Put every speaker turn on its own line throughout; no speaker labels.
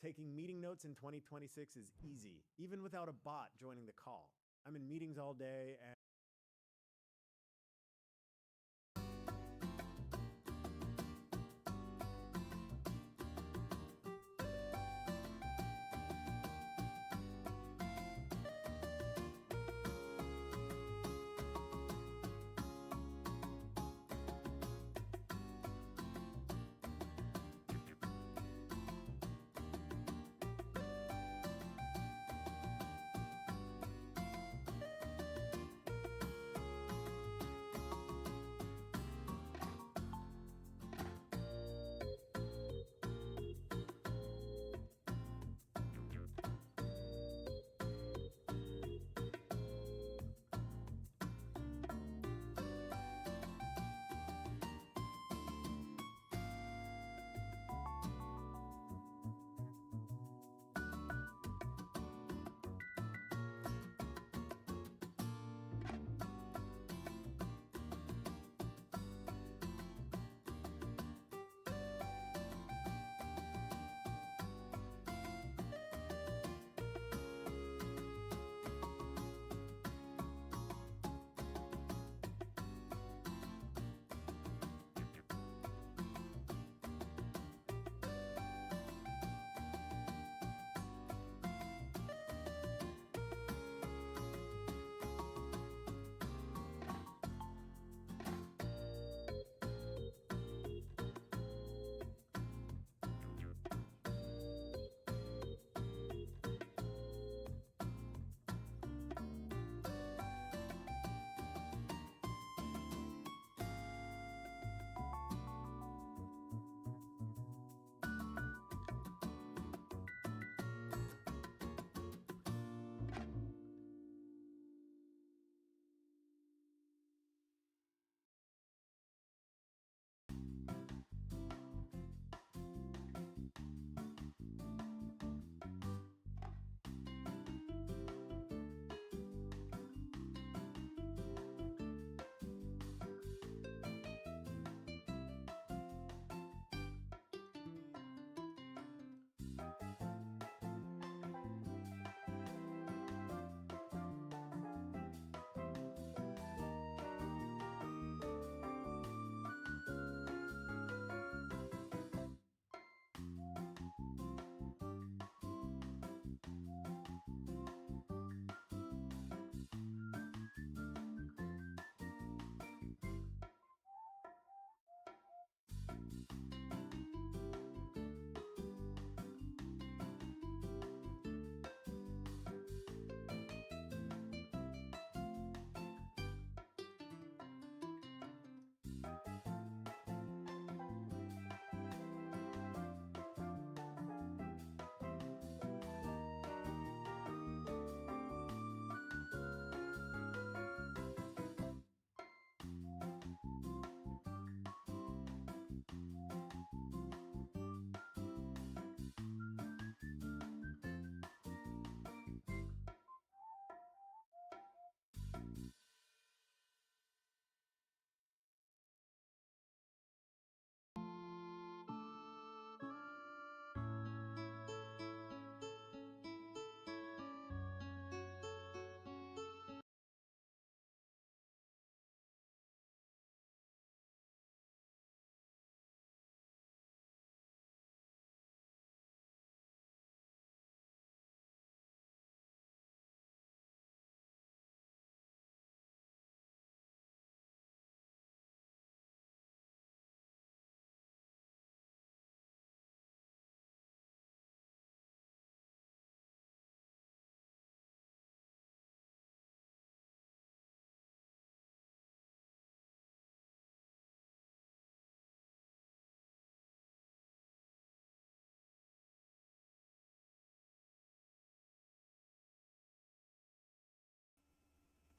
Taking meeting notes in 2026 is easy, even without a bot joining the call. I'm in meetings all day and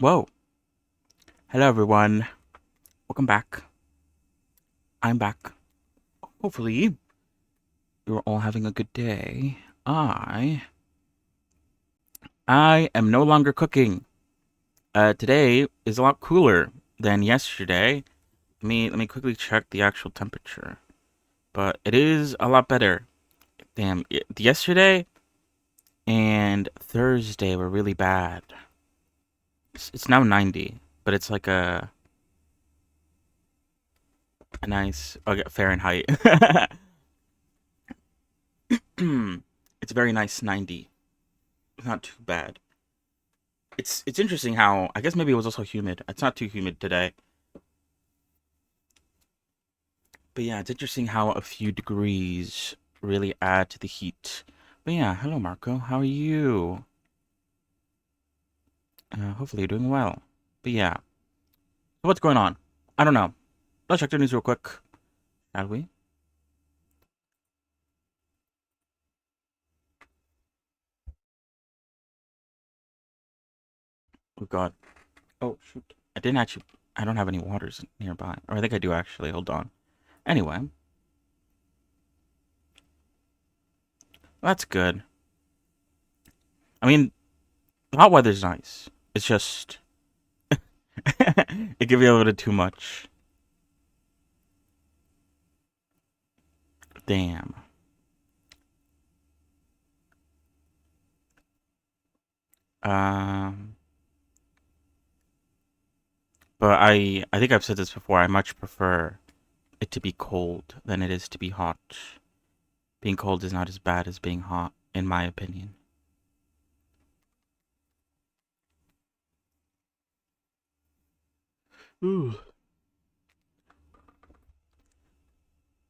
Whoa. Hello, everyone. Welcome back. I'm back. Hopefully, you're all having a good day. I am no longer cooking. Today is a lot cooler than yesterday. Let me quickly check the actual temperature. But it is a lot better Damn, yesterday and Thursday were really bad. It's now 90, but it's like a nice, okay, Fahrenheit. It's a very nice 90. Not too bad. It's interesting how, I guess maybe it was also humid. It's not too humid today. But yeah, it's interesting how a few degrees really add to the heat. But yeah, hello Marco, how are you? Hopefully you're doing well. But yeah, so what's going on? I don't know. Let's check the news real quick, shall we? Oh god. Oh shoot. I don't have any waters nearby. Or I think I do actually, hold on. Anyway, that's good. I mean, the hot weather's nice. It's just it can be a little bit too much. Damn. Um, but I think I've said this before. I much prefer it to be cold than it is to be hot. Being cold is not as bad as being hot, in my opinion. Ooh.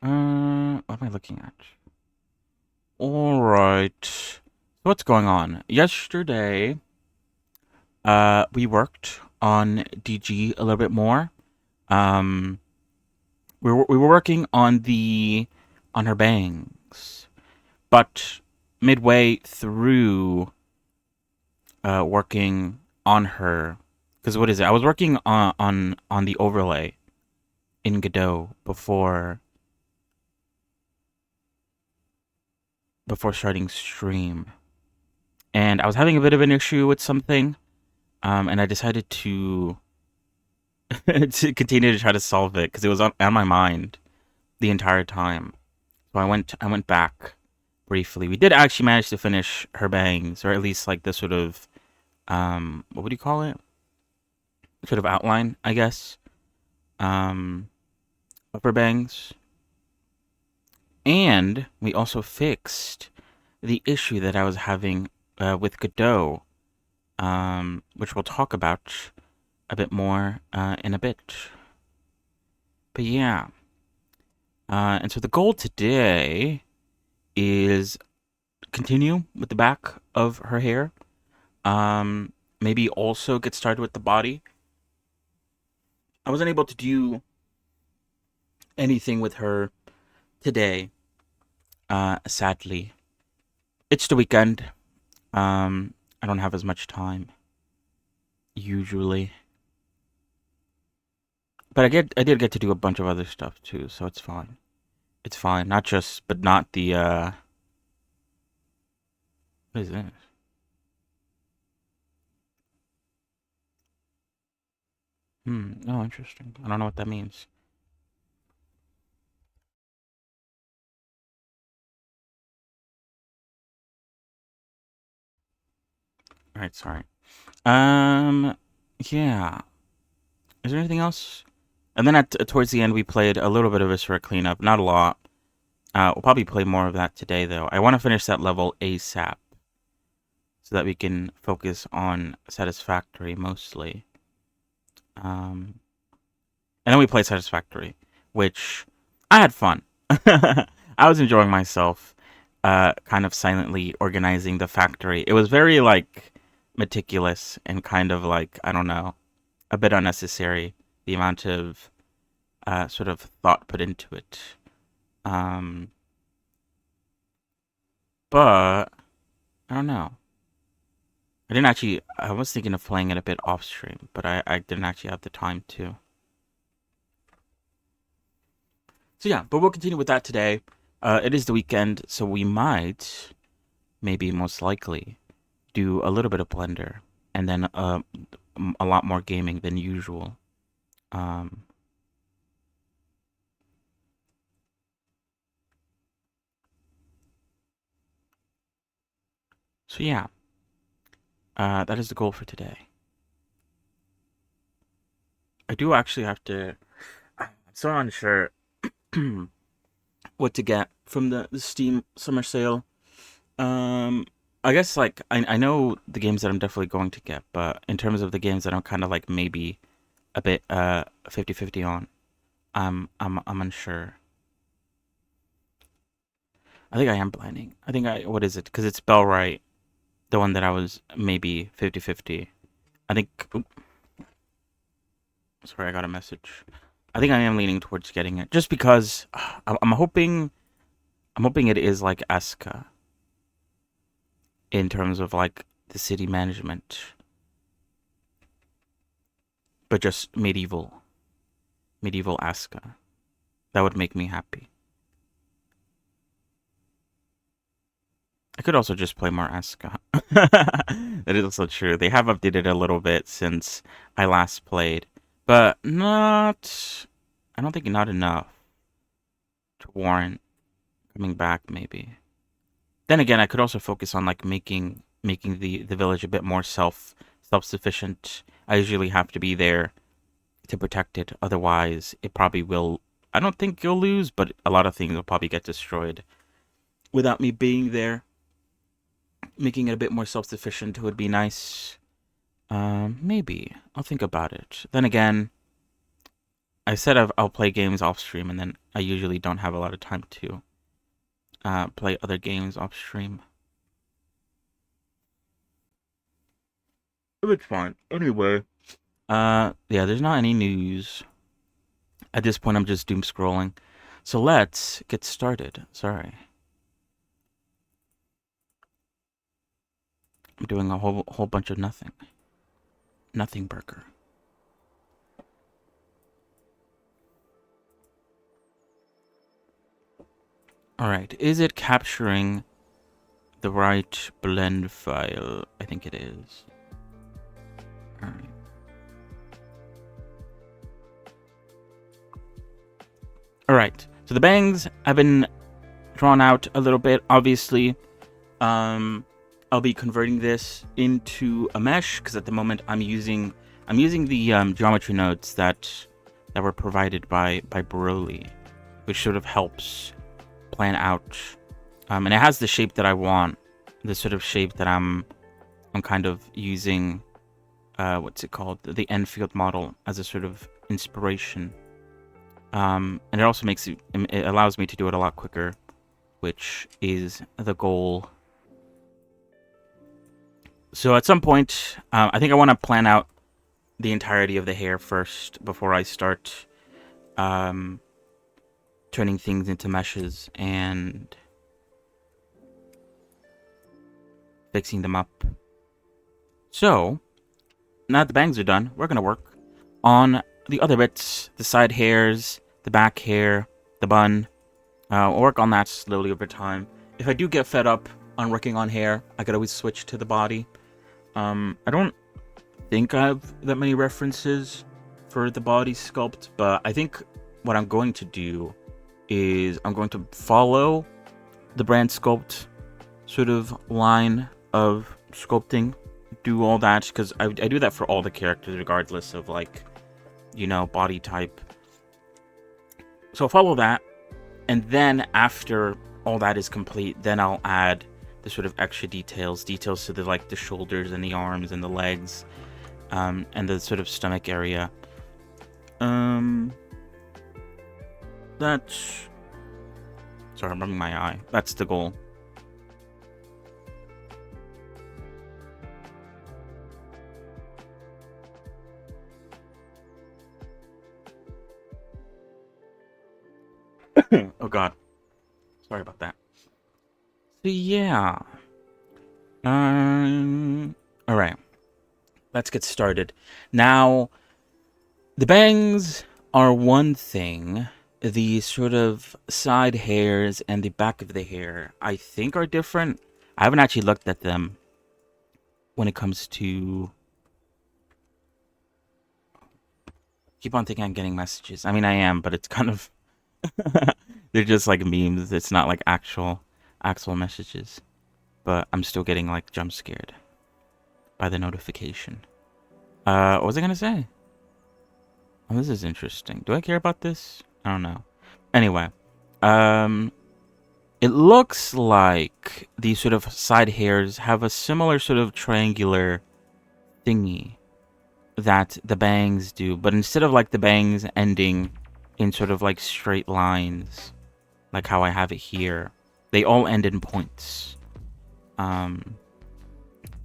What am I looking at? All right. What's going on? Yesterday, we worked on DG a little bit more. Um, we were working on her bangs, but midway through working on her, because what is it? I was working on the overlay in Godot before starting stream, and I was having a bit of an issue with something, and I decided to to continue to try to solve it because it was on my mind the entire time. So I went back briefly. We did actually manage to finish her bangs, or at least like the sort of what would you call it? Sort of outline, I guess. Um, of her bangs, and we also fixed the issue that I was having with Godot, which we'll talk about a bit more in a bit. But yeah, and so the goal today is continue with the back of her hair. Um, Maybe also get started with the body. I wasn't able to do anything with her today, sadly. It's the weekend. I don't have as much time usually, but I did get to do a bunch of other stuff too, so it's fine. It's fine. Not just, but not the what is this? Oh, interesting. I don't know what that means. All right, sorry. Um, yeah. Is there anything else? And then towards the end, we played a little bit of Viscera Cleanup, not a lot. We'll probably play more of that today, though. I want to finish that level ASAP so that we can focus on Satisfactory mostly. And then we played Satisfactory, which I had fun. I was enjoying myself, kind of silently organizing the factory. It was very, like, meticulous and kind of, like, I don't know, a bit unnecessary, the amount of sort of thought put into it. Um, but I don't know. I was thinking of playing it a bit off stream, but I didn't actually have the time to. So yeah, but we'll continue with that today. It is the weekend, so we might, maybe most likely, do a little bit of Blender, and then a lot more gaming than usual. Um, So yeah, that is the goal for today. I do actually have to. I'm so unsure what to get from the Steam summer sale. Um, I guess like I know the games that I'm definitely going to get, but in terms of the games that I'm kind of like maybe a bit 50-50 on, I'm unsure. I think I am planning. I think I what is it? Because it's Bellwright, the one that I was maybe 50-50. I think. Oop, sorry, I got a message. I think I am leaning towards getting it just because I'm hoping it is like Eska in terms of like the city management, but just medieval Eska. That would make me happy. I could also just play more Eska. That is also true. They have updated a little bit since I last played, but not. I don't think not enough to warrant coming back. Maybe. Then again, I could also focus on like making the village a bit more self sufficient. I usually have to be there to protect it. Otherwise, it probably will. I don't think you'll lose, but a lot of things will probably get destroyed without me being there. Making it a bit more self sufficient would be nice. Maybe I'll think about it. Then again, I said I'll play games off stream, and then I usually don't have a lot of time to play other games off stream. It's fine. Anyway, yeah, there's not any news. At this point, I'm just doom scrolling. So let's get started. Sorry. I'm doing a whole bunch of nothing. Nothing burger. Alright, is it capturing the right blend file? I think it is. Alright. Alright, so the bangs have been drawn out a little bit, obviously. I'll be converting this into a mesh, because at the moment I'm using the geometry nodes that were provided by Broly, which sort of helps plan out. And it has the shape that I want, the sort of shape that I'm kind of using, what's it called? The Enfield model as a sort of inspiration. And it also it allows me to do it a lot quicker, which is the goal. So at some point, I think I want to plan out the entirety of the hair first before I start turning things into meshes and fixing them up. So, now that the bangs are done, we're going to work on the other bits, the side hairs, the back hair, the bun. I'll work on that slowly over time. If I do get fed up on working on hair, I could always switch to the body. I don't think I have that many references for the body sculpt, but I think what I'm going to do is I'm going to follow the brand sculpt sort of line of sculpting, do all that, because I do that for all the characters regardless of like, you know, body type. So I'll follow that, and then after all that is complete, then I'll add the sort of extra details to the like the shoulders and the arms and the legs, and the sort of stomach area. That's... Sorry, I'm rubbing my eye. That's the goal. Oh god. Sorry about that. So yeah. Alright. Let's get started. Now, the bangs are one thing. The sort of side hairs and the back of the hair, I think, are different. I haven't actually looked at them when it comes to... Keep on thinking I'm getting messages. I mean, I am, but it's kind of... They're just like memes. It's not like actual messages. but I'm still getting like jump scared by the notification. What was I gonna say? Oh, this is interesting. Do I care about this? I don't know. Anyway, it looks like these sort of side hairs have a similar sort of triangular thingy that the bangs do, but instead of like the bangs ending in sort of like straight lines, like how I have it here, they all end in points.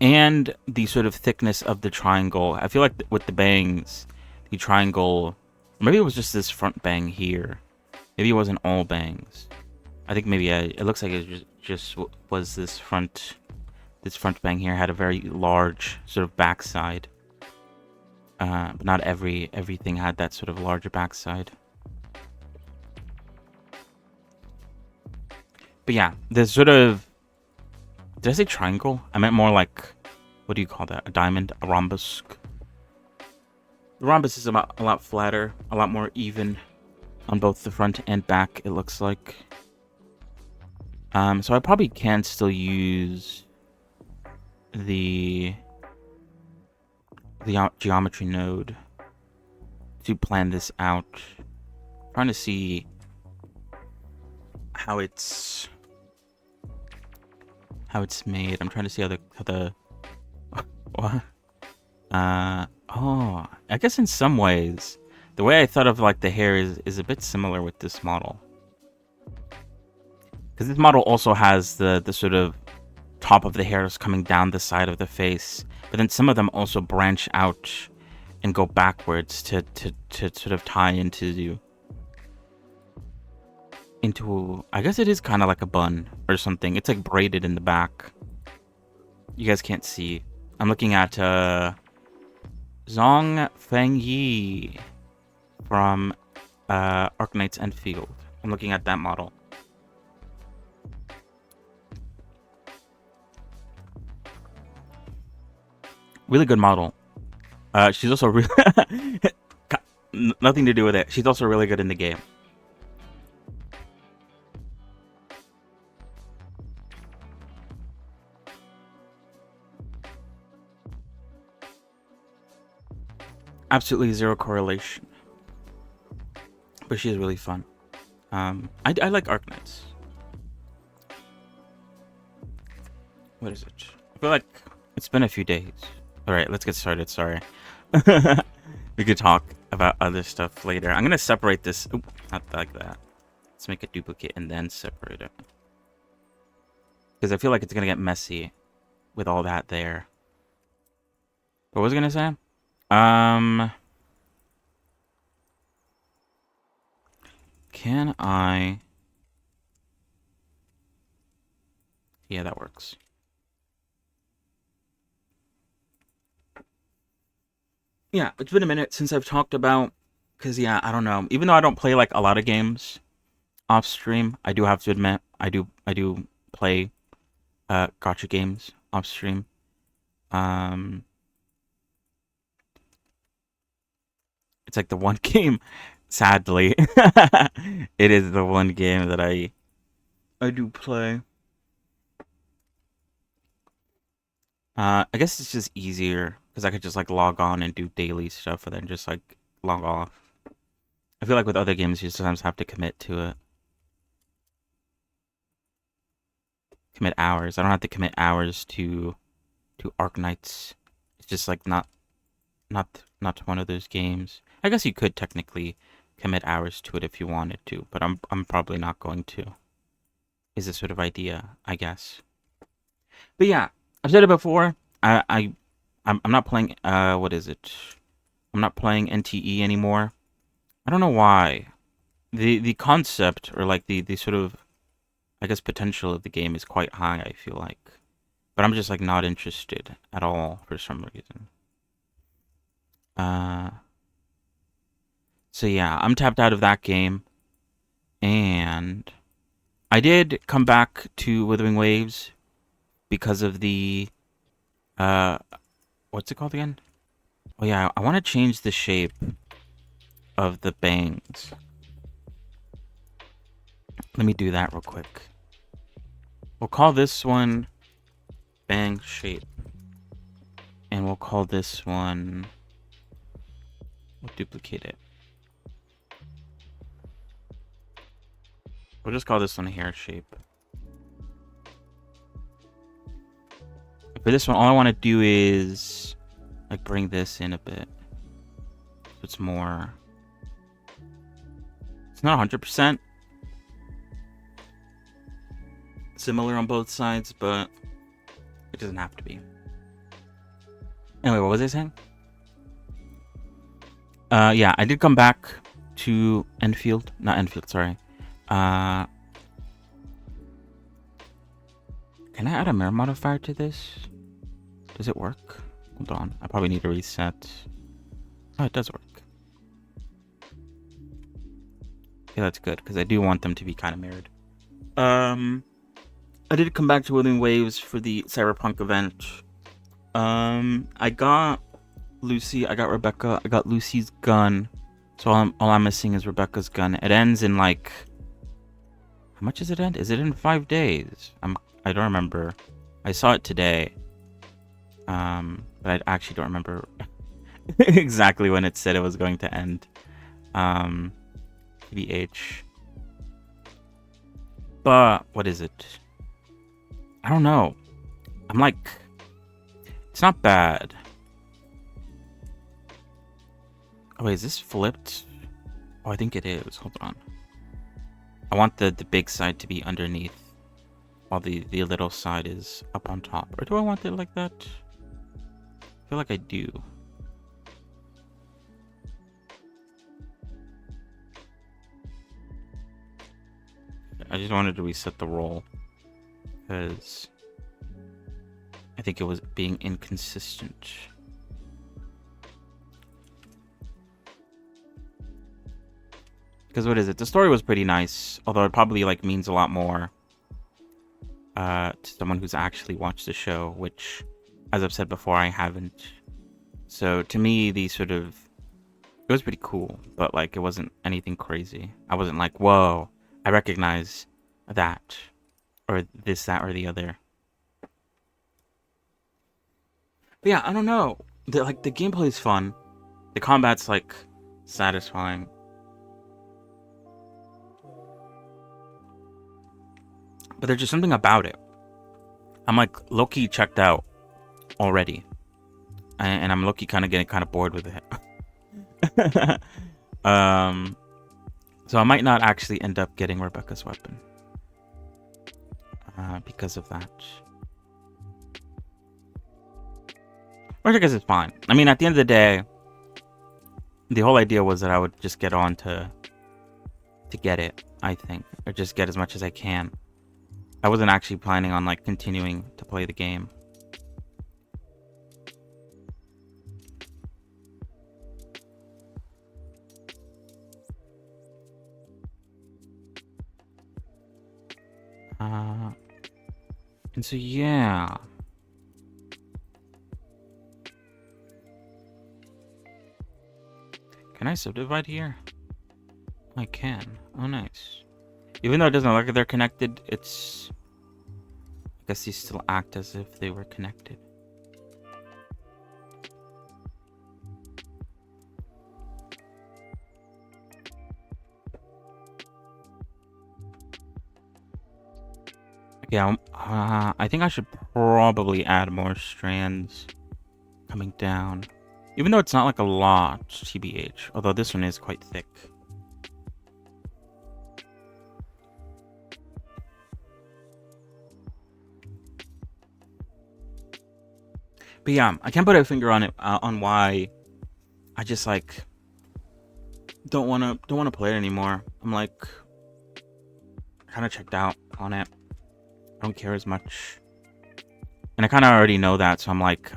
And the sort of thickness of the triangle. I feel like with the bangs, the triangle, maybe it was just this front bang here. Maybe it wasn't all bangs. I think maybe it looks like it just was this front bang here had a very large sort of backside. But not everything had that sort of larger backside. But yeah, there's sort of, did I say triangle? I meant more like, what do you call that? A diamond? A rhombus? The rhombus is a lot flatter, a lot more even on both the front and back, it looks like. So I probably can still use the geometry node to plan this out. I'm trying to see how it's made. I'm trying to see how the what? Oh, I guess in some ways, the way I thought of like the hair is a bit similar with this model. Because this model also has the sort of top of the hairs coming down the side of the face, but then some of them also branch out and go backwards to sort of tie into I guess it is kind of like a bun or something. It's like braided in the back. You guys can't see. I'm looking at Zhong Fengyi from Arknights Enfield. I'm looking at that model. Really good model. She's also really nothing to do with it. She's also really good in the game. Absolutely zero correlation, but she is really fun. I like Arknights. What is it? I feel like it's been a few days. All right, let's get started. Sorry. We could talk about other stuff later. I'm gonna separate this. Oop, not like that. Let's make a duplicate and then separate it, because I feel like it's gonna get messy with all that there. What was I gonna say? Can I? Yeah, that works. Yeah, it's been a minute since I've talked about, because yeah, I don't know. Even though I don't play like a lot of games off stream, I do have to admit I do play gacha games off stream. It's like the one game, sadly, it is the one game that I do play. I guess it's just easier because I could just like log on and do daily stuff and then just like log off. I feel like with other games you sometimes have to commit to it. Commit hours. I don't have to commit hours to Arknights. It's just like not one of those games. I guess you could technically commit hours to it if you wanted to, but I'm probably not going to. Is a sort of idea, I guess. But yeah, I've said it before. I'm not playing. What is it? I'm not playing NTE anymore. I don't know why. The concept or like the sort of, I guess, potential of the game is quite high. I feel like, but I'm just like not interested at all for some reason. So yeah, I'm tapped out of that game, and I did come back to Withering Waves because of the what's it called again? Oh yeah, I want to change the shape of the bangs. Let me do that real quick. We'll call this one bang shape. And we'll call this one... We'll duplicate it. We'll just call this one a hair shape. For this one, all I want to do is like bring this in a bit. So it's more... It's not 100% similar on both sides, but it doesn't have to be. Anyway, what was I saying? Yeah, I did come back to Enfield. Not Enfield, sorry. Can I add a mirror modifier to this? Does it work? Hold on. I probably need to reset. Oh, it does work. Okay, that's good, because I do want them to be kind of mirrored. I did come back to Withering Waves for the Cyberpunk event. I got Lucy, I got Rebecca, I got Lucy's gun. So all I'm missing is Rebecca's gun. It ends in like... How much does it end? Is it in 5 days? I don't remember. I saw it today. But I actually don't remember exactly when it said it was going to end. TBH. But what is it? I don't know. I'm like... It's not bad. Oh, wait, is this flipped? Oh, I think it is. Hold on. I want the big side to be underneath, while the little side is up on top. Or do I want it like that? I feel like I do. I just wanted to reset the roll, because I think it was being inconsistent. Because what is it? The story was pretty nice, although it probably like means a lot more to someone who's actually watched the show, which, as I've said before, I haven't. So to me, it was pretty cool, but like it wasn't anything crazy. I wasn't like, whoa, I recognize that, or this, that, or the other. But yeah, I don't know. The gameplay is fun. The combat's like satisfying. But there's just something about it. I'm like low-key checked out already. And I'm low-key kind of getting kind of bored with it. So I might not actually end up getting Rebecca's weapon. Because of that. Which I guess it's fine. I mean, at the end of the day, the whole idea was that I would just get on to get it, I think. Or just get as much as I can. I wasn't actually planning on like continuing to play the game. And so yeah. Can I subdivide here? I can. Oh, nice. Even though it doesn't look like they're connected, it's... I guess these still act as if they were connected. Yeah, I think I should probably add more strands coming down. Even though it's not like a lot, TBH. Although this one is quite thick. But yeah, I can't put a finger on it, on why I just like don't wanna play it anymore. I'm like kind of checked out on it. I don't care as much, and I kind of already know that. So I'm like,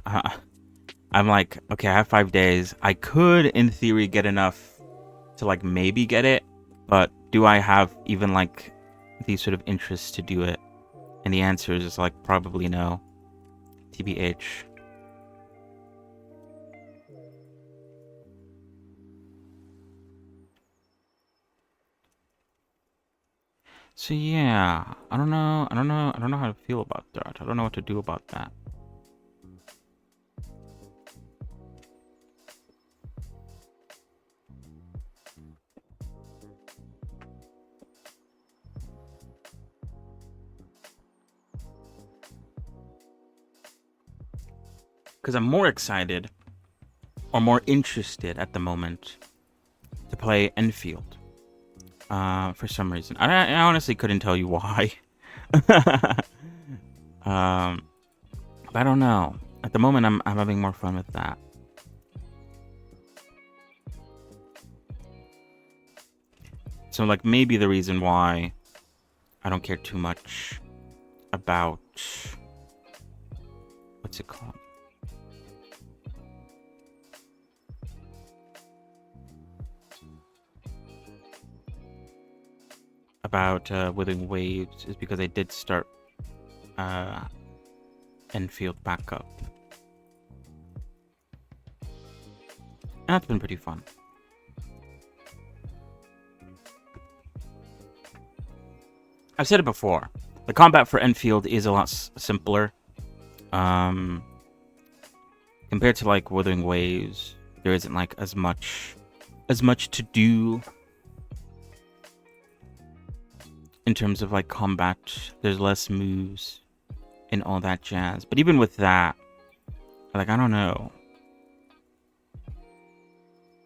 okay, I have 5 days. I could, in theory, get enough to like maybe get it, but do I have even like the sort of interest to do it? And the answer is like probably no. TBH. So yeah, I don't know how to feel about that. I don't know what to do about that. because I'm more excited or more interested at the moment to play Enfield. For some reason, I honestly couldn't tell you why. But I don't know. At the moment, I'm having more fun with that. So like maybe the reason why I don't care too much about what's it called? About Withering Waves is because I did start Enfield back up. And that's been pretty fun. I've said it before. The combat for Enfield is a lot simpler. Compared to like Withering Waves, there isn't like as much to do in terms of like combat. There's less moves and all that jazz. But even with that, like I don't know.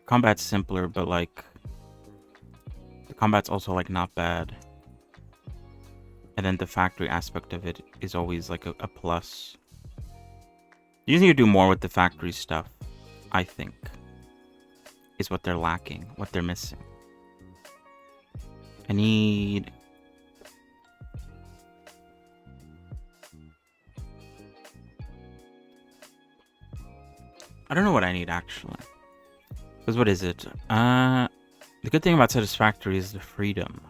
Combat's simpler, but like the combat's also like not bad. And then the factory aspect of it is always like a plus. You need to do more with the factory stuff, I think, is what they're lacking, what they're missing. I don't know what I need actually. Because what is it? The good thing about Satisfactory is the freedom.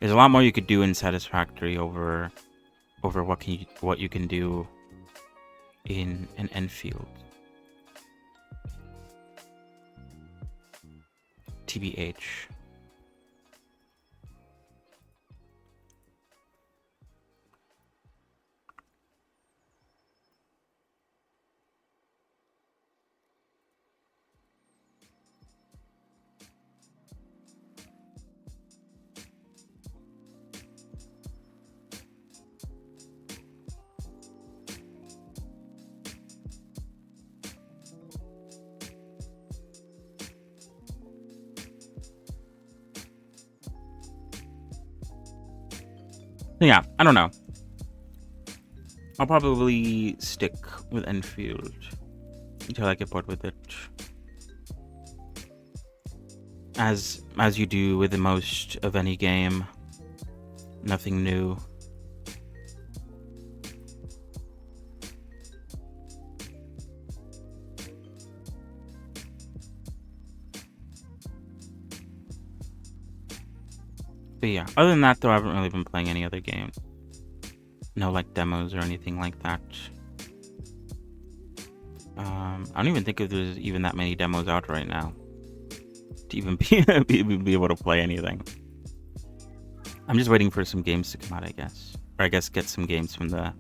There's a lot more you could do in Satisfactory over what you can do in an Enfield. TBH. Yeah, I don't know. I'll probably stick with Enfield until I get bored with it. As you do with the most of any game. Nothing new. But yeah, other than that though, I haven't really been playing any other games. No like demos or anything like that. I don't even think if there's even that many demos out right now to even be able to play anything. I'm just waiting for some games to come out, I guess. Or I guess get some games from the...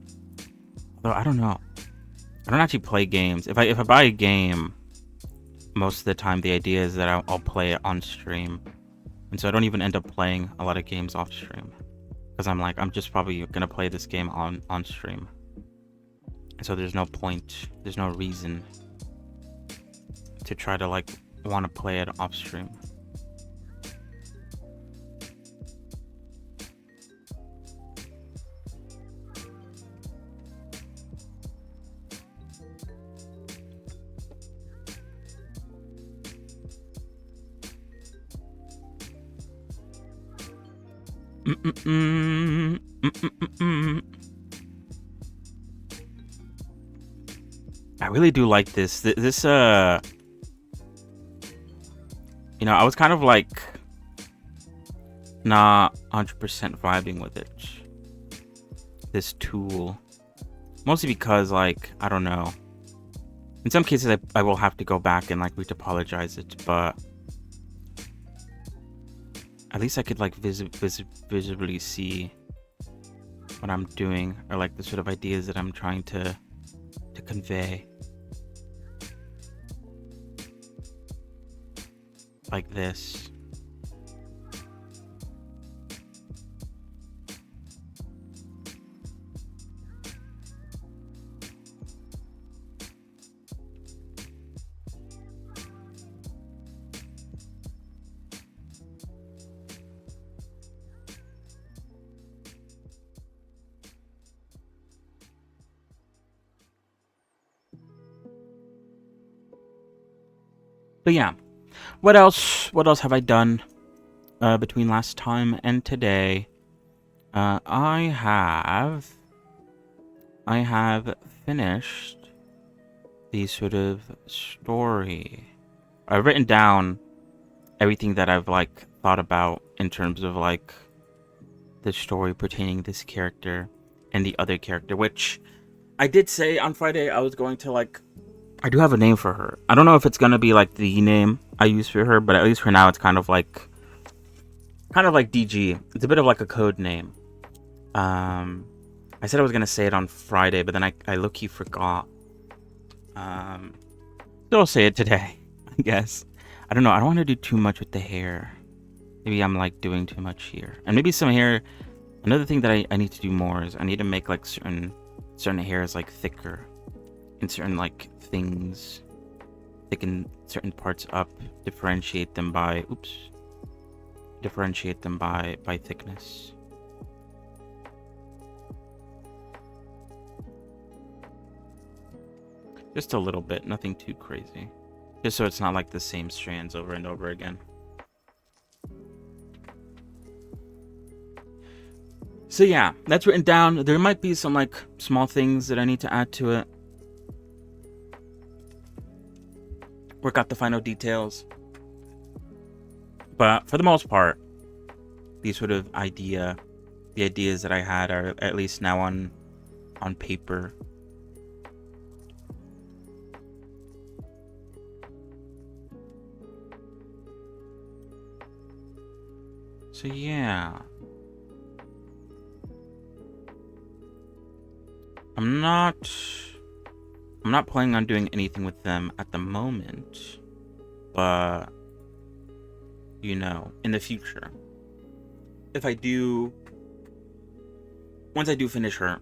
Although, I don't know. I don't actually play games. If I buy a game, most of the time the idea is that I'll play it on stream. And so I don't even end up playing a lot of games off stream. Because I'm just probably going to play this game on stream. And so there's no point, there's no reason to try to like want to play it off stream. I really do like this. This you know, I was kind of like not 100% vibing with it. This tool. Mostly because like, I don't know. In some cases I will have to go back and like retopologize it, but at least I could like visibly see what I'm doing, or like the sort of ideas that I'm trying to convey. Like this. But yeah, what else? What else have I done between last time and today? I have finished the sort of story. I've written down everything that I've like thought about in terms of like the story pertaining this character and the other character, which I did say on Friday I was going to like. I do have a name for her. I don't know if it's gonna be like the name I use for her, but at least for now it's kind of like DG. It's a bit of like a code name. I said I was gonna say it on Friday, but then I low-key forgot. So I'll say it today, I guess. I don't know. I don't want to do too much with the hair. Maybe I'm like doing too much here, and maybe some hair. Another thing that I need to do more is I need to make like certain hairs like thicker, and certain like things, thicken certain parts up, differentiate them by thickness. Just a little bit, nothing too crazy. Just so it's not like the same strands over and over again. So yeah, that's written down. There might be some like small things that I need to add to it. Work out the final details. But for the most part, these sort of the ideas that I had are at least now on paper. So yeah. I'm not planning on doing anything with them at the moment, but you know, in the future, if I do, once I do finish her,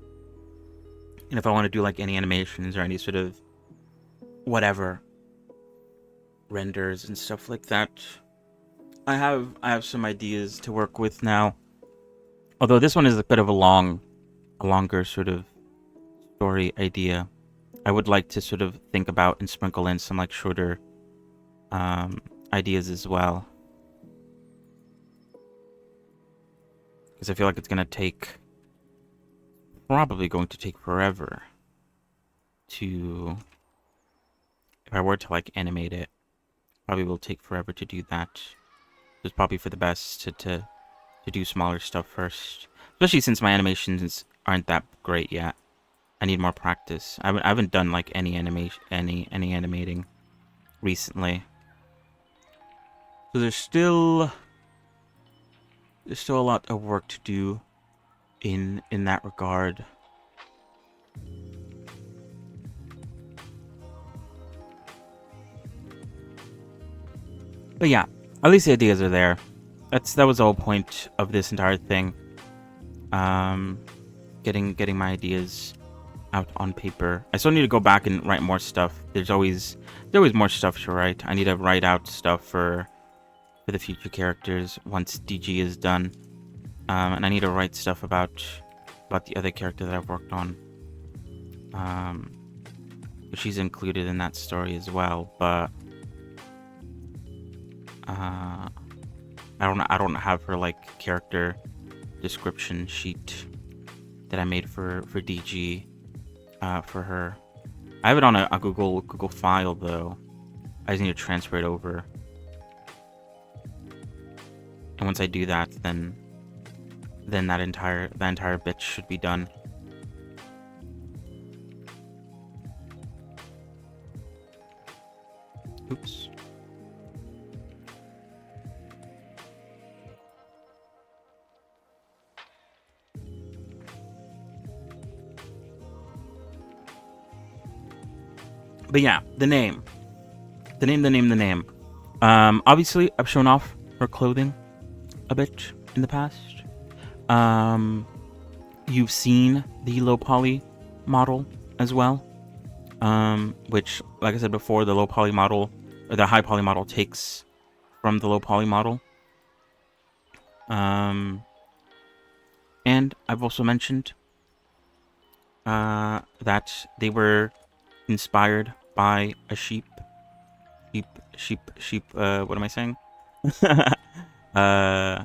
and if I want to do like any animations or any sort of whatever renders and stuff like that, I have some ideas to work with now. Although this one is a bit of a longer sort of story idea. I would like to sort of think about and sprinkle in some like shorter ideas as well, because I feel like it's probably going to take forever to, if I were to like animate it, probably will take forever to do that. It's probably for the best to do smaller stuff first, especially since my animations aren't that great yet. I need more practice. I haven't done like any animating recently, so there's still a lot of work to do in that regard. But yeah, at least the ideas are there. That was the whole point of this entire thing. Getting my ideas out on paper. I still need to go back and write more stuff. There's always more stuff to write. I need to write out stuff for the future characters once DG is done. And I need to write stuff about the other character that I've worked on. She's included in that story as well, but I don't have her like character description sheet that I made for DG for her. I have it on a Google file though. I just need to transfer it over. And once I do that, then that entire bit should be done. Oops. But yeah, the name. Obviously, I've shown off her clothing a bit in the past. You've seen the low poly model as well. Which, like I said before, the low poly model, or the high poly model takes from the low poly model. And I've also mentioned that they were inspired by a sheep Sheep. What am I saying? uh,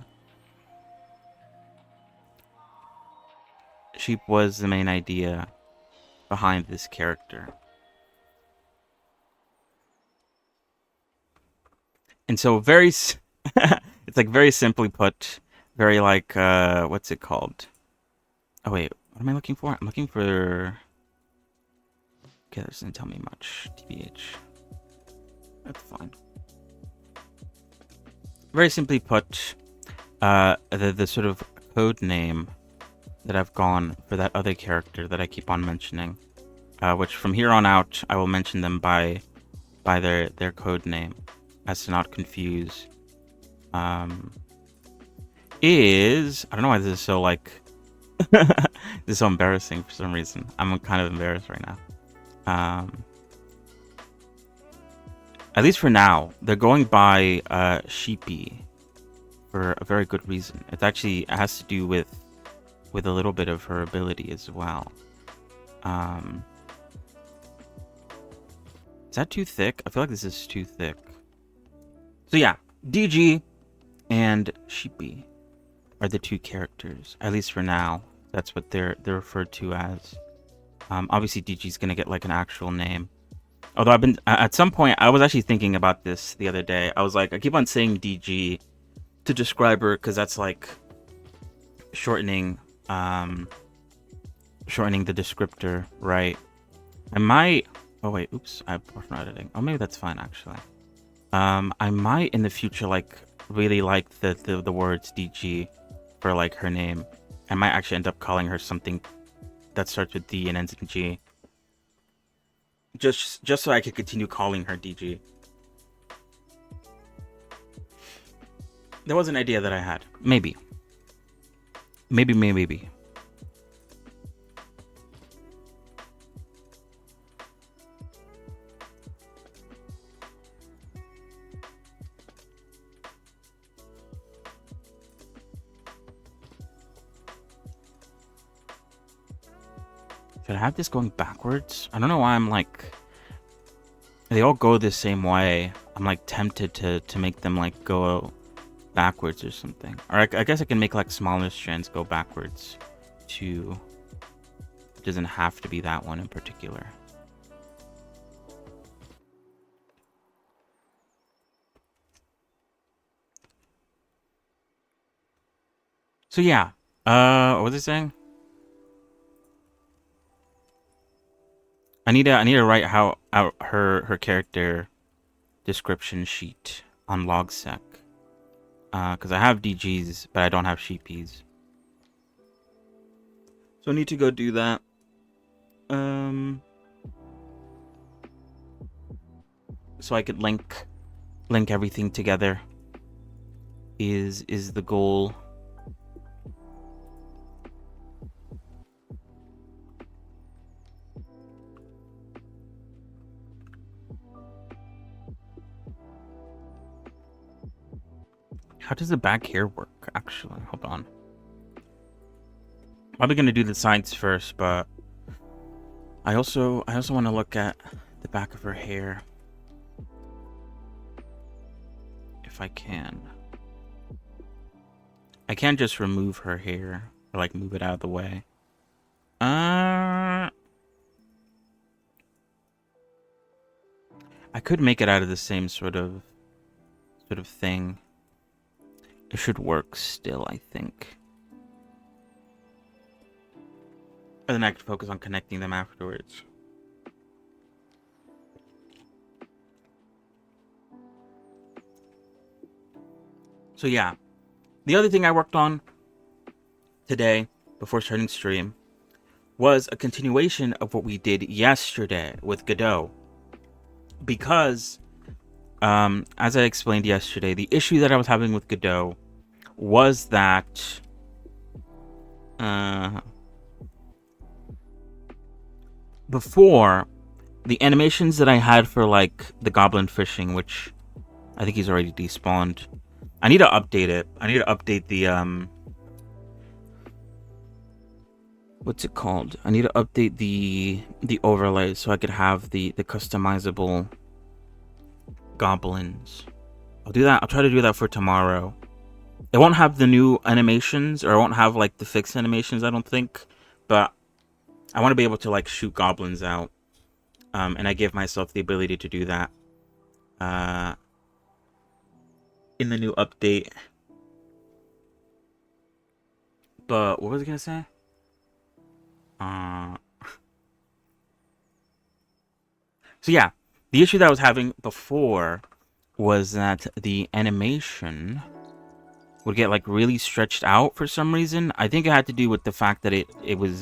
Sheep was the main idea behind this character. And so it's like very simply put, very like, what's it called? Oh wait, what am I looking for? I'm looking for... Okay, that doesn't tell me much, TBH. That's fine. Very simply put, the sort of code name that I've gone for that other character that I keep on mentioning, which from here on out I will mention them by their code name, as to not confuse. Is, I don't know why this is so like this is so embarrassing for some reason. I'm kind of embarrassed right now. At least for now, they're going by Sheepy for a very good reason. It actually has to do with a little bit of her ability as well. Is that too thick? I feel like this is too thick. So yeah, DG and Sheepy are the two characters, at least for now. That's what they're referred to as. Obviously, DG's gonna get like an actual name. Although I've been at some point, I was actually thinking about this the other day. I was like, I keep on saying DG to describe her because that's like shortening the descriptor, right? I might. Oh wait, oops, I worked on editing. Oh, maybe that's fine actually. I might in the future like really like the words DG for like her name. I might actually end up calling her something that starts with D and ends in G. Just so I could continue calling her DG. That was an idea that I had. Maybe. Should I have this going backwards? I don't know why I'm like... They all go the same way. I'm like tempted to make them like go backwards or something. Or I guess I can make like smaller strands go backwards too. It doesn't have to be that one in particular. So yeah. What was I saying? I need to write out her character description sheet on Logsec. Because I have DGs, but I don't have Sheepies. So I need to go do that. So I could link everything together. Is the goal. How does the back hair work, actually? Hold on. I'm probably gonna do the sides first, but I also want to look at the back of her hair. If I can. I can't just remove her hair or like move it out of the way. I could make it out of the same sort of thing. It should work still, I think. And then I could focus on connecting them afterwards. So yeah. The other thing I worked on today, before starting stream, was a continuation of what we did yesterday with Godot. Because, as I explained yesterday, the issue that I was having with Godot was that before, the animations that I had for like the goblin fishing, which I think he's already despawned, I need to update it. I need to update the what's it called? I need to update the overlay so I could have the customizable goblins. I'll do that. I'll try to do that for tomorrow. It won't have the new animations, or it won't have like the fixed animations, I don't think. But I want to be able to like shoot goblins out. And I give myself the ability to do that. In the new update. But what was I gonna say? So yeah, the issue that I was having before was that the animation would get like really stretched out for some reason. I think it had to do with the fact that it was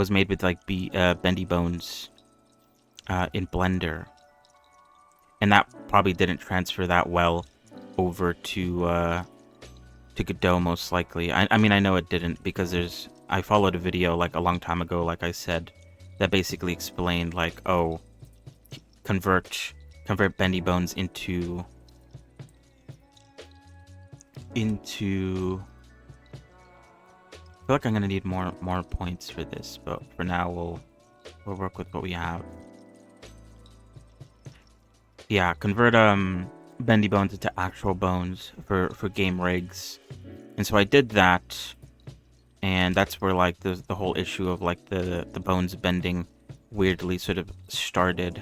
made with like bendy bones in Blender, and that probably didn't transfer that well over to Godot most likely. I mean, I know it didn't, because I followed a video like a long time ago, like I said, that basically explained like, oh, convert bendy bones into I feel like I'm gonna need more points for this, but for now we'll work with what we have. Yeah, convert bendy bones into actual bones for game rigs. And so I did that, and that's where like the whole issue of like the bones bending weirdly sort of started.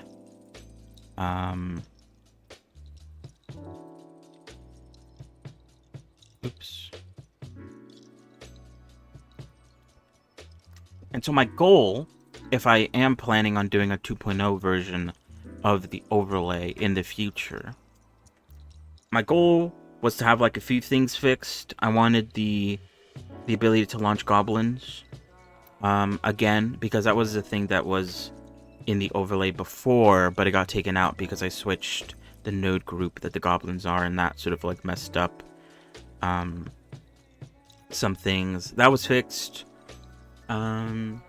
Oops. And so my goal, if I am planning on doing a 2.0 version of the overlay in the future, my goal was to have like a few things fixed. I wanted the ability to launch goblins again, because that was the thing that was in the overlay before, but it got taken out because I switched the node group that the goblins are, and that sort of like messed up some things. That was fixed. And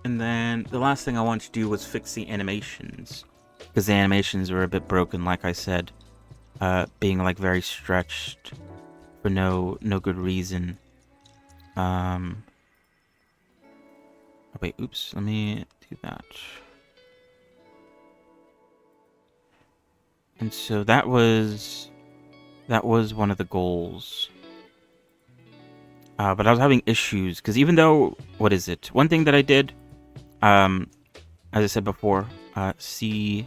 then the last thing I wanted to do was fix the animations, because the animations were a bit broken, like I said, being like very stretched for no good reason. Oh wait, oops, let me do that. And so that was one of the goals. But I was having issues, because even though, what is it? One thing that I did, as I said before, CG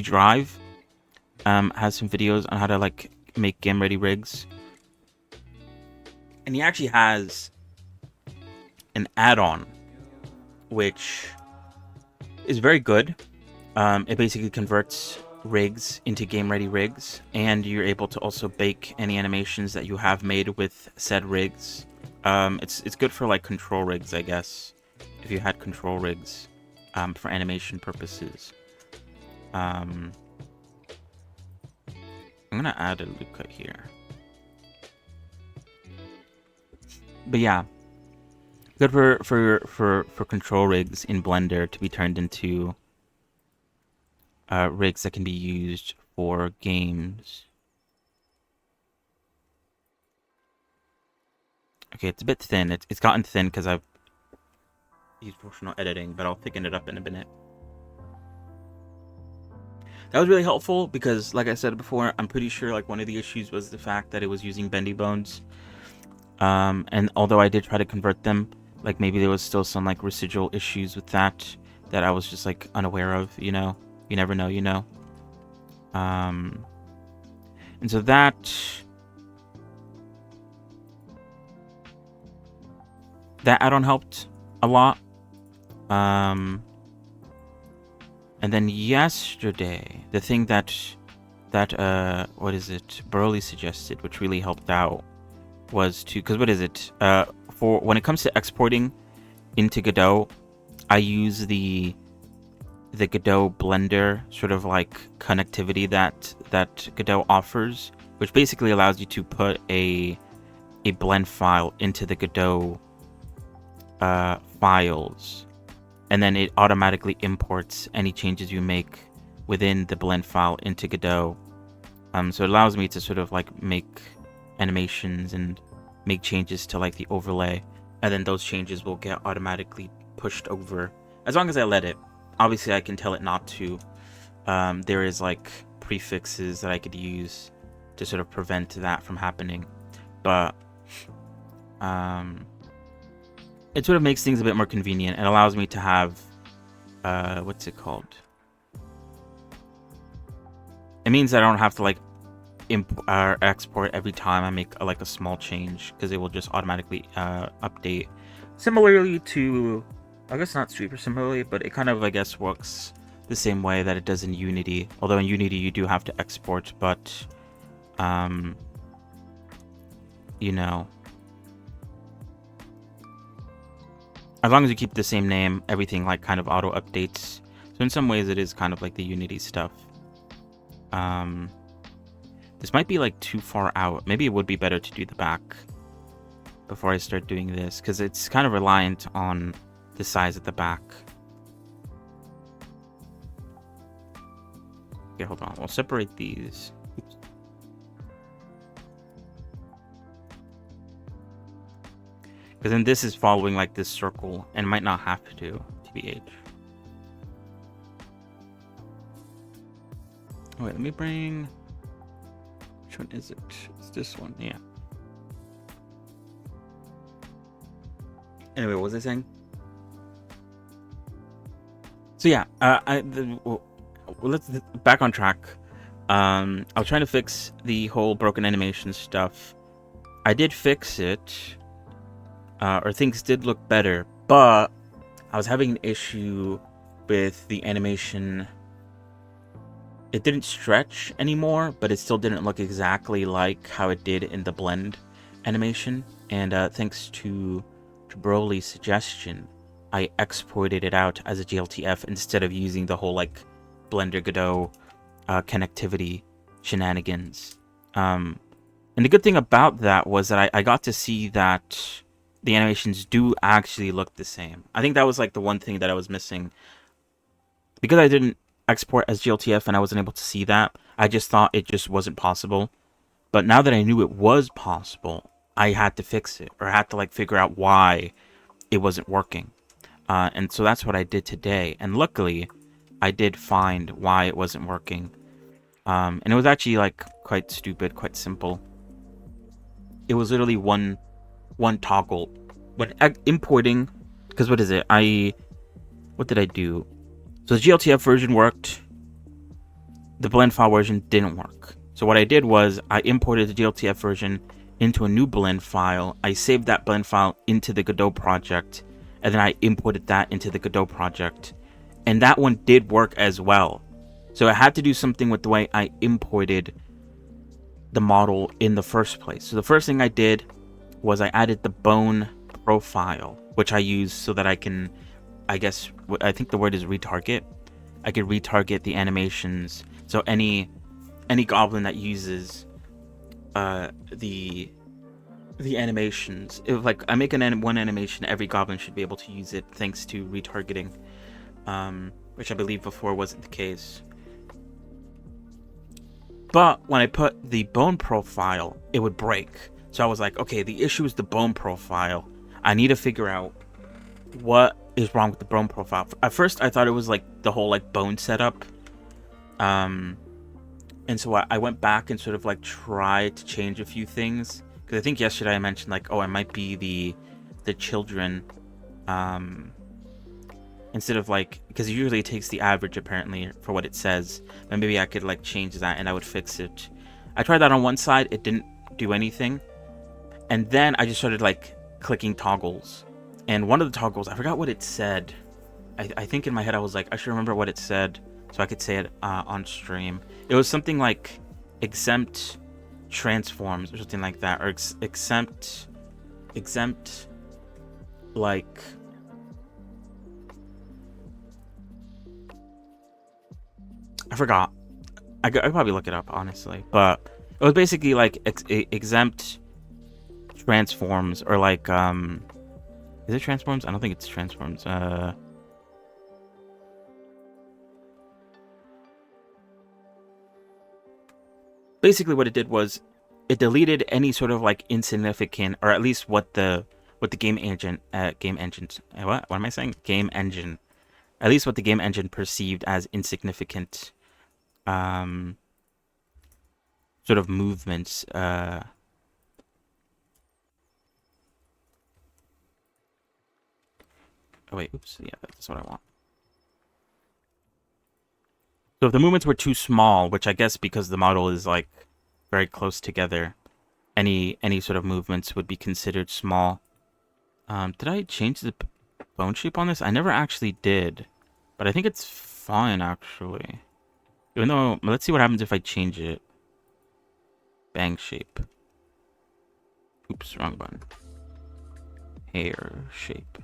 Drive has some videos on how to like make game ready rigs. And he actually has an add-on which is very good. It basically converts rigs into game ready rigs, and you're able to also bake any animations that you have made with said rigs. It's good for like control rigs, I guess, if you had control rigs for animation purposes. I'm gonna add a loop cut here. But yeah, good for control rigs in Blender to be turned into rigs that can be used for games. Okay, it's a bit thin. It's gotten thin because I've used professional editing, but I'll thicken it up in a minute. That was really helpful because, like I said before, I'm pretty sure like one of the issues was the fact that it was using bendy bones. And although I did try to convert them, like maybe there was still some like residual issues with that I was just like unaware of, you know? You never know, you know? And so that add-on helped a lot. And then yesterday, the thing that what is it, Broly suggested, which really helped out, was to, because what is it, for when it comes to exporting into Godot, I use the Godot Blender sort of like connectivity that Godot offers, which basically allows you to put a blend file into the Godot files, and then it automatically imports any changes you make within the blend file into Godot. So it allows me to sort of like make animations and make changes to like the overlay, and then those changes will get automatically pushed over as long as I let it. obviously I can tell it not to. There is like prefixes that I could use to sort of prevent that from happening, but it sort of makes things a bit more convenient. It allows me to have what's it called? It means I don't have to like export every time I make like a small change, because it will just automatically update. Similarly to, I guess not super similarly, but it kind of, I guess, works the same way that it does in Unity. Although in Unity you do have to export, but you know, as long as you keep the same name, everything like kind of auto updates. So in some ways it is kind of like the Unity stuff. This might be like too far out. Maybe it would be better to do the back before I start doing this, because it's kind of reliant on the size at the back. Okay, hold on. We'll separate these. Oops. Because then this is following like this circle and might not have to, TBH. Oh, wait, let me bring... Which one is it? It's this one, yeah. Anyway, what was I saying? So yeah, let's back on track. I was trying to fix the whole broken animation stuff. I did fix it, or things did look better, but I was having an issue with the animation. It didn't stretch anymore, but it still didn't look exactly like how it did in the blend animation. And thanks to Broly's suggestion, I exported it out as a GLTF instead of using the whole like Blender Godot connectivity shenanigans. And the good thing about that was that I got to see that the animations do actually look the same. I think that was like the one thing that I was missing. Because I didn't export as GLTF and I wasn't able to see that, I just thought it just wasn't possible. But now that I knew it was possible, I had to fix it, or I had to like figure out why it wasn't working. And so that's what I did today. And luckily, I did find why it wasn't working. And it was actually like quite stupid, quite simple. It was literally one toggle. When importing, because what is it? What did I do? So the GLTF version worked. The blend file version didn't work. So what I did was I imported the GLTF version into a new blend file. I saved that blend file into the Godot project, and then I imported that into the Godot project. And that one did work as well. So I had to do something with the way I imported the model in the first place. So the first thing I did was I added the bone profile, which I use so that I can, I guess, I think the word is retarget. I could retarget the animations. So any goblin that uses the animations, if like I make one animation, every goblin should be able to use it thanks to retargeting, which I believe before wasn't the case. But when I put the bone profile, it would break. So I was like, okay, the issue is the bone profile. I need to figure out what is wrong with the bone profile. At first, I thought it was like the whole like bone setup. And so I went back and sort of like tried to change a few things. Because I think yesterday I mentioned like, oh, it might be the children. Instead of like, because usually it takes the average apparently for what it says. But maybe I could like change that and I would fix it. I tried that on one side. It didn't do anything. And then I just started like clicking toggles. And one of the toggles, I forgot what it said. I think in my head I was like, I should remember what it said so I could say it on stream. It was something like exempt transforms or something like that, or exempt like I forgot. I could probably look it up honestly, but it was basically like exempt transforms, or like is it transforms? I don't think it's transforms. Basically what it did was it deleted any sort of like insignificant, or at least what the game engine at least what the game engine perceived as insignificant sort of movements. Oh wait, oops, yeah, that's what I want. So if the movements were too small, which I guess because the model is like very close together, any sort of movements would be considered small. Did I change the bone shape on this? I never actually did, but I think it's fine actually. Even though, let's see what happens if I change it. Bang shape. Oops, wrong button. Hair shape.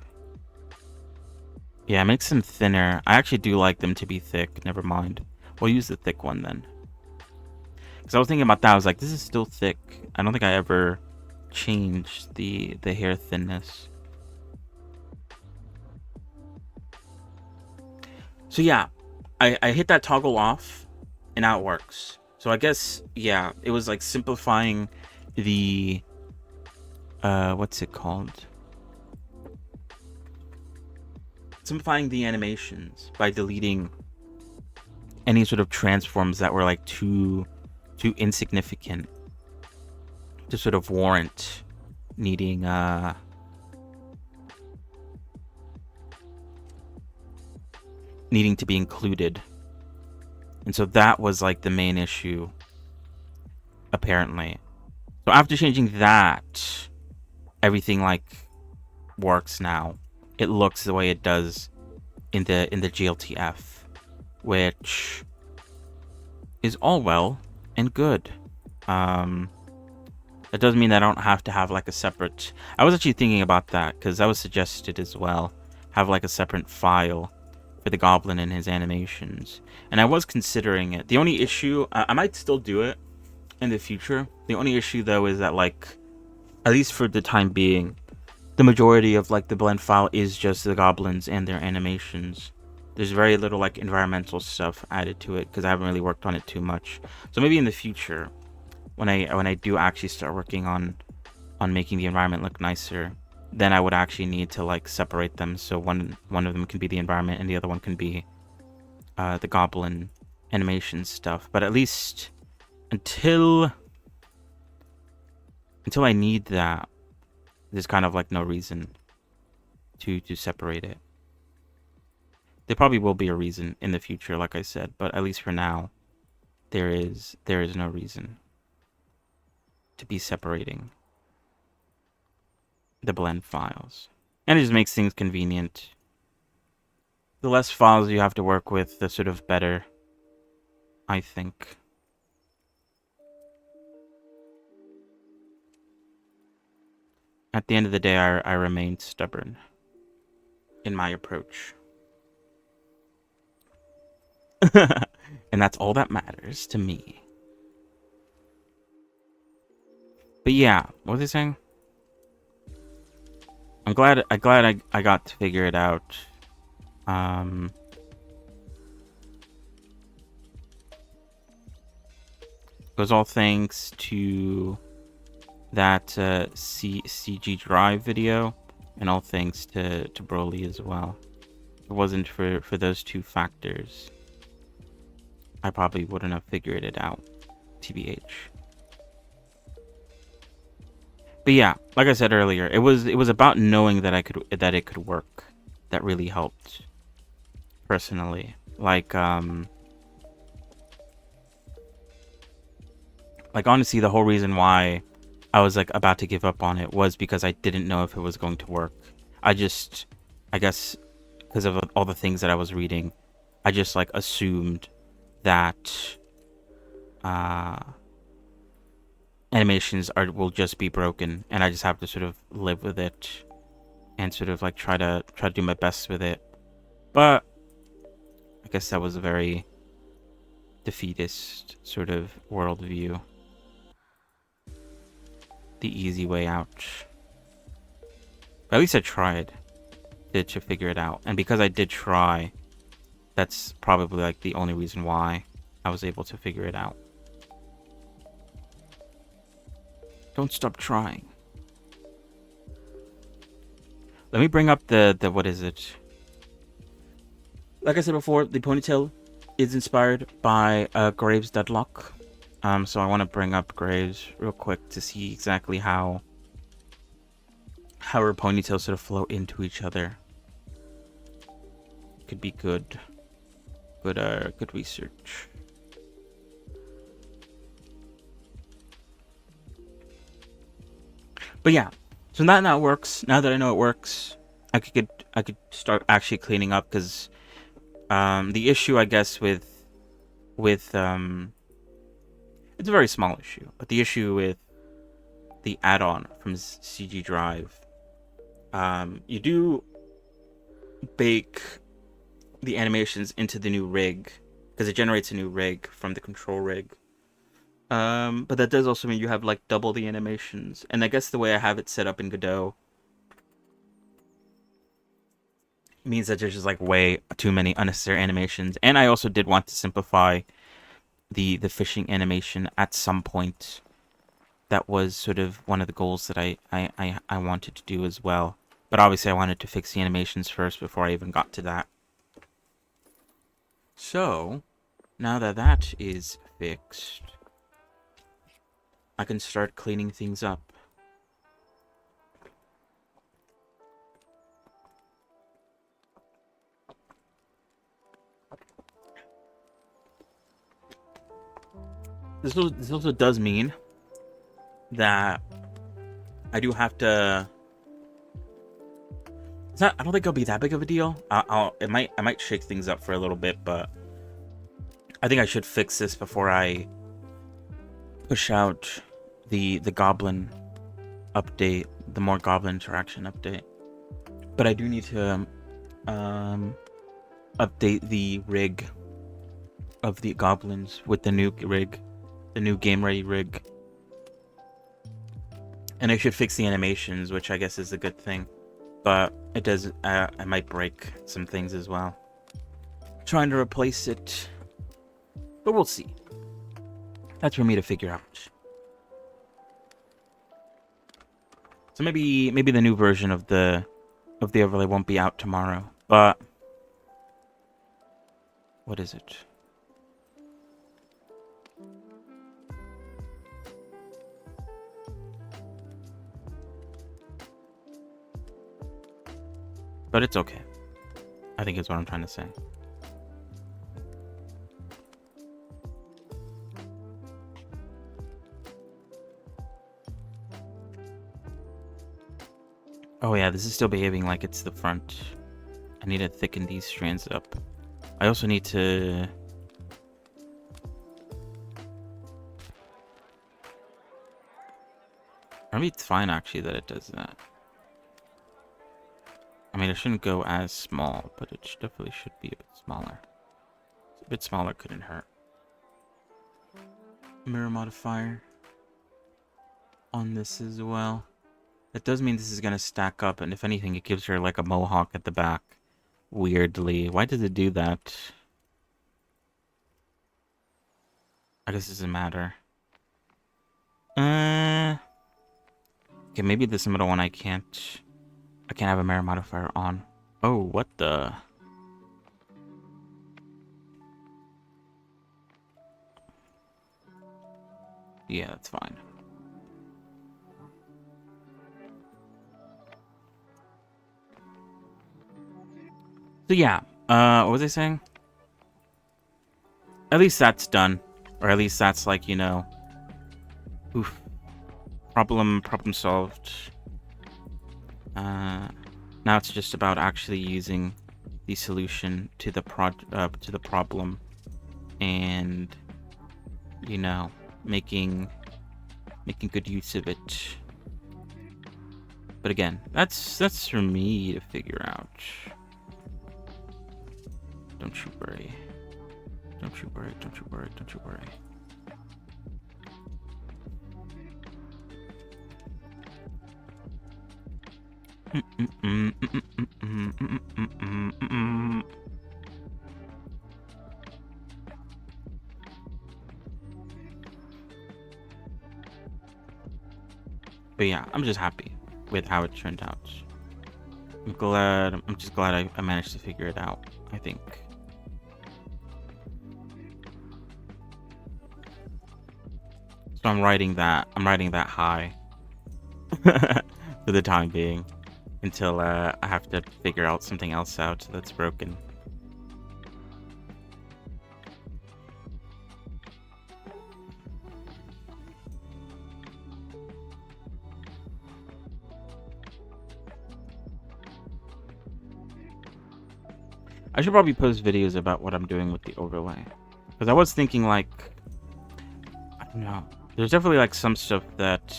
Yeah, it makes them thinner. I actually do like them to be thick. Never mind. We'll use the thick one then. Because I was thinking about that. I was like, this is still thick. I don't think I ever changed the hair thinness. So yeah, I hit that toggle off, and now it works. So I guess, yeah, it was like simplifying the... what's it called? Simplifying the animations by deleting any sort of transforms that were like too insignificant to sort of warrant needing needing to be included. And so that was like the main issue, apparently. So after changing that, everything like works now. It looks the way it does in the GLTF, which is all well and good. That doesn't mean that I don't have to have like a separate... I was actually thinking about that because that was suggested as well. Have like a separate file for the goblin and his animations. And I was considering it. The only issue... I might still do it in the future. The only issue though is that like, at least for the time being, the majority of like the blend file is just the goblins and their animations. There's very little like environmental stuff added to it because I haven't really worked on it too much. So maybe in the future, when I do actually start working on making the environment look nicer, then I would actually need to like separate them. So one of them can be the environment and the other one can be the goblin animation stuff. But at least until I need that, there's kind of like no reason to separate it. There probably will be a reason in the future, like I said, but at least for now, there is no reason to be separating the blend files. And it just makes things convenient. The less files you have to work with, the sort of better, I think. At the end of the day, I remained stubborn in my approach. And that's all that matters to me. But yeah, what was I saying? I'm glad I got to figure it out. It was all thanks to that CG Drive video, and all thanks to Broly as well. If it wasn't for those two factors, I probably wouldn't have figured it out, TBH. But yeah, like I said earlier, it was about knowing that it could work that really helped personally. Like honestly, the whole reason why I was like about to give up on it was because I didn't know if it was going to work. I guess because of all the things that I was reading, I just like assumed that animations will just be broken, and I just have to sort of live with it and sort of like try to do my best with it. But I guess that was a very defeatist sort of worldview. The easy way out. But at least I tried to figure it out, and because I did try, that's probably like the only reason why I was able to figure it out. Don't stop trying. Let me bring up the what is it? Like I said before, the ponytail is inspired by Graves' Deadlock. So I want to bring up Graves real quick to see exactly how her ponytails sort of flow into each other. Could be good research. But yeah, so now it works. Now that I know it works, I could start actually cleaning up, because the issue, I guess, with it's a very small issue, but the issue with the add-on from CG Drive, you do bake the animations into the new rig, because it generates a new rig from the control rig. But that does also mean you have like double the animations, and I guess the way I have it set up in Godot means that there's just like way too many unnecessary animations. And I also did want to simplify the fishing animation at some point. That was sort of one of the goals that I wanted to do as well. But obviously I wanted to fix the animations first before I even got to that. So, now that that is fixed, I can start cleaning things up. This also does mean that I do have to. I don't think it'll be that big of a deal. I might shake things up for a little bit, but I think I should fix this before I push out the goblin update, the more goblin interaction update. But I do need to update the rig of the goblins with the new rig, the new game ready rig. And I should fix the animations, which I guess is a good thing. But it does, I might break some things as well, trying to replace it. But we'll see. That's for me to figure out. So maybe the new version of the overlay won't be out tomorrow. But what is it? But it's okay, I think is what I'm trying to say. Oh yeah, this is still behaving like it's the front. I need to thicken these strands up. I also need to... Maybe it's fine actually that it does that. I mean, it shouldn't go as small, but it definitely should be a bit smaller. A bit smaller couldn't hurt. Mirror modifier on this as well. That does mean this is going to stack up, and if anything, it gives her like a mohawk at the back. Weirdly. Why does it do that? I guess it doesn't matter. Okay, maybe this middle one I can't have a mirror modifier on. Oh, what the... Yeah, that's fine. So yeah, what was I saying? At least that's done. Or at least that's like, you know... Oof. Problem solved. Now it's just about actually using the solution to the problem, and you know, making good use of it. But again, that's for me to figure out. Don't you worry. Don't you worry. Don't you worry. Don't you worry. But yeah, I'm just happy with how it turned out. I'm just glad I managed to figure it out, I think. So I'm writing that high for the time being until I have to figure out something else out that's broken. I should probably post videos about what I'm doing with the overlay. Because I was thinking, like, I don't know. There's definitely, like, some stuff that,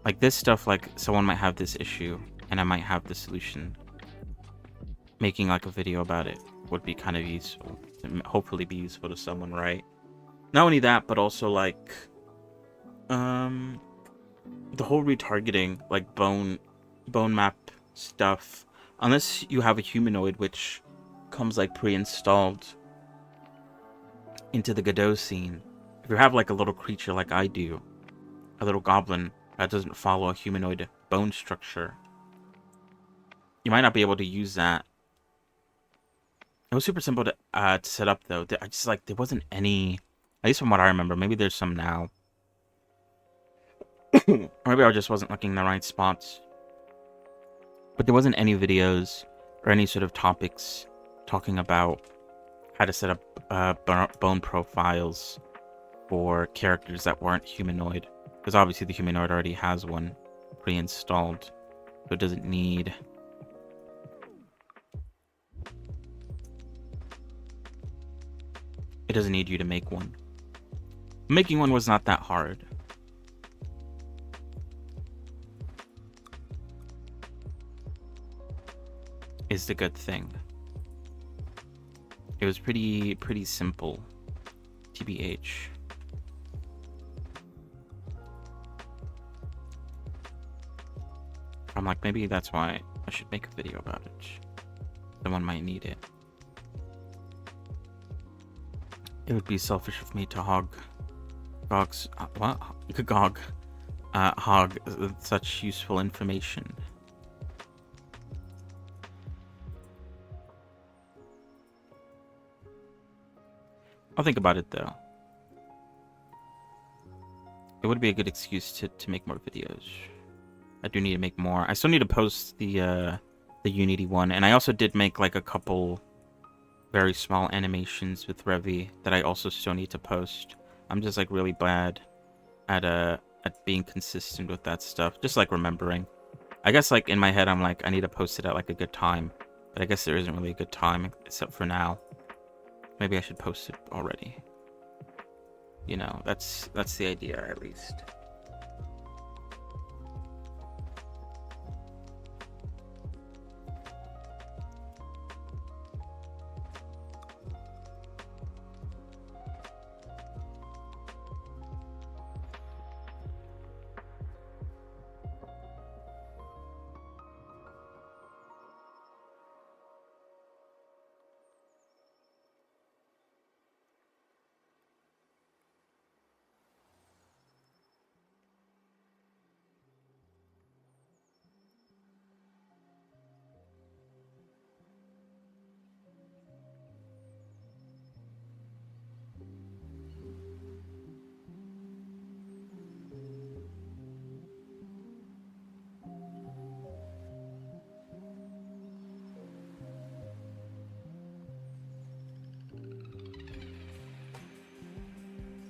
like, this stuff, like, someone might have this issue, and I might have the solution. Making, like, a video about it would be kind of useful. Hopefully be useful to someone, right? Not only that, but also, like, the whole retargeting, like, bone map stuff. Unless you have a humanoid which comes like pre-installed into the Godot scene. If you have like a little creature like I do, a little goblin that doesn't follow a humanoid bone structure, you might not be able to use that. It was super simple to set up though. I just like there wasn't any, at least from what I remember. Maybe there's some now, or maybe I just wasn't looking in the right spots. But there wasn't any videos or any sort of topics talking about how to set up bone profiles for characters that weren't humanoid. Because obviously the humanoid already has one pre-installed, so it doesn't need... It doesn't need you to make one. Making one was not that hard. Is the good thing. It was pretty simple, TBH. I'm like, maybe that's why I should make a video about it. Someone might need it. It would be selfish of me to hog such useful information. I'll think about it though. It would be a good excuse to make more videos. I do need to make more. I still need to post the Unity one, and I also did make like a couple very small animations with Revi that I also still need to post. I'm just like really bad at being consistent with that stuff. Just like remembering. I guess like in my head I'm like I need to post it at like a good time, but I guess there isn't really a good time except for now. Maybe I should post it already. You know, that's the idea at least.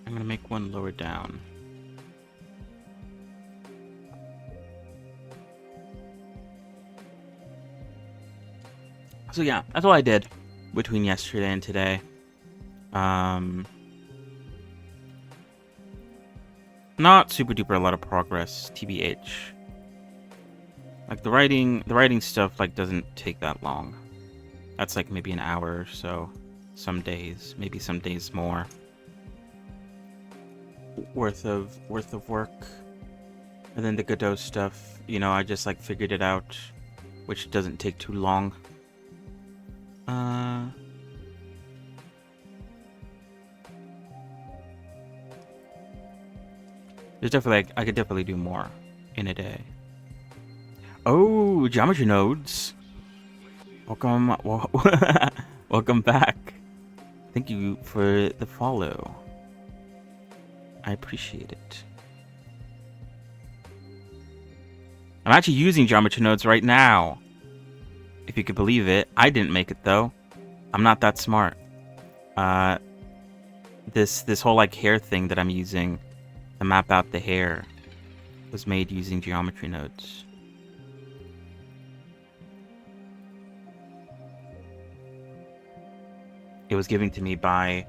I'm gonna make one lower down. So yeah, that's all I did between yesterday and today. Not super duper a lot of progress, TBH. Like the writing stuff like doesn't take that long. That's like maybe an hour or so. Some days, maybe some days more. Worth of work. And then the Godot stuff, you know, I just like figured it out, which doesn't take too long. There's definitely like, I could definitely do more in a day. Oh, geometry nodes. Welcome welcome back. Thank you for the follow. I appreciate it. I'm actually using geometry nodes right now. If you could believe it. I didn't make it though. I'm not that smart. This whole like hair thing that I'm using to map out the hair was made using geometry nodes. It was given to me by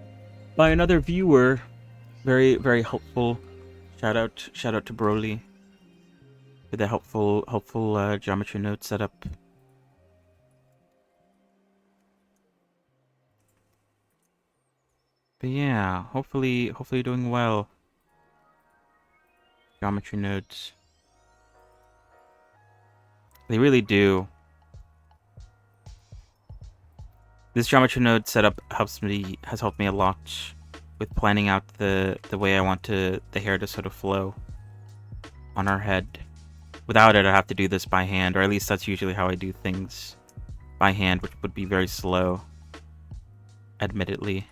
another viewer. Very, very helpful. Shout out to Broly for the helpful geometry node setup. But yeah, hopefully doing well. Geometry nodes. They really do. This geometry node setup has helped me a lot with planning out the way I want the hair to sort of flow on our head. Without it, I have to do this by hand, or at least that's usually how I do things by hand, which would be very slow, admittedly.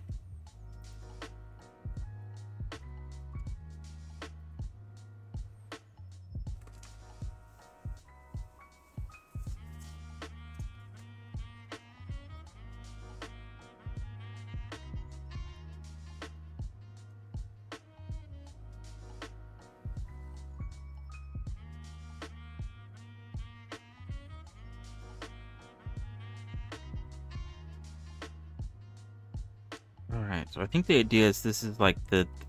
Alright, so I think the idea is this is like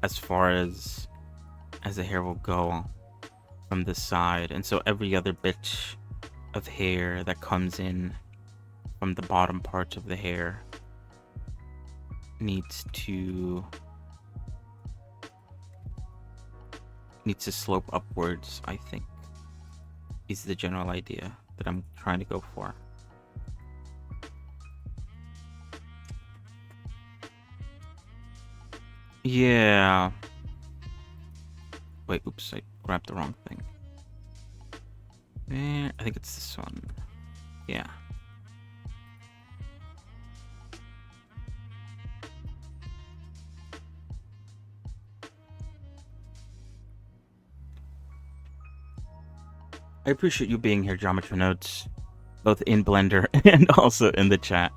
as far as the hair will go from the side, and so every other bit of hair that comes in from the bottom parts of the hair needs to slope upwards, I think, is the general idea that I'm trying to go for. Yeah. Wait, oops, I grabbed the wrong thing. I think it's this one. Yeah. I appreciate you being here, Geometry Nodes, both in Blender and also in the chat.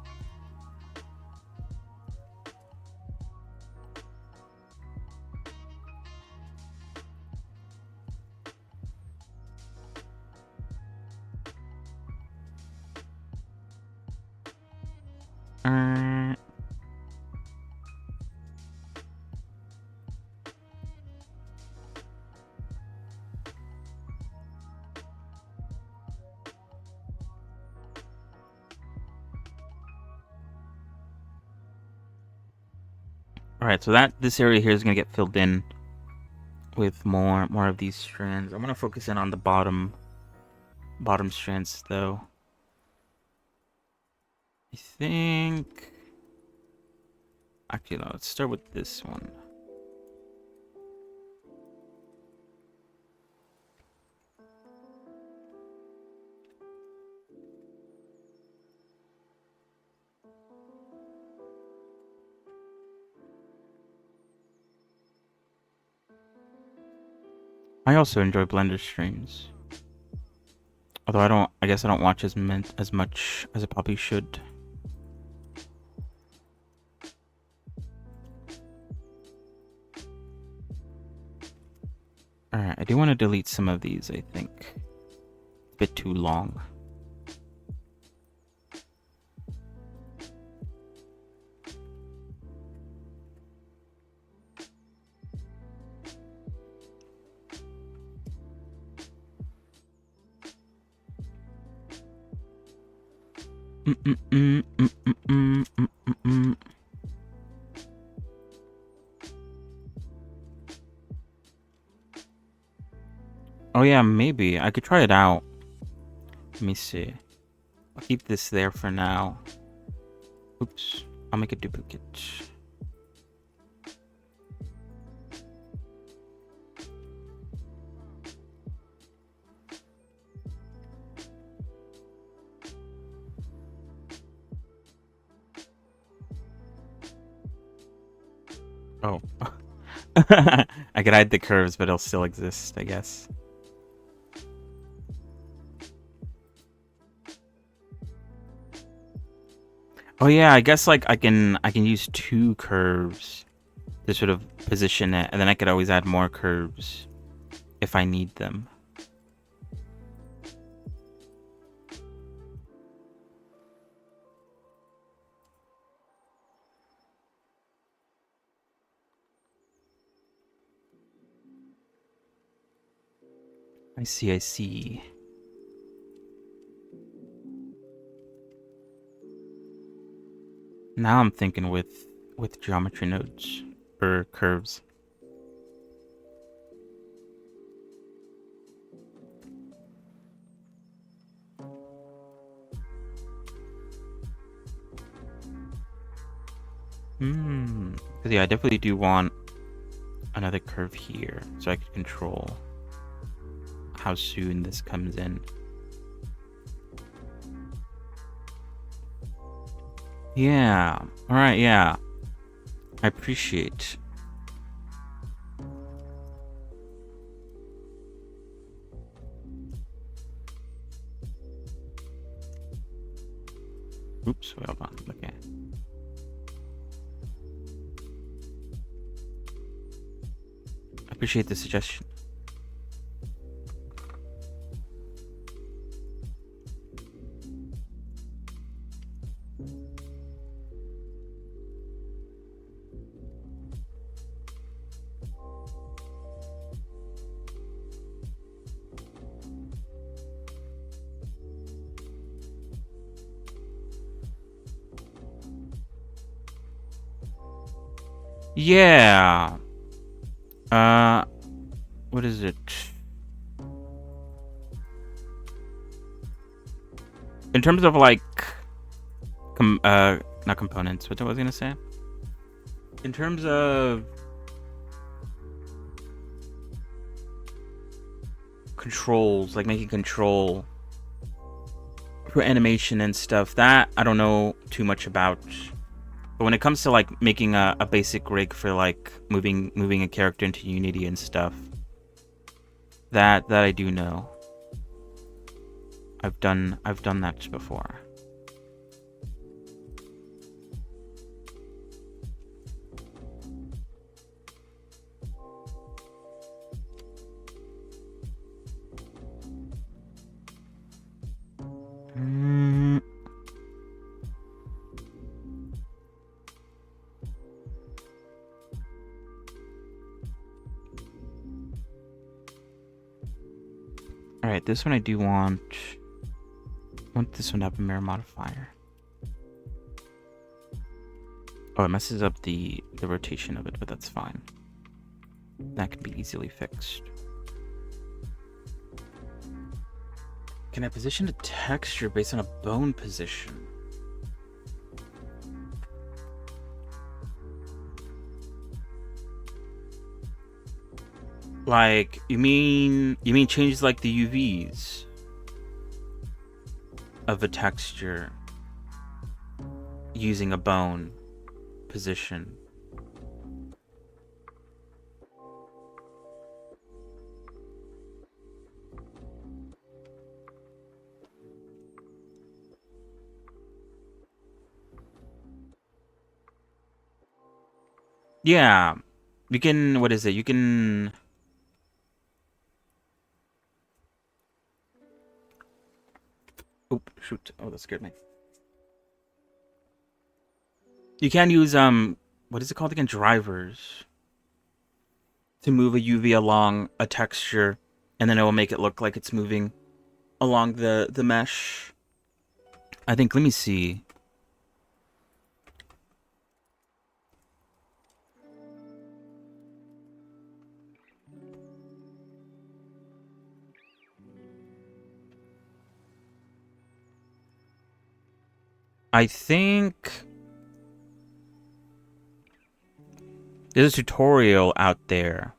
Alright, so this area here is gonna get filled in with more of these strands. I'm gonna focus in on the bottom strands though. I think actually no, let's start with this one. I also enjoy Blender streams. Although I guess I don't watch as much as I probably should. Alright, I do want to delete some of these, I think. A bit too long. Oh yeah, maybe. I could try it out. Let me see. I'll keep this there for now. Oops. I'll make a duplicate. Oh. I could hide the curves, but it'll still exist, I guess. Oh yeah, I guess like I can use 2 curves to sort of position it, and then I could always add more curves if I need them. I see, I see. Now I'm thinking with geometry nodes or curves. Because yeah, I definitely do want another curve here so I could control how soon this comes in. Yeah. All right. Yeah. I appreciate. Oops. Wait, hold on. Okay. I appreciate the suggestion. Yeah. What is it? In terms of like, not components. What was I gonna say? In terms of controls, like making control for animation and stuff, that I don't know too much about. But when it comes to like making a basic rig for like moving a character into Unity and stuff, that I do know. I've done that before. Alright, this one I do want this one to have a mirror modifier. Oh, it messes up the rotation of it, but that's fine. That can be easily fixed. Can I position a texture based on a bone position? Like, you mean change like the UVs of a texture using a bone position? Yeah, you can, what is it? You can... Oh, shoot. Oh, that scared me. You can use, what is it called again? Drivers. To move a UV along a texture, and then it will make it look like it's moving along the mesh. I think, let me see. I think there's a tutorial out there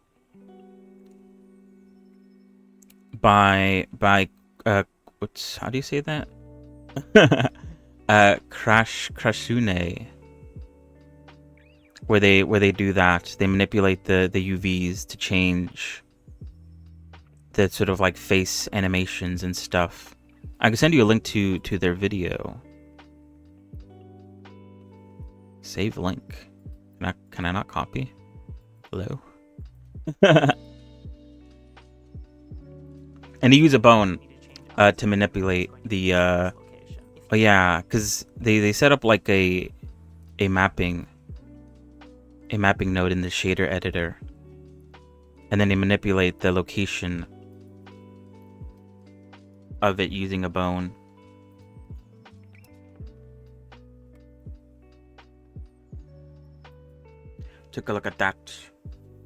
by what's, how do you say that? Crashune. where they do that. They manipulate the UVs to change the sort of like face animations and stuff. I can send you a link to their video. Save link. Can I not copy? Hello? And they use a bone to manipulate the oh yeah, because they set up like a mapping node in the shader editor, and then they manipulate the location of it using a bone. Took a look at that.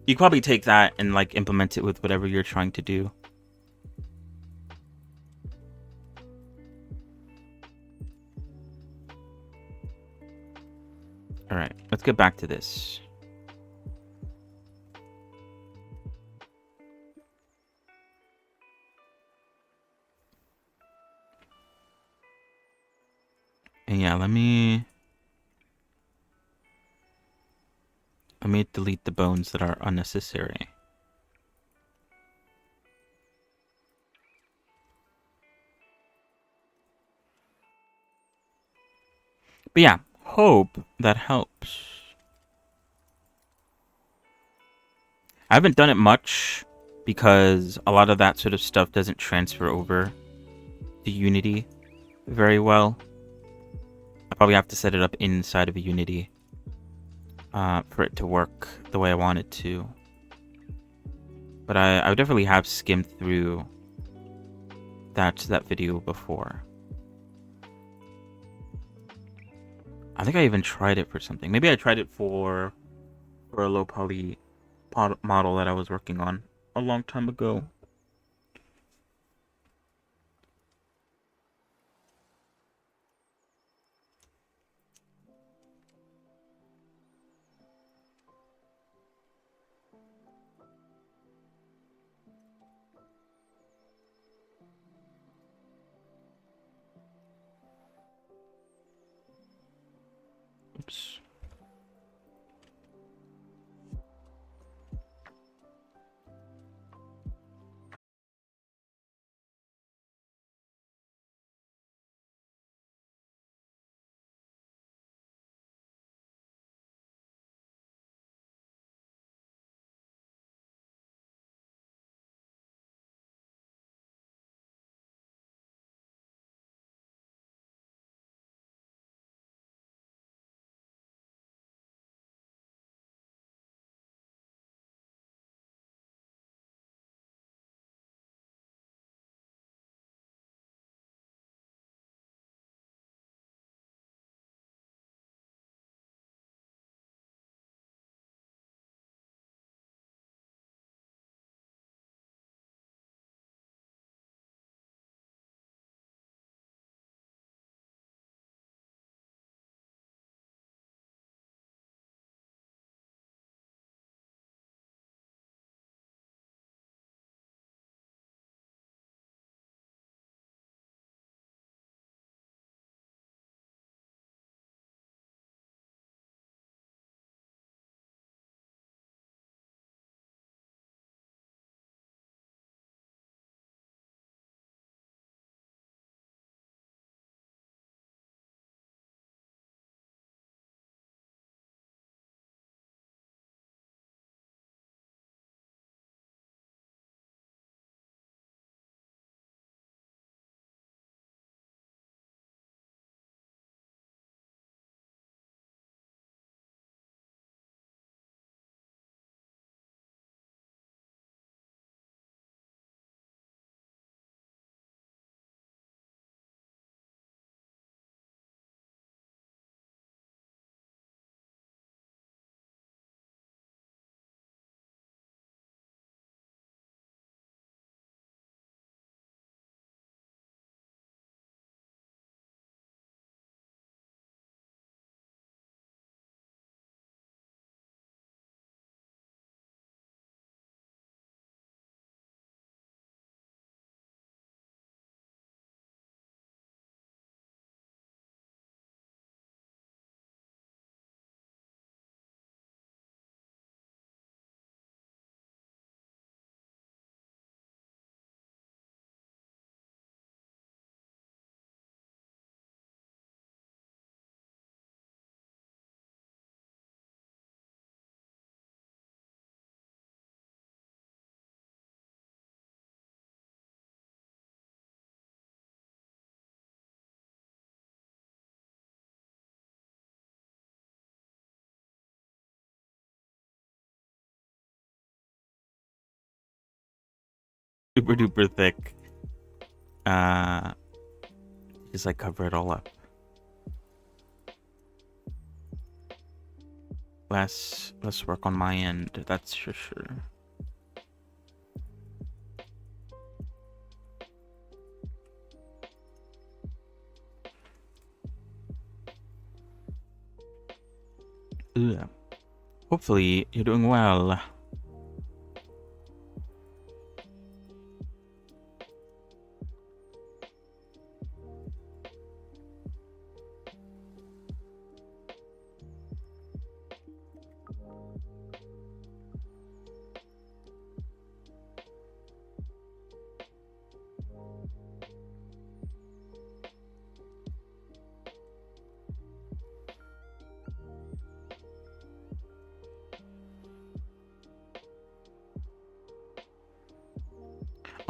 You could probably take that and like implement it with whatever you're trying to do. All right, let's get back to this. And yeah, let me delete the bones that are unnecessary. But yeah, hope that helps. I haven't done it much because a lot of that sort of stuff doesn't transfer over to Unity very well. I probably have to set it up inside of a Unity for it to work the way I want it to. But I definitely have skimmed through that video before. I think I even tried it for something. Maybe I tried it for a low poly model that I was working on a long time ago. Oops. super duper thick. Just like cover it all up. Let's work on my end, that's for sure. Ugh. Hopefully you're doing well.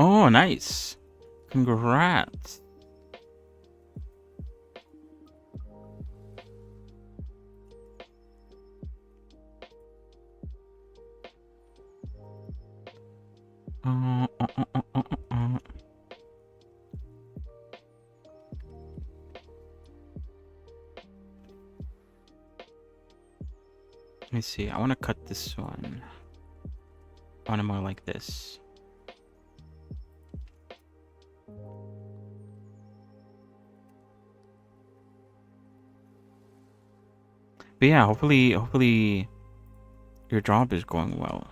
Oh, nice. Congrats. Let me see. I want to cut this one. I want it more like this. But yeah, hopefully your job is going well.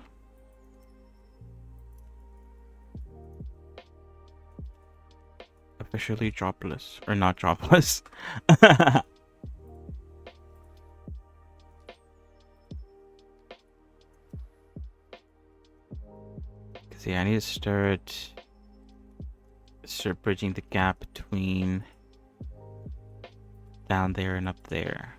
Officially jobless. Or not jobless. Because yeah, I need to start bridging the gap between down there and up there.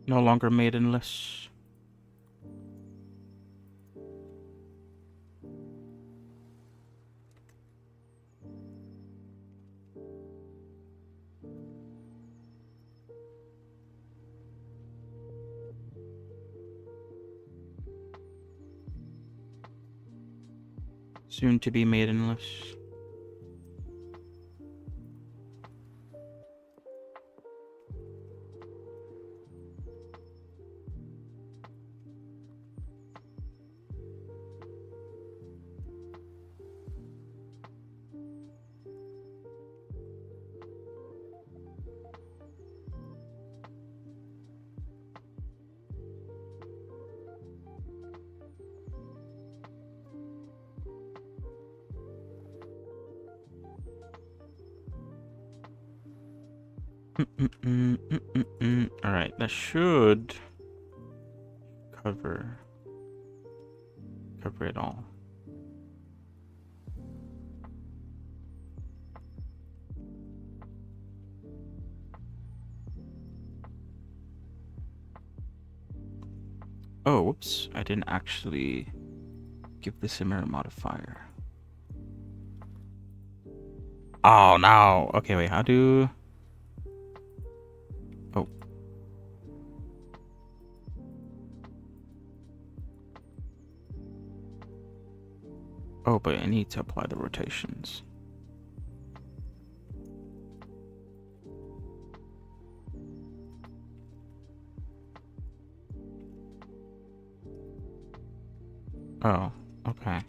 No longer maidenless. Soon to be maidenless. Alright, that should cover it all. Oh, whoops. I didn't actually give this a mirror modifier. Oh, no. Okay, wait. How do... Oh. Oh, but I need to apply the rotations. Oh, okay.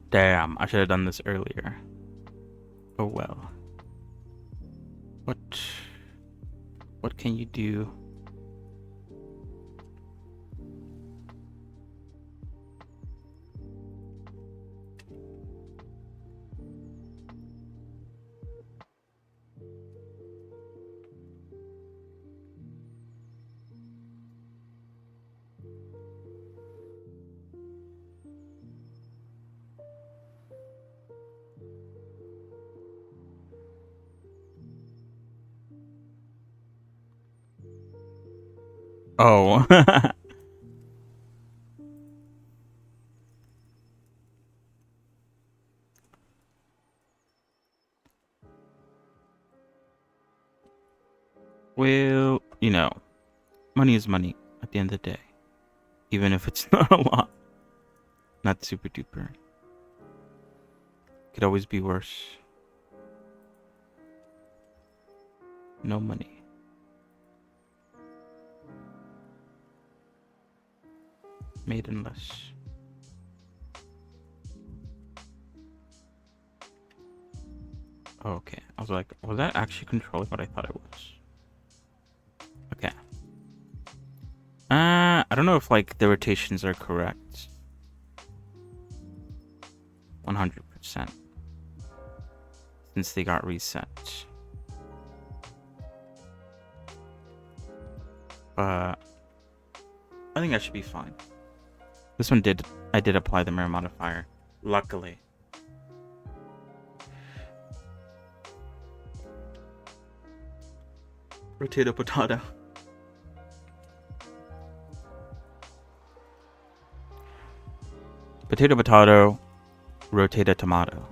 Damn, I should have done this earlier. Oh well. What can you do? Oh. Well, money is money at the end of the day. Even if it's not a lot. Not super duper. Could always be worse. No money. Made in less. Oh, okay. I was like, was that actually controlling what I thought it was? Okay. I don't know if like the rotations are correct. 100%. Since they got reset. But I think that should be fine. This one I did apply the mirror modifier. Luckily. Potato potato. Potato potato. Rotate a tomato.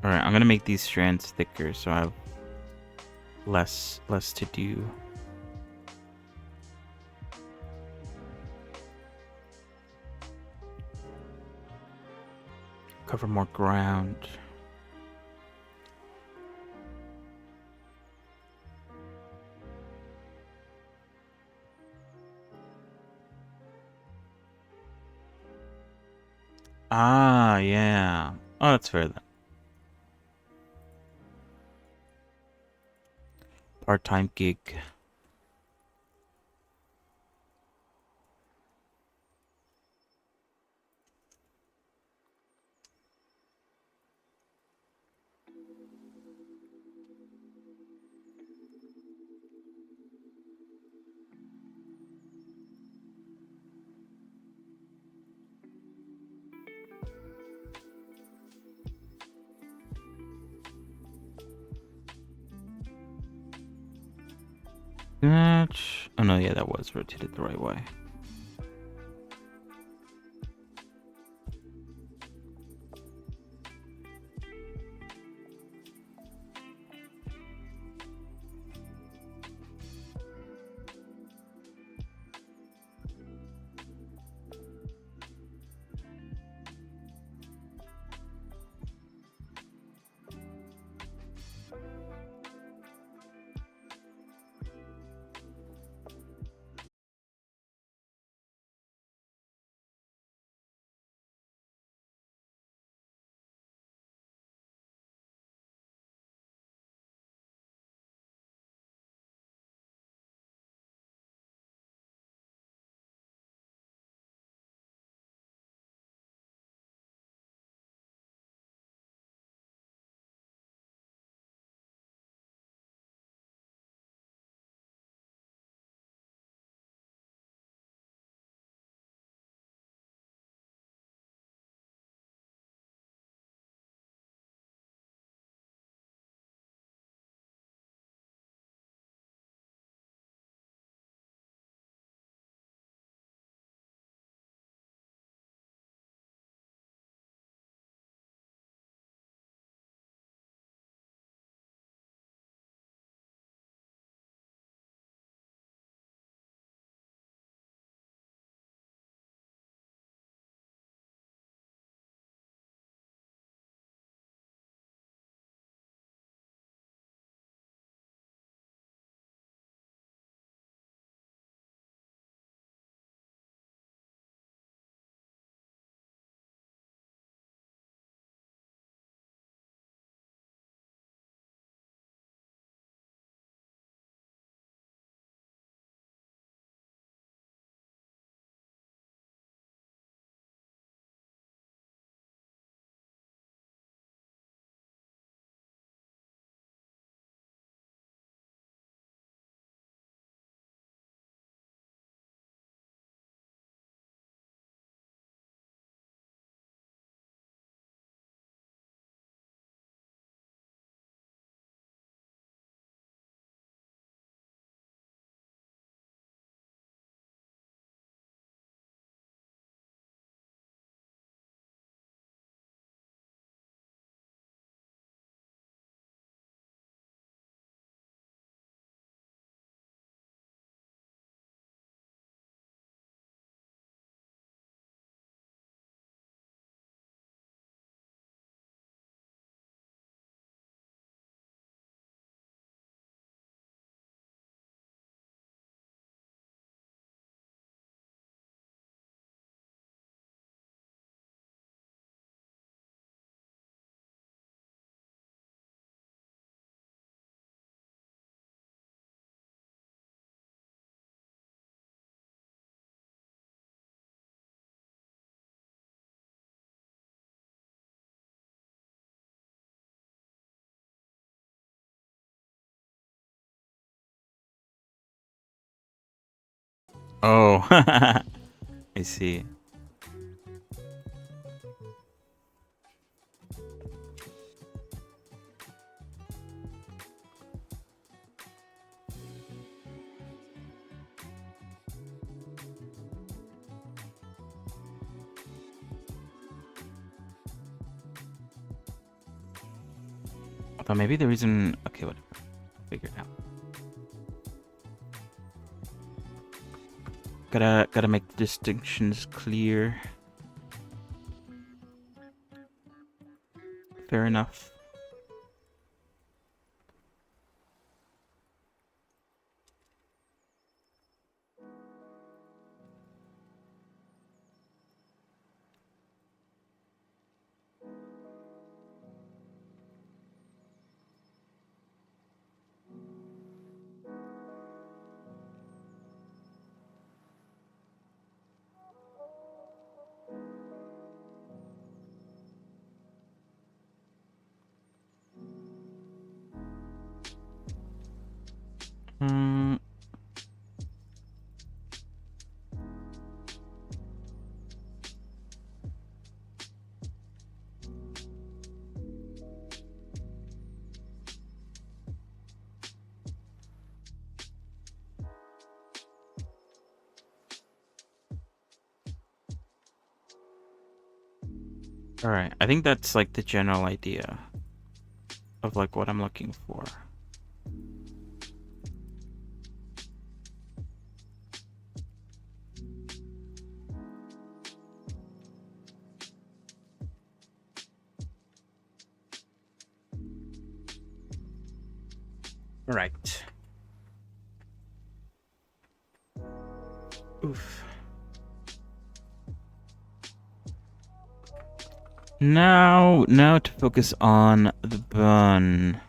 Alright, I'm gonna make these strands thicker so I have less to do. Cover more ground. Ah, yeah. Oh, that's fair then. Part-time gig. Oh no, yeah, that was rotated the right way. Oh, I see. Although maybe the reason... Okay, whatever. I'll figure it out. Gotta make the distinctions clear. Fair enough. Hmm. Alright, I think that's like the general idea of like what I'm looking for. Right. Oof. Now to focus on the bun.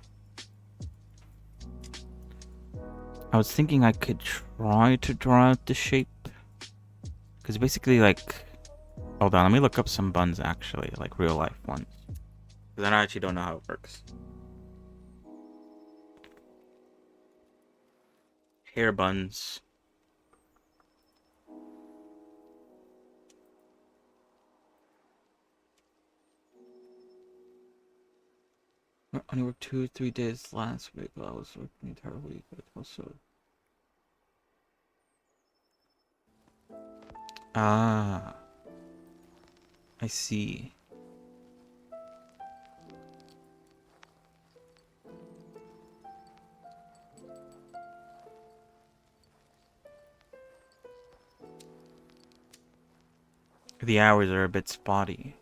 I was thinking I could try to draw out the shape. Because basically, like... Hold on, let me look up some buns, actually. Like, real life ones. Because I actually don't know how it works. Hair buns. I only worked 2 or 3 days last week. I was working the entire week, but also... Ah. I see. The hours are a bit spotty.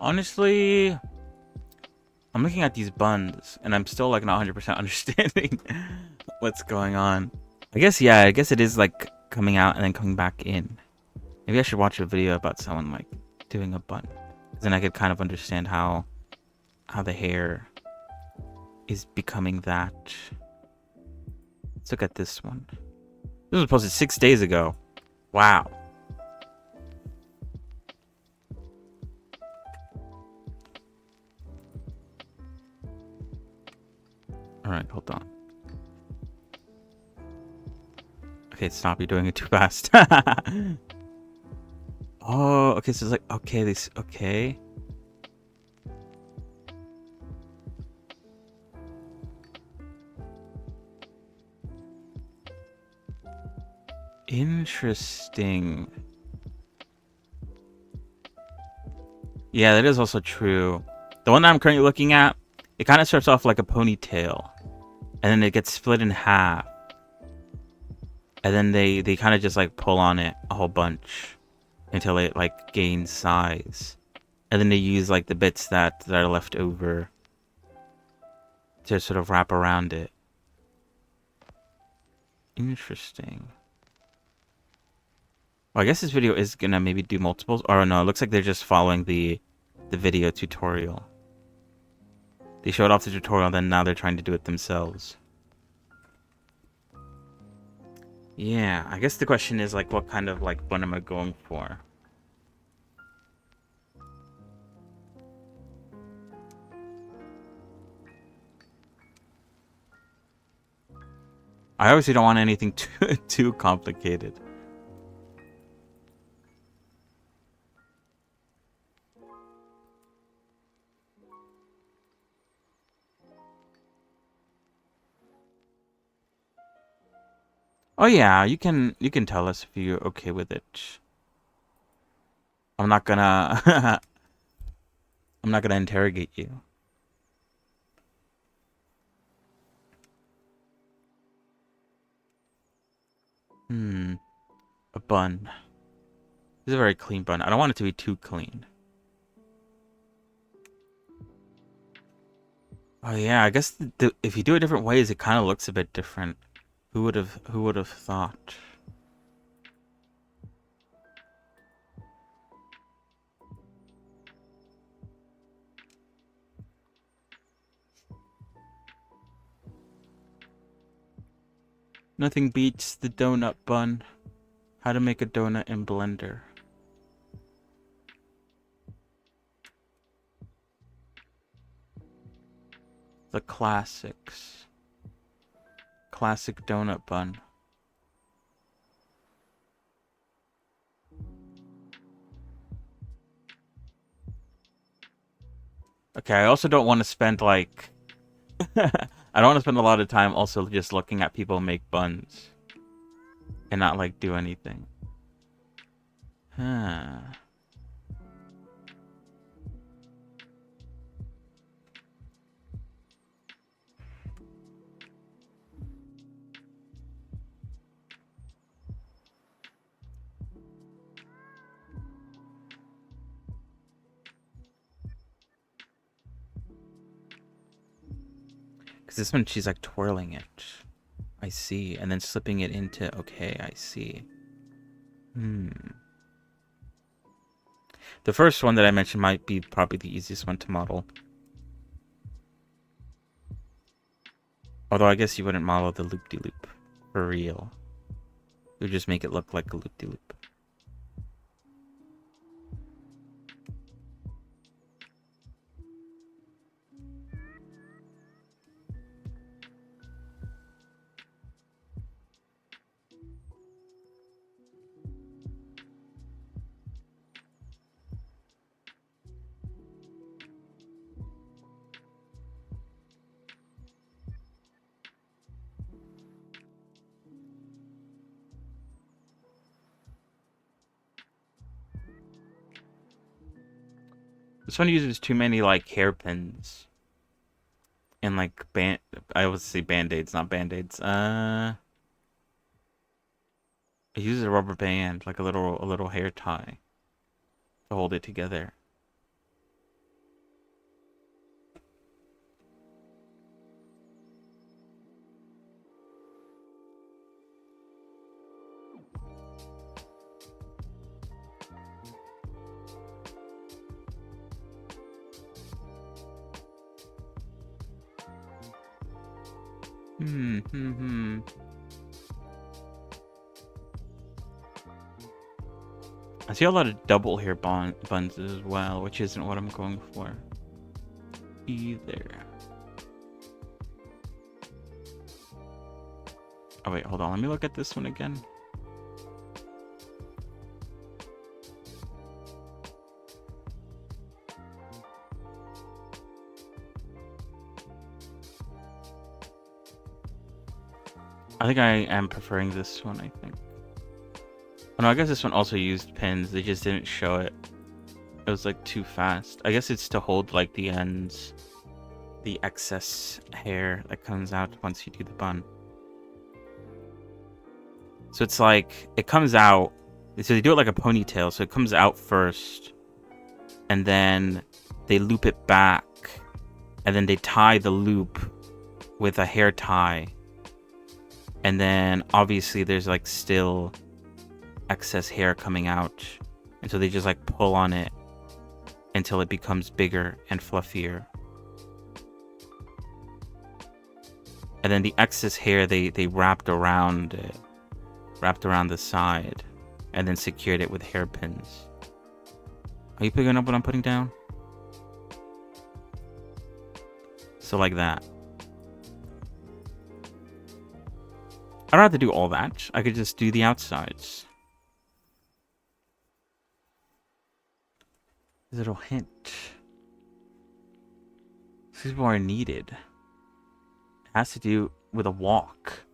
Honestly, I'm looking at these buns, and I'm still like not 100% understanding what's going on. I guess, yeah, I guess it is like coming out and then coming back in. Maybe I should watch a video about someone like doing a bun. Then I could kind of understand how the hair is becoming that. Let's look at this one. This was posted 6 days ago. Wow. Alright, hold on. Okay, stop. You're doing it too fast. Oh, okay, so it's like, okay, this, okay. Interesting. Yeah, that is also true. The one that I'm currently looking at, it kind of starts off like a ponytail. And then it gets split in half. And then they kind of just like pull on it a whole bunch until it like gains size. And then they use like the bits that are left over to sort of wrap around it. Interesting. Well, I guess this video is gonna maybe do multiples. Or no, it looks like they're just following the video tutorial. They showed off the tutorial, then now they're trying to do it themselves. Yeah, I guess the question is like, what kind of like bun am I going for? I obviously don't want anything too complicated. Oh yeah, you can tell us if you're okay with it. I'm not gonna I'm not gonna interrogate you. A bun. This is a very clean bun. I don't want it to be too clean. Oh yeah, I guess if you do it different ways, it kind of looks a bit different. Who would have thought? Nothing beats the donut bun. How to make a donut in Blender. The classics. Classic donut bun. Okay, I also don't want to spend like I don't want to spend a lot of time also just looking at people make buns and not like do anything. Huh. Because this one she's like twirling it. I see. And then slipping it into... Okay, I see. The first one that I mentioned might be probably the easiest one to model. Although I guess you wouldn't model the loop-de-loop for real. You would just make it look like a loop-de-loop. This one uses too many like hairpins. And like I would say band-aids, not band-aids. It uses a rubber band, like a little hair tie to hold it together. I see a lot of double hair buns as well, which isn't what I'm going for either. Oh wait, hold on. Let me look at this one again. I think I am preferring this one, I think. Oh no, I guess this one also used pins. They just didn't show it. It was like too fast. I guess it's to hold like the ends, the excess hair that comes out once you do the bun. So it's like, it comes out, so they do it like a ponytail, so it comes out first, and then they loop it back, and then they tie the loop with a hair tie, and then obviously there's like still excess hair coming out, and so they just like pull on it until it becomes bigger and fluffier. And then the excess hair they wrapped around it wrapped around the side and then secured it with hairpins. Are you picking up what I'm putting down? So like that. I don't have to do all that. I could just do the outsides. Little hint. These people are needed. It has to do with a walk.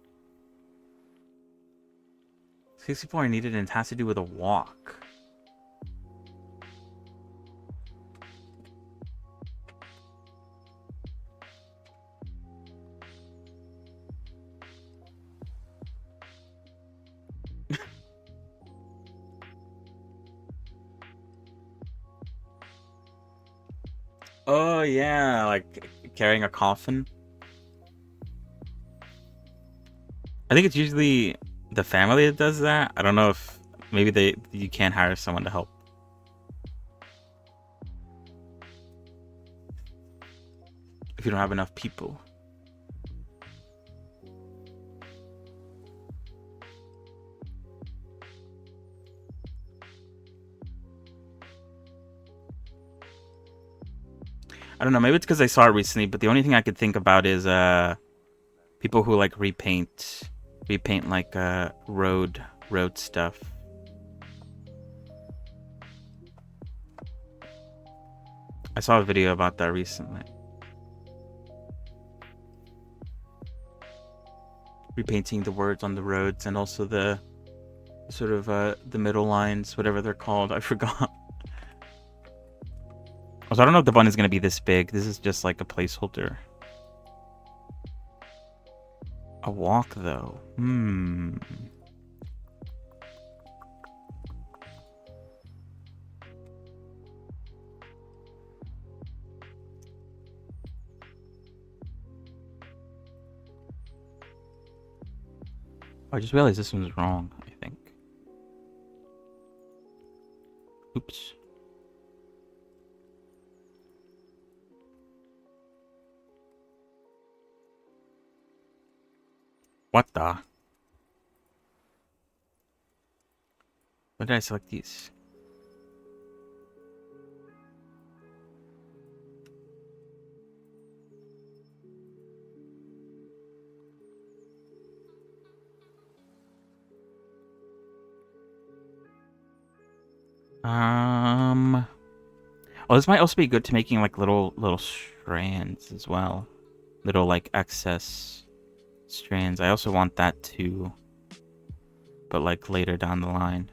6 people are needed and it has to do with a walk. Oh yeah, like carrying a coffin. I think it's usually the family that does that. I don't know if maybe you can't hire someone to help. If you don't have enough people. I don't know, maybe it's because I saw it recently, but the only thing I could think about is people who like repaint like road stuff. I saw a video about that recently. Repainting the words on the roads and also the sort of the middle lines, whatever they're called. I forgot. Also, I don't know if the button is going to be this big. This is just like a placeholder. A walk, though. I just realized this one's wrong, I think. Oops. What the? Why did I select these? Oh, this might also be good to making like little strands as well. Little like excess strands. I also want that too. But like later down the line.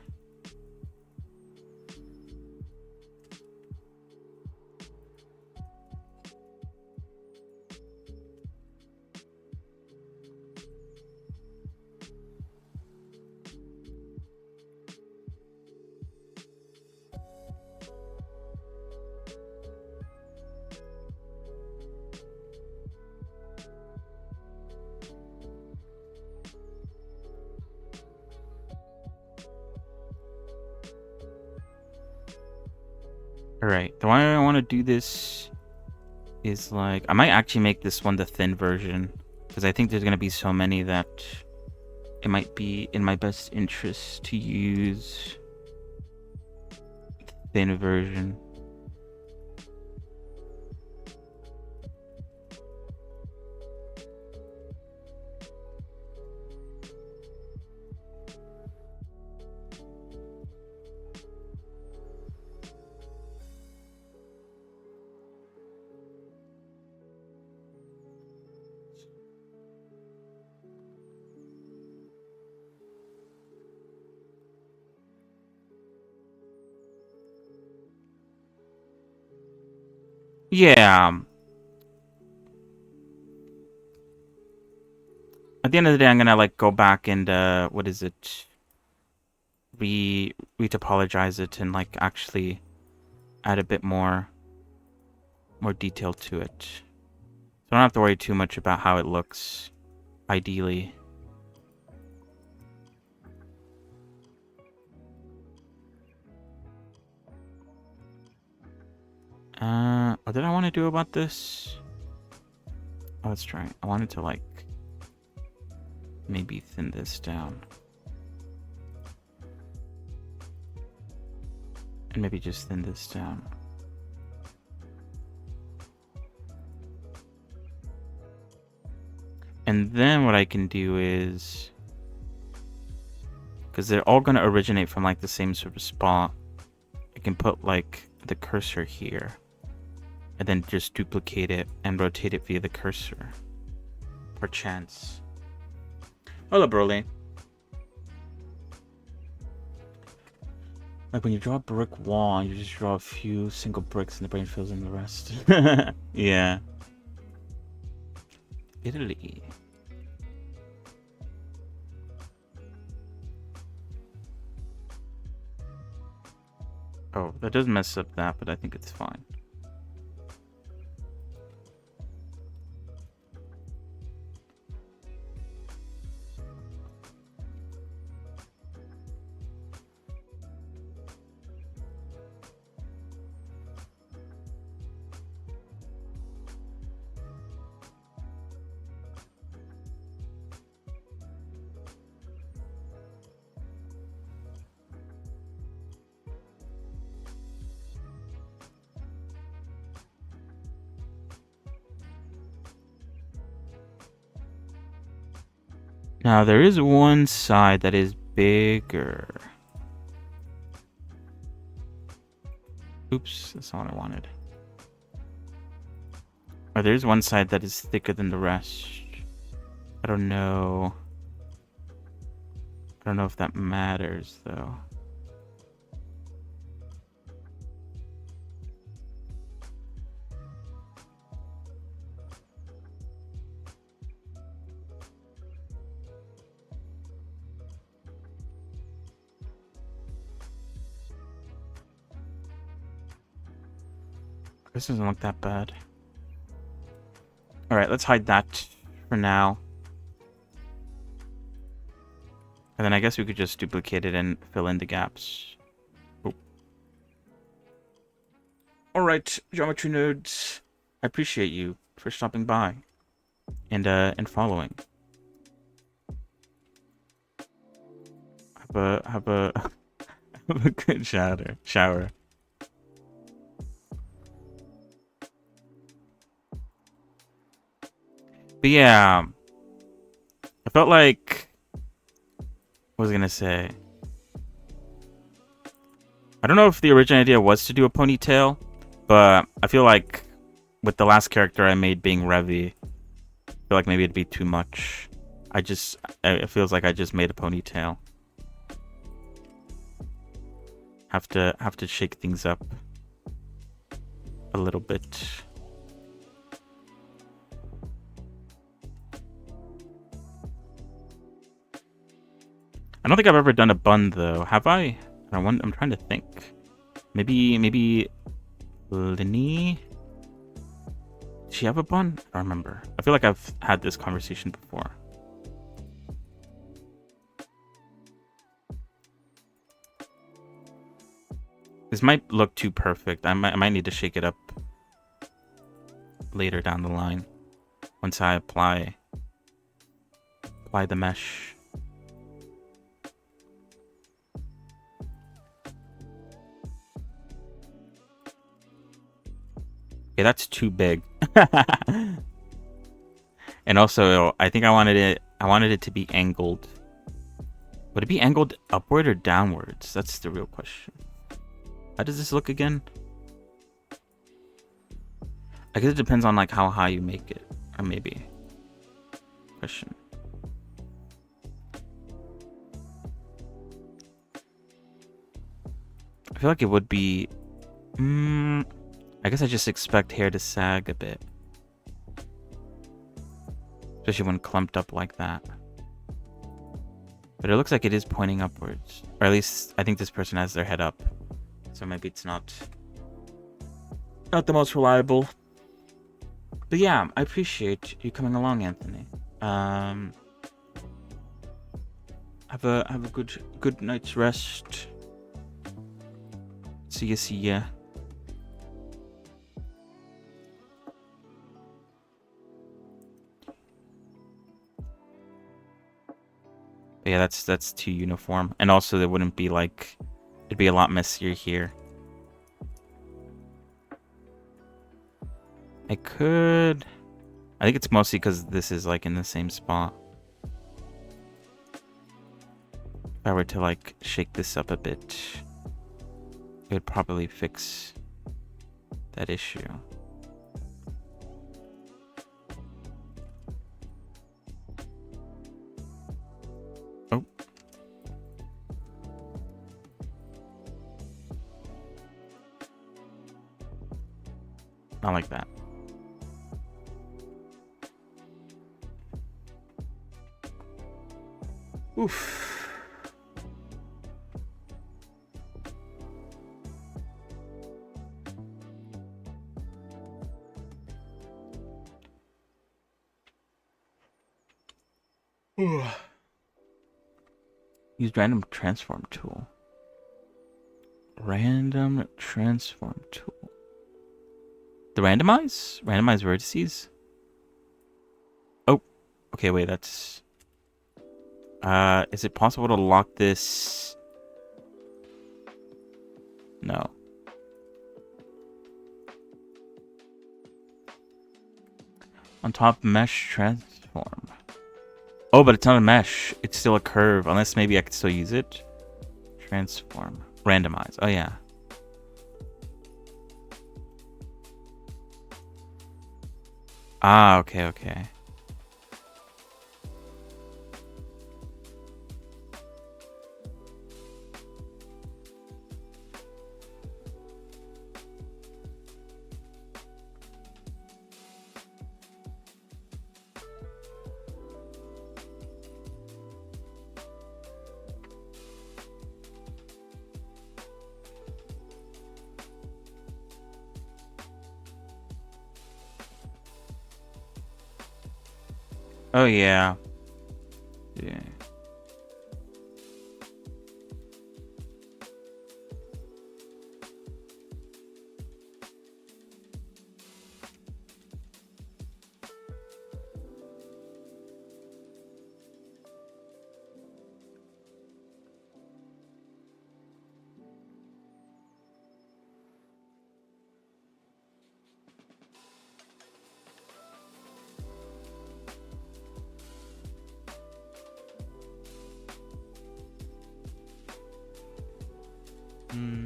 Alright, the way I want to do this is like... I might actually make this one the thin version. Because I think there's going to be so many that it might be in my best interest to use the thin version. Yeah. At the end of the day, I'm gonna like go back and what is it? Retopologize it and like actually add a bit more detail to it. So I don't have to worry too much about how it looks, ideally. What did I want to do about this? Oh, let's try. I wanted to like maybe thin this down. And maybe just thin this down. And then what I can do is, because they're all going to originate from like the same sort of spot, I can put like the cursor here and then just duplicate it and rotate it via the cursor. Perchance. Hola, Broly. Like when you draw a brick wall, you just draw a few single bricks and the brain fills in the rest. Yeah. Italy. Oh, that does mess up that, but I think it's fine. Now, there is one side that is bigger. Oops, that's not what I wanted. Oh, there's one side that is thicker than the rest. I don't know. I don't know if that matters, though. This doesn't look that bad. Alright, let's hide that for now. And then I guess we could just duplicate it and fill in the gaps. Oh. Alright, geometry nerds. I appreciate you for stopping by and following. Have a have a good shower. But yeah, I felt like, what was I gonna say? I don't know if the original idea was to do a ponytail, but I feel like with the last character I made being Revi, I feel like maybe it'd be too much. It feels like I just made a ponytail. Have to shake things up a little bit. I don't think I've ever done a bun though. Have I? I'm trying to think. Maybe Linny? Does she have a bun? I don't remember. I feel like I've had this conversation before. This might look too perfect. I might need to shake it up later down the line once I apply the mesh. Yeah, that's too big. And also, I think I wanted it to be angled. Would it be angled upward or downwards? That's the real question. How does this look again? I guess it depends on like how high you make it, or maybe. Question. I feel like it would be. I guess I just expect hair to sag a bit. Especially when clumped up like that. But it looks like it is pointing upwards. Or at least, I think this person has their head up. So maybe it's not the most reliable. But yeah, I appreciate you coming along, Anthony. Have a good night's rest. See ya. But yeah, that's too uniform. And also, it wouldn't be like... It'd be a lot messier here. I could... I think it's mostly because this is like in the same spot. If I were to like shake this up a bit, it would probably fix that issue. Oh. Not like that. Oof. Use random transform tool. Random transform tool. The randomize? Randomize vertices? Oh. Okay, wait, that's... is it possible to lock this? No. On top mesh transform. Oh, but it's not a mesh. It's still a curve. Unless maybe I could still use it. Transform. Randomize. Oh, yeah. Ah, okay, okay. Oh, yeah. Yeah. Hmm.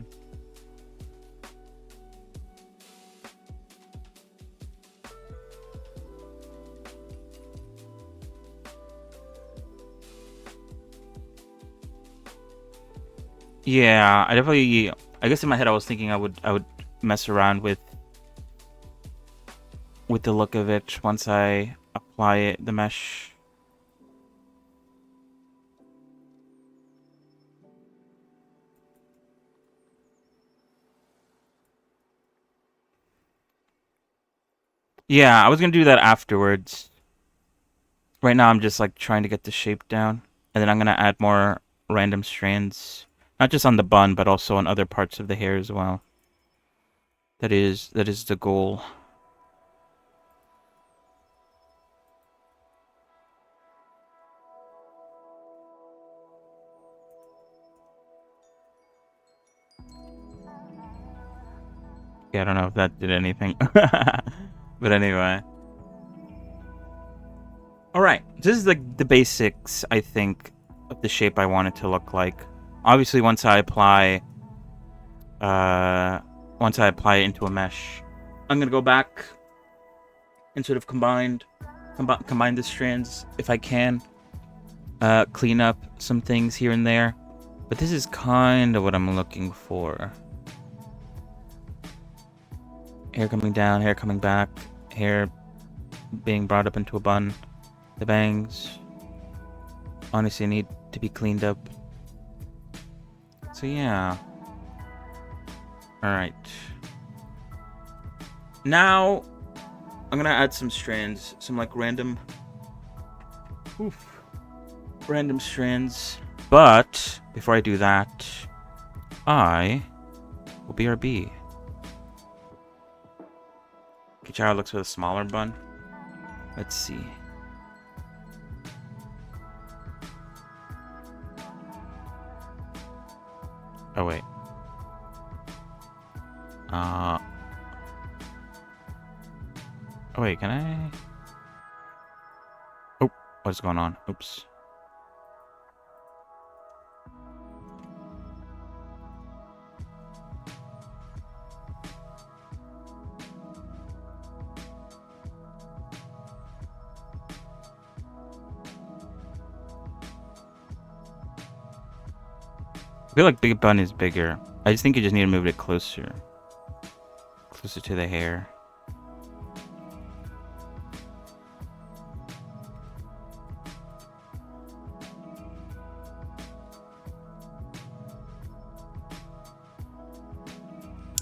Yeah, I definitely... I guess in my head I was thinking I would mess around with the look of it once I apply it, the mesh. Yeah, I was gonna do that afterwards. Right now I'm just like trying to get the shape down, and then I'm gonna add more random strands, not just on the bun, but also on other parts of the hair as well. That is the goal. Yeah, I don't know if that did anything. But anyway. Alright, this is like the basics, I think, of the shape I want it to look like. Obviously, once I apply it into a mesh, I'm gonna go back and sort of combine the strands if I can. Clean up some things here and there. But this is kind of what I'm looking for. Hair coming down, hair coming back, hair being brought up into a bun. The bangs honestly need to be cleaned up. So yeah. Alright. Now, I'm gonna add some strands. Some like random... random strands. But, before I do that, I will BRB. Kichara looks with a smaller bun. Let's see. Oh, wait. Oh, wait, can I? Oh, what's going on? Oops. I feel like Big Bun is bigger. I just think you just need to move it closer. Closer to the hair.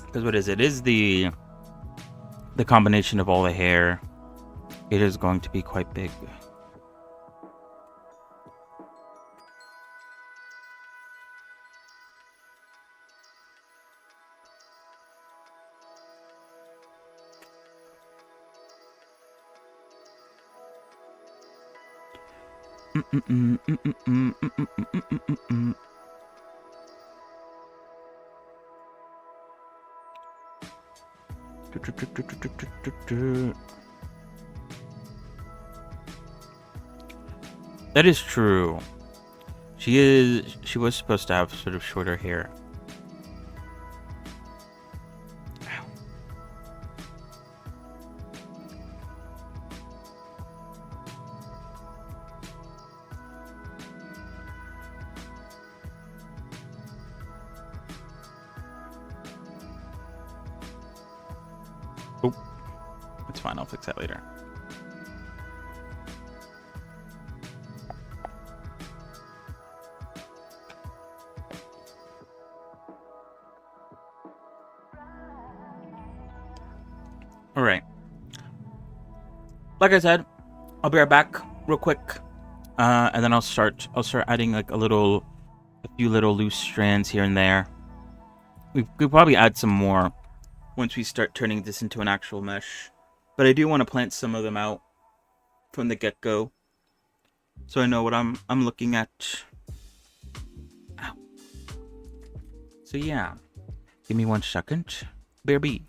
Because what is it? It is the combination of all the hair. It is going to be quite big. That is true. She was supposed to have sort of shorter hair. Oh, it's fine. I'll fix that later. All right. Like I said, I'll be right back real quick, and then I'll start adding like a few little loose strands here and there. We could probably add some more once we start turning this into an actual mesh, but I do want to plant some of them out from the get-go, so I know what I'm looking at. Ow. So yeah, give me 1 second, baby.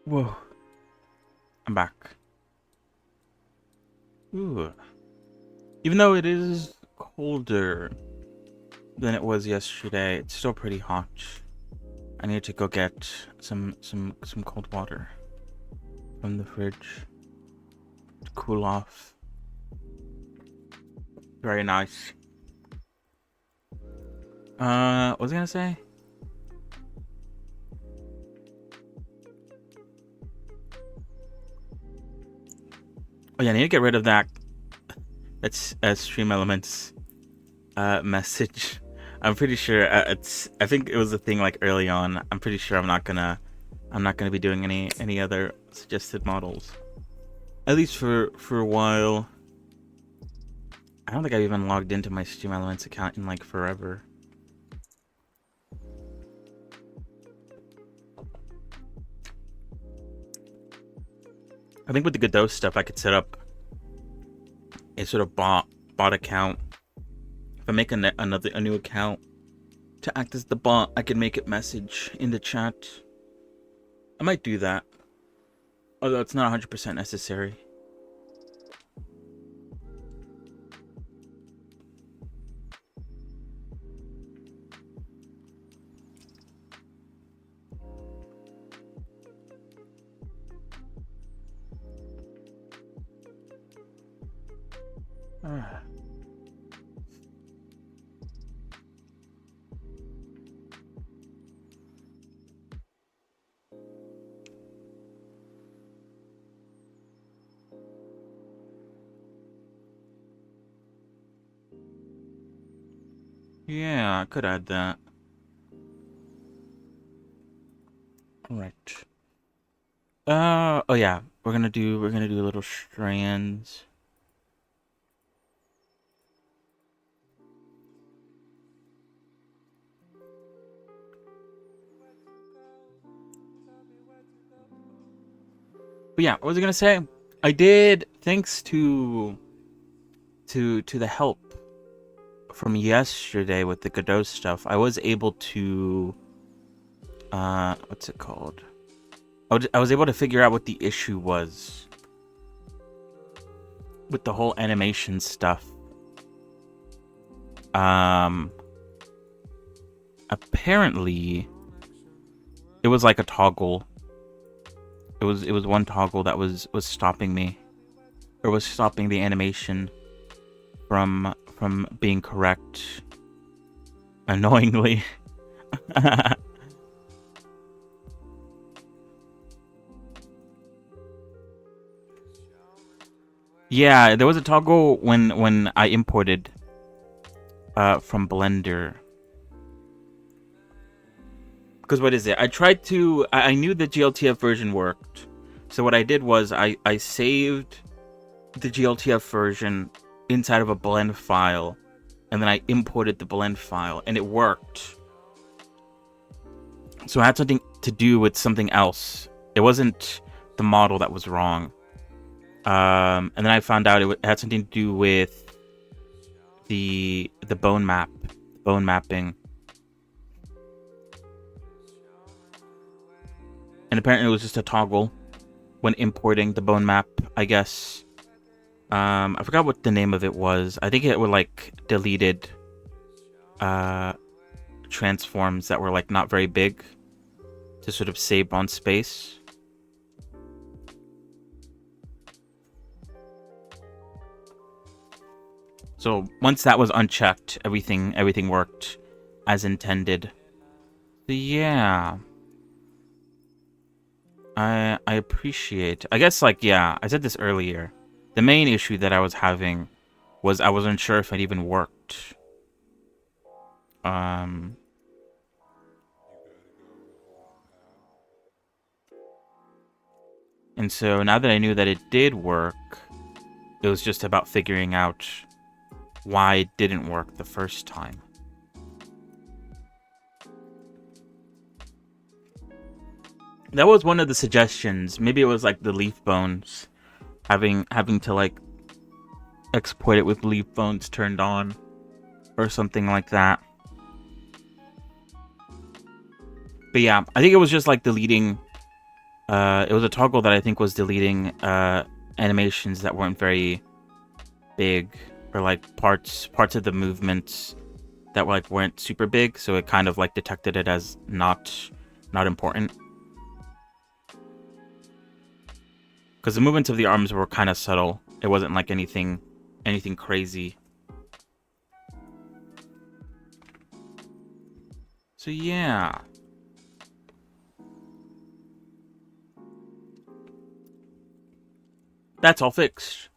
Whoa. I'm back. Ooh. Even though it is colder than it was yesterday, it's still pretty hot. I need to go get some cold water from the fridge to cool off. Very nice. What was I gonna say? Oh yeah, I need to get rid of that. That's Stream Elements message. I'm pretty sure I think it was a thing like early on. I'm pretty sure I'm not gonna be doing any other suggested models, at least for a while. I don't think I've even logged into my Stream Elements account in like forever. I think with the Godot stuff, I could set up a sort of bot account. If I make a new account to act as the bot, I can make it message in the chat. I might do that, although it's not 100% necessary. Yeah, I could add that. Alright. Oh yeah, we're gonna do little strands. But yeah, what was I gonna say? I did, thanks to the help from yesterday with the Godot stuff, I was able to what's it called? I was able to figure out what the issue was with the whole animation stuff. Apparently it was like a toggle. It was one toggle that was stopping me, or was stopping the animation from being correct, annoyingly. Yeah, there was a toggle when I imported from Blender. Because what is it? I knew the GLTF version worked. So what I did was I saved the GLTF version inside of a blend file, and then I imported the blend file, and it worked. So it had something to do with something else. It wasn't the model that was wrong. And then I found out it had something to do with the bone mapping. And apparently it was just a toggle when importing the bone map, I guess. I forgot what the name of it was. I think it were like deleted transforms that were like not very big to sort of save on space. So once that was unchecked, everything worked as intended. So yeah. I appreciate. I guess like yeah, I said this earlier. The main issue that I was having was I wasn't sure if it even worked. And so now that I knew that it did work, it was just about figuring out why it didn't work the first time. That was one of the suggestions. Maybe it was like the leaf bones, having to like exploit it with leaf bones turned on, or something like that. But yeah, I think it was just like deleting it was a toggle that I think was deleting animations that weren't very big, or like parts of the movements that weren't super big, so it kind of like detected it as not important. Because the movements of the arms were kind of subtle. It wasn't like anything crazy. So yeah. That's all fixed.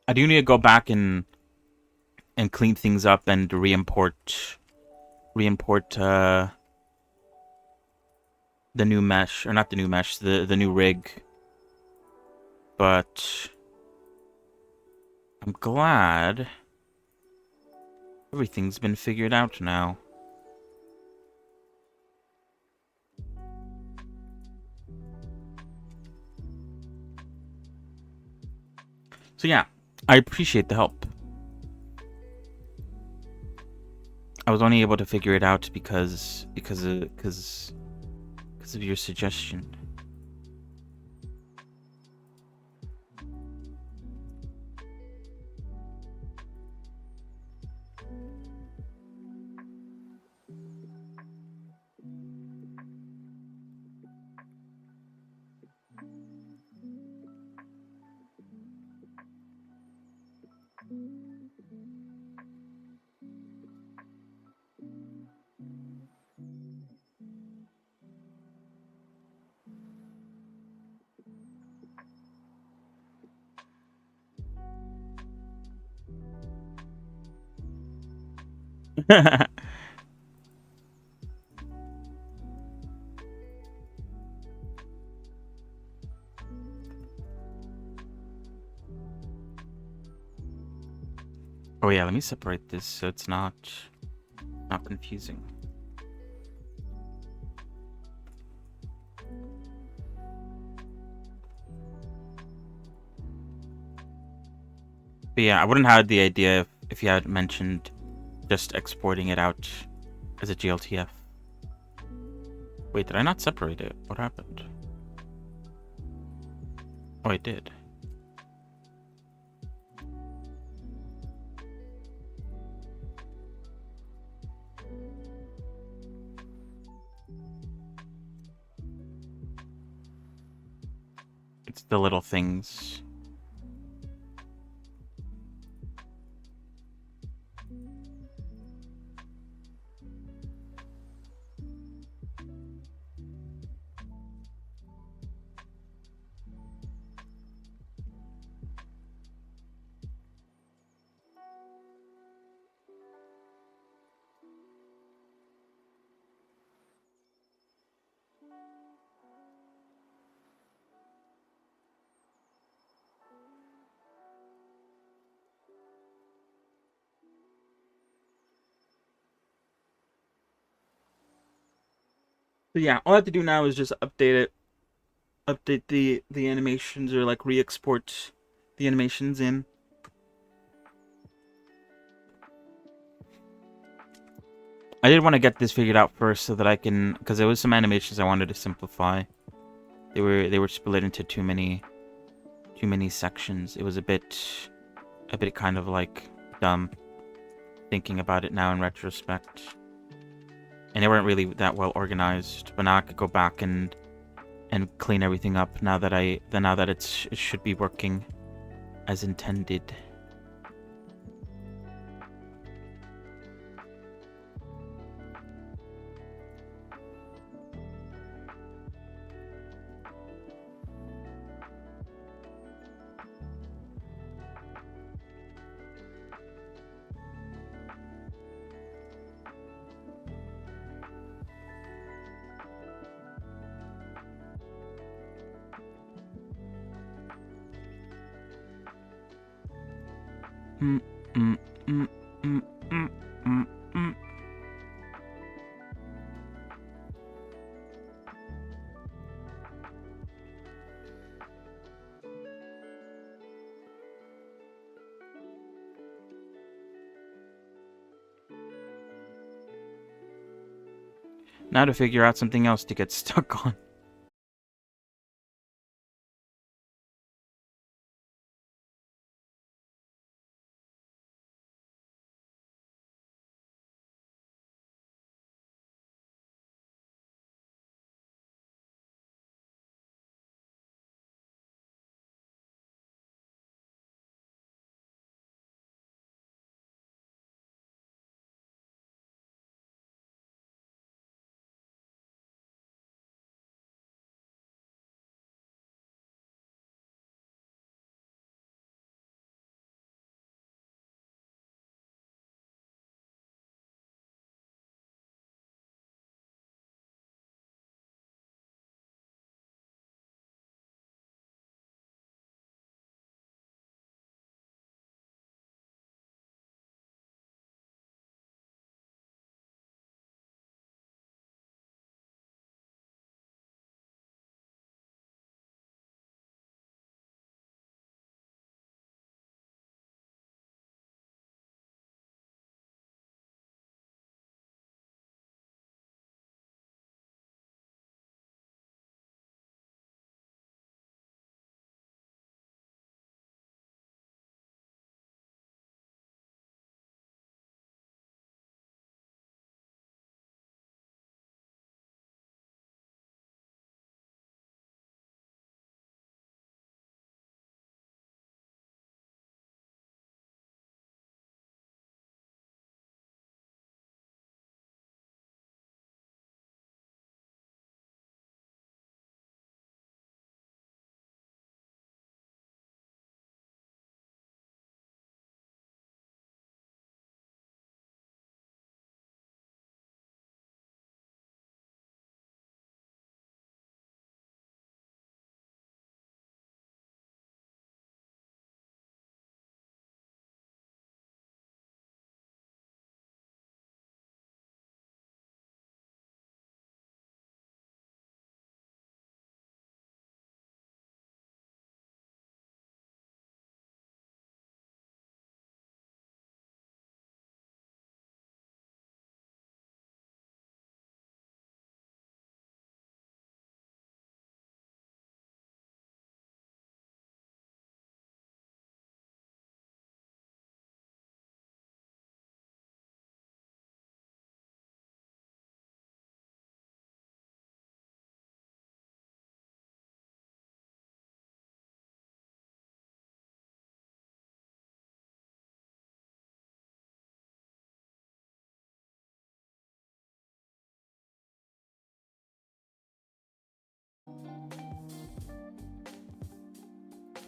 I do need to go back and clean things up and re-import the new mesh, or not the new mesh, the new rig. But I'm glad everything's been figured out now. So yeah, I appreciate the help. I was only able to figure it out because of your suggestion. Oh yeah, let me separate this so it's not confusing. But yeah, I wouldn't have had the idea if you had mentioned just exporting it out as a GLTF. Wait, did I not separate it? What happened? Oh, I did. It's the little things. So yeah, all I have to do now is just update it. Update the animations, or like re-export the animations in. I did want to get this figured out first so that I can, because there was some animations I wanted to simplify. They were split into too many sections. It was a bit kind of like dumb thinking about it now in retrospect. And they weren't really that well organized, but now I could go back and clean everything up now that it should be working as intended. Mm, mm, mm, mm, mm, mm, mm. Now to figure out something else to get stuck on.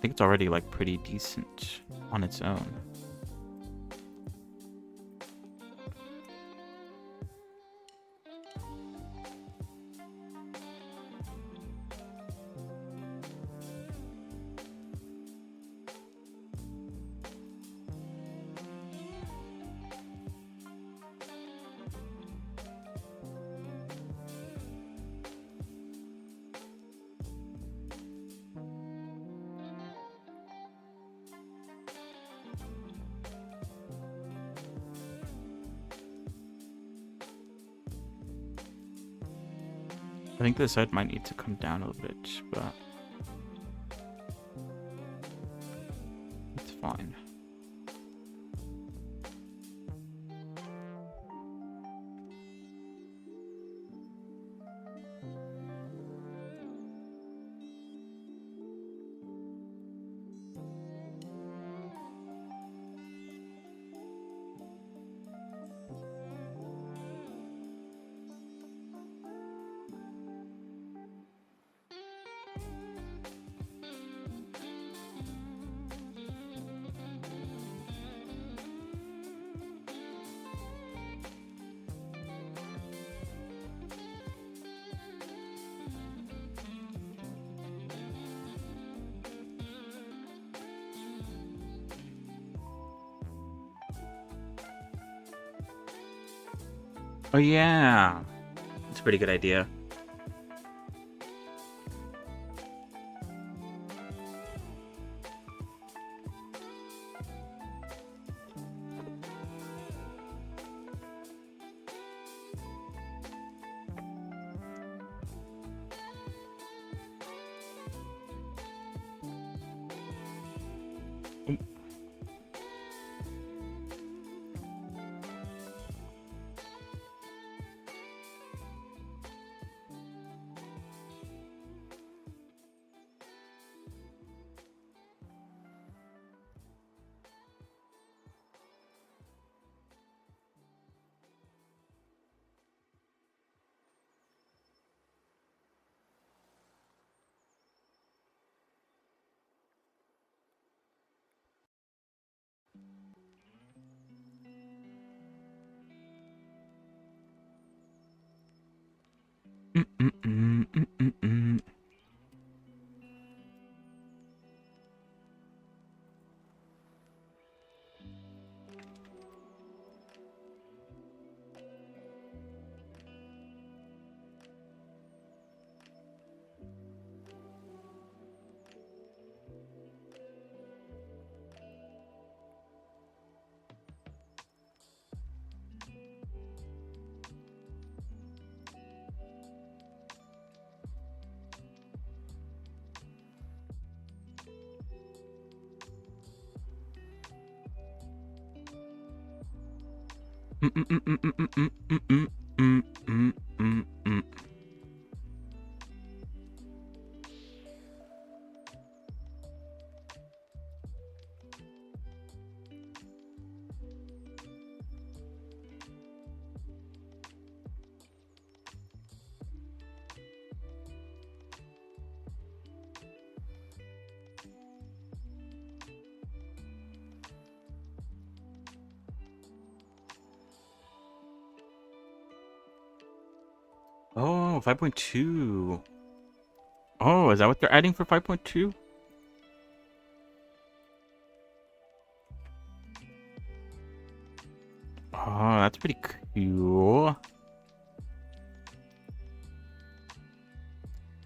I think it's already like pretty decent on its own. I think this side might need to come down a little bit, but it's fine. Oh yeah, it's a pretty good idea. Oh, 5.2. Oh, is that what they're adding for 5.2? Oh, that's pretty cool.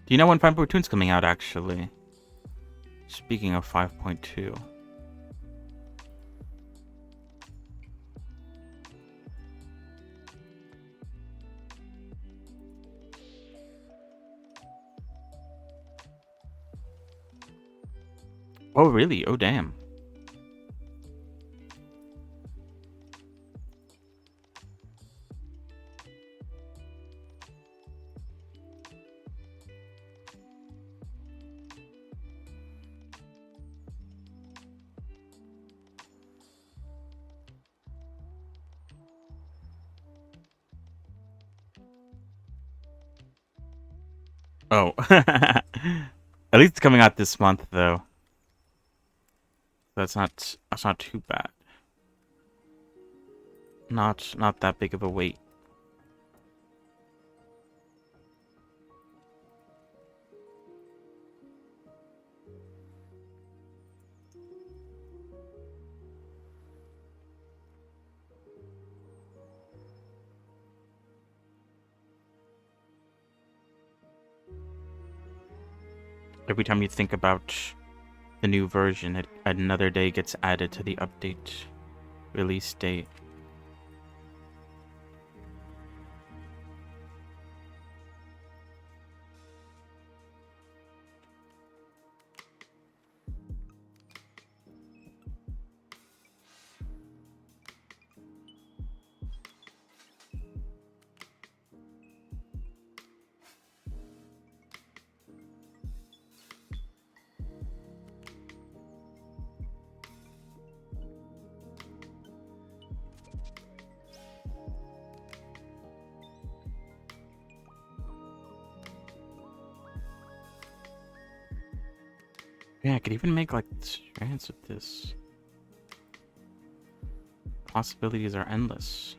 Do you know when 5.2 is coming out, actually? Speaking of 5.2. Oh, really? Oh, damn. Oh. At least it's coming out this month, though. That's not too bad. Not that big of a wait. Every time you think about the new version, another day gets added to the update release date. Yeah, I could even make like strands with this. Possibilities are endless.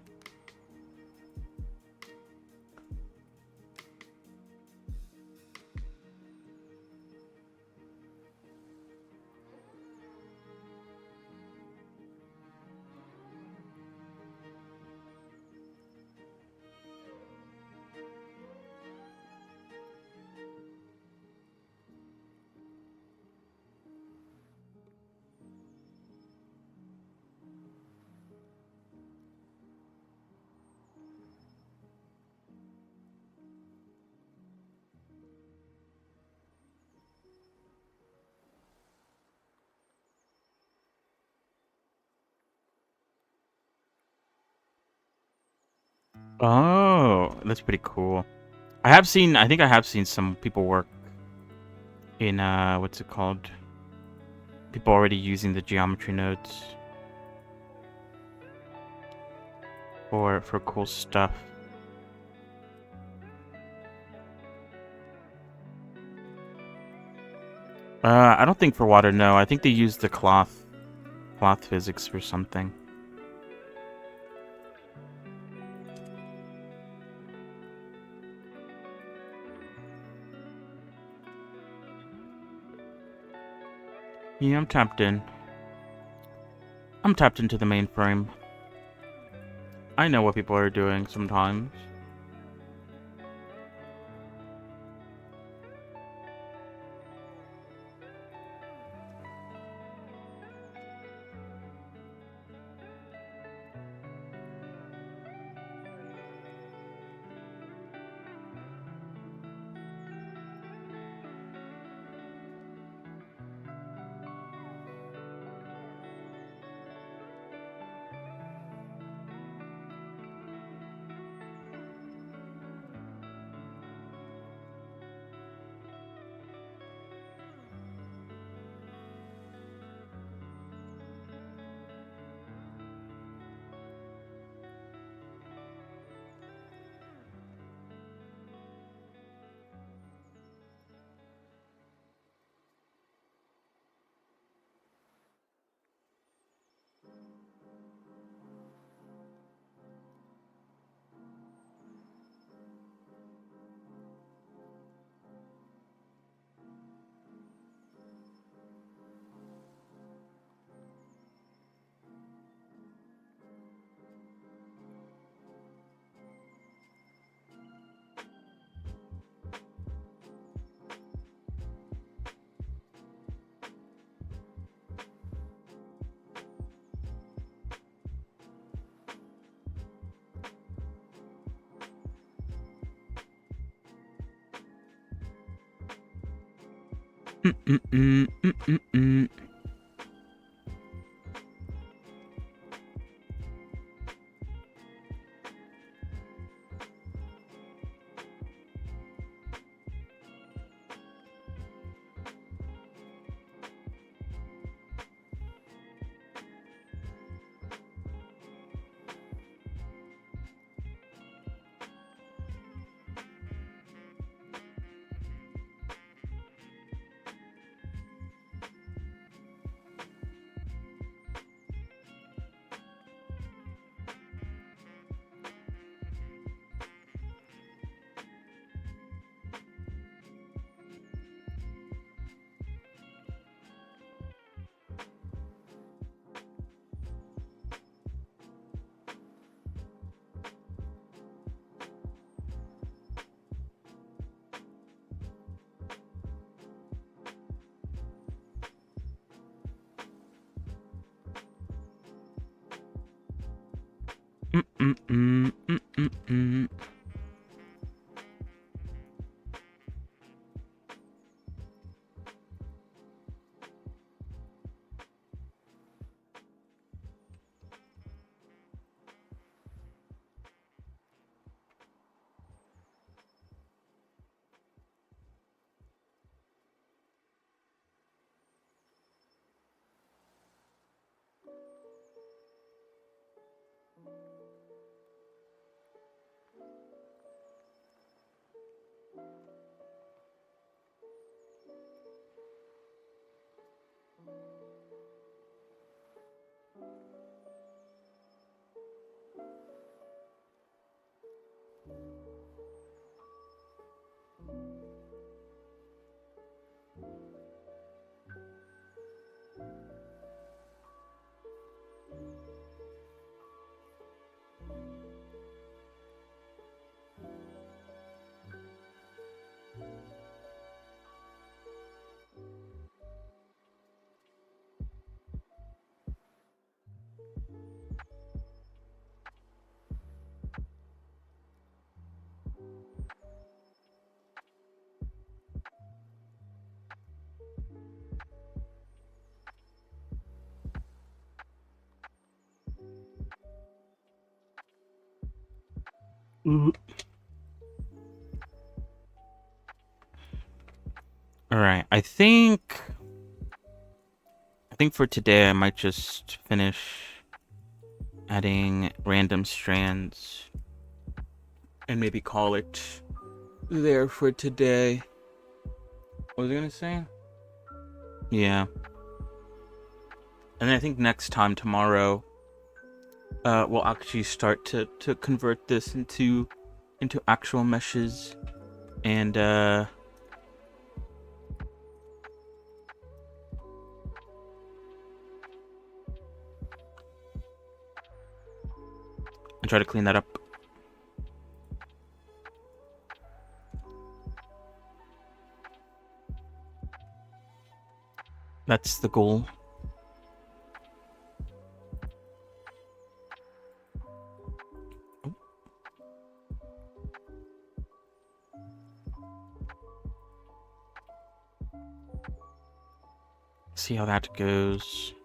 Oh, that's pretty cool. I think I have seen some people work in, what's it called? People already using the geometry nodes for cool stuff. I don't think for water, no. I think they use the cloth physics for something. Yeah, I'm tapped in. I'm tapped into the mainframe. I know what people are doing sometimes. Mm-mm-mm-mm-mm-mm. Mm-mm-mm-mm-mm-mm. All right. I think for today I might just finish adding random strands and maybe call it there for today. What was I gonna say? Yeah. And I think next time tomorrow, we'll actually start to convert this into actual meshes and and try to clean that up. That's the goal. See how that goes.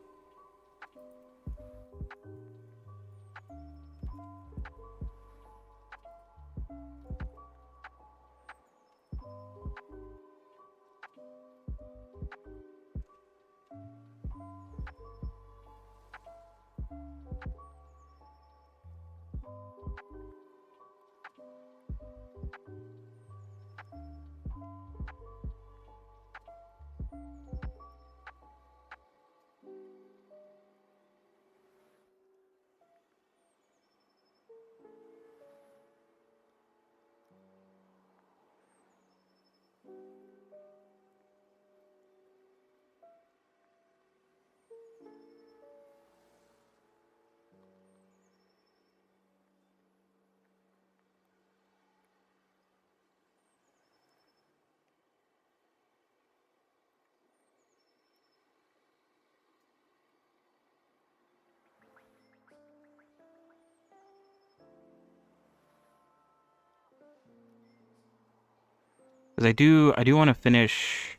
Because I do want to finish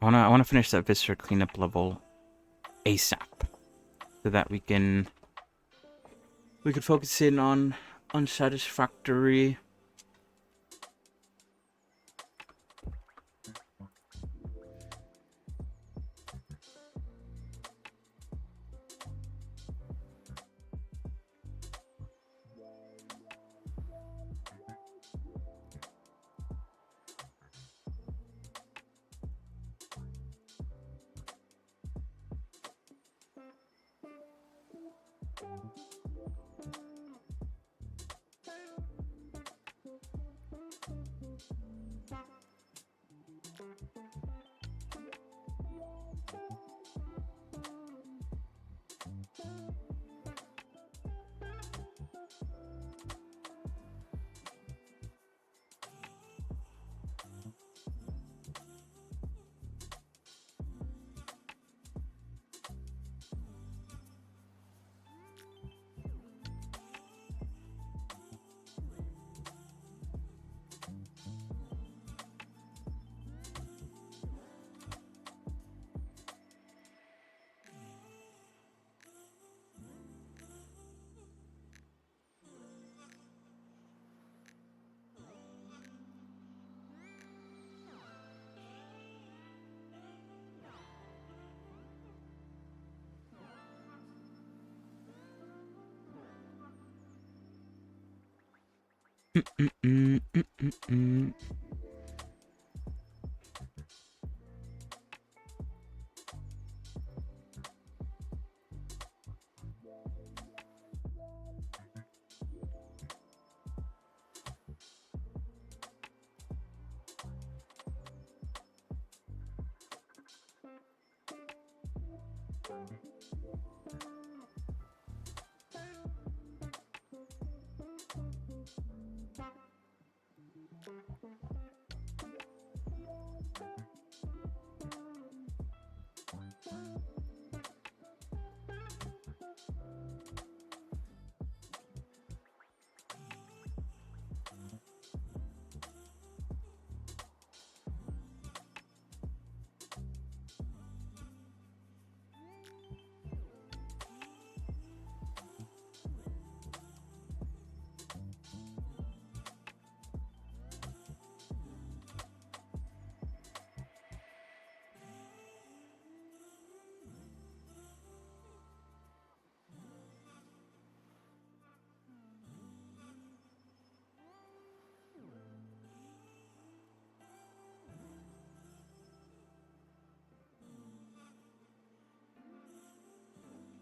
I wanna finish that Viscera cleanup level ASAP, so that we could focus in on unsatisfactory.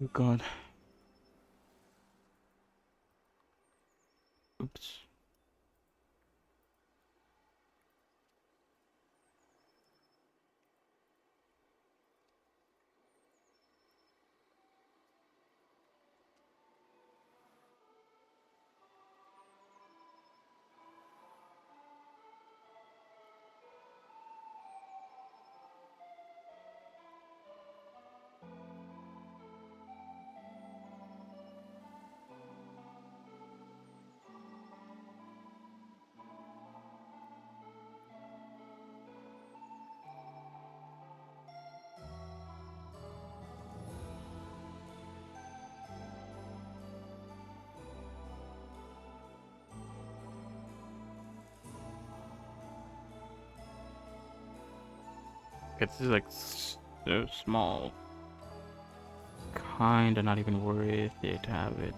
Oh God. Oops. This is like so small. Kinda not even worth it to have it.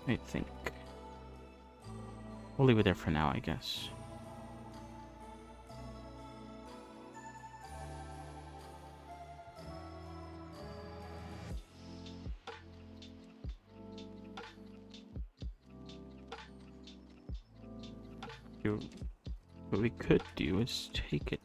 I think. We'll leave it there for now, I guess. What we could do is take it.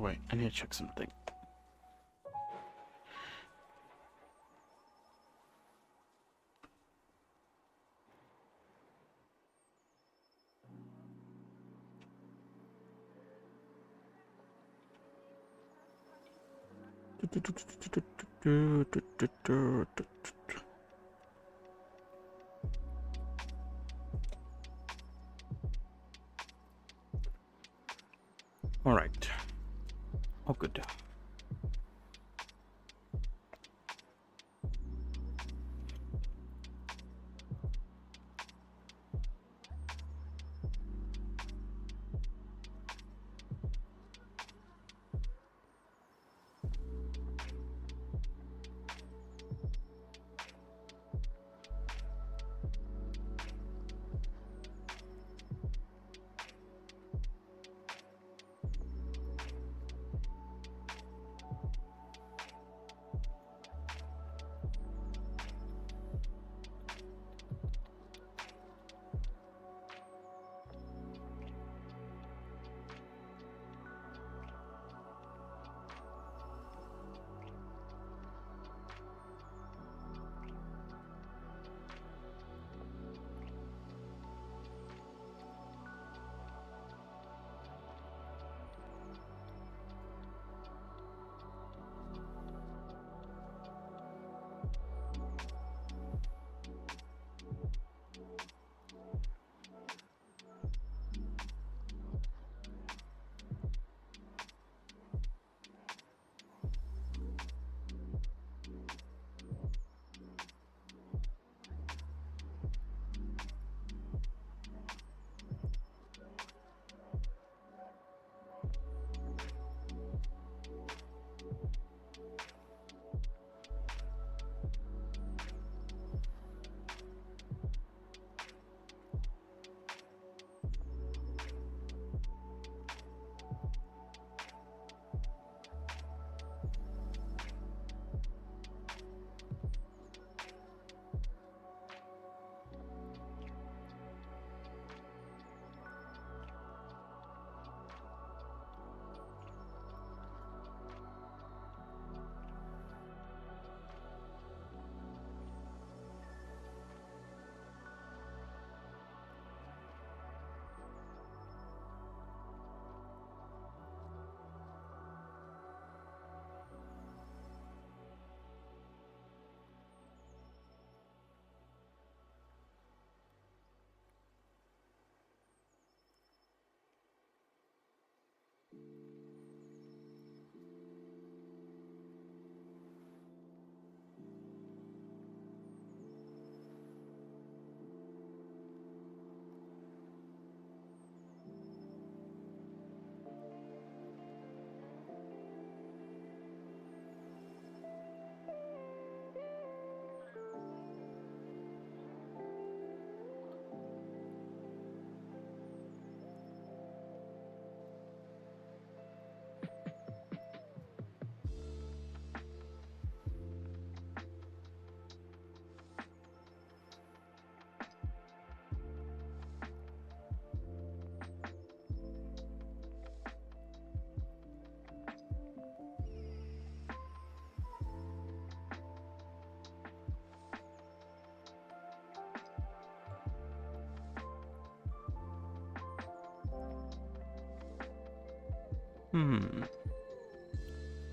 wait, I need to check something. All right. All good.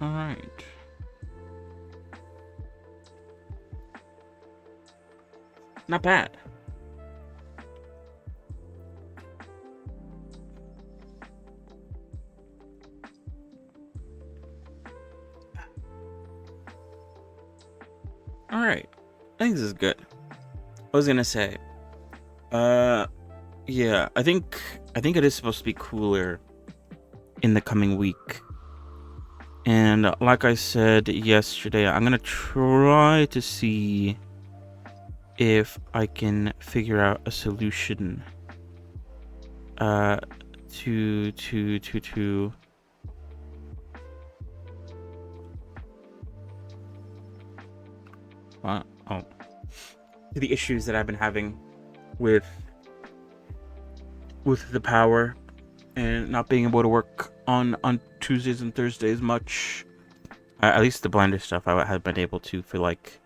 All right. Not bad. All right. I think this is good. I was gonna say, yeah, I think it is supposed to be cooler in the coming week. And like I said yesterday, I'm gonna try to see if I can figure out a solution to the issues that I've been having with the power and not being able to work on Tuesdays and Thursdays much. At least the Blender stuff I have been able to for like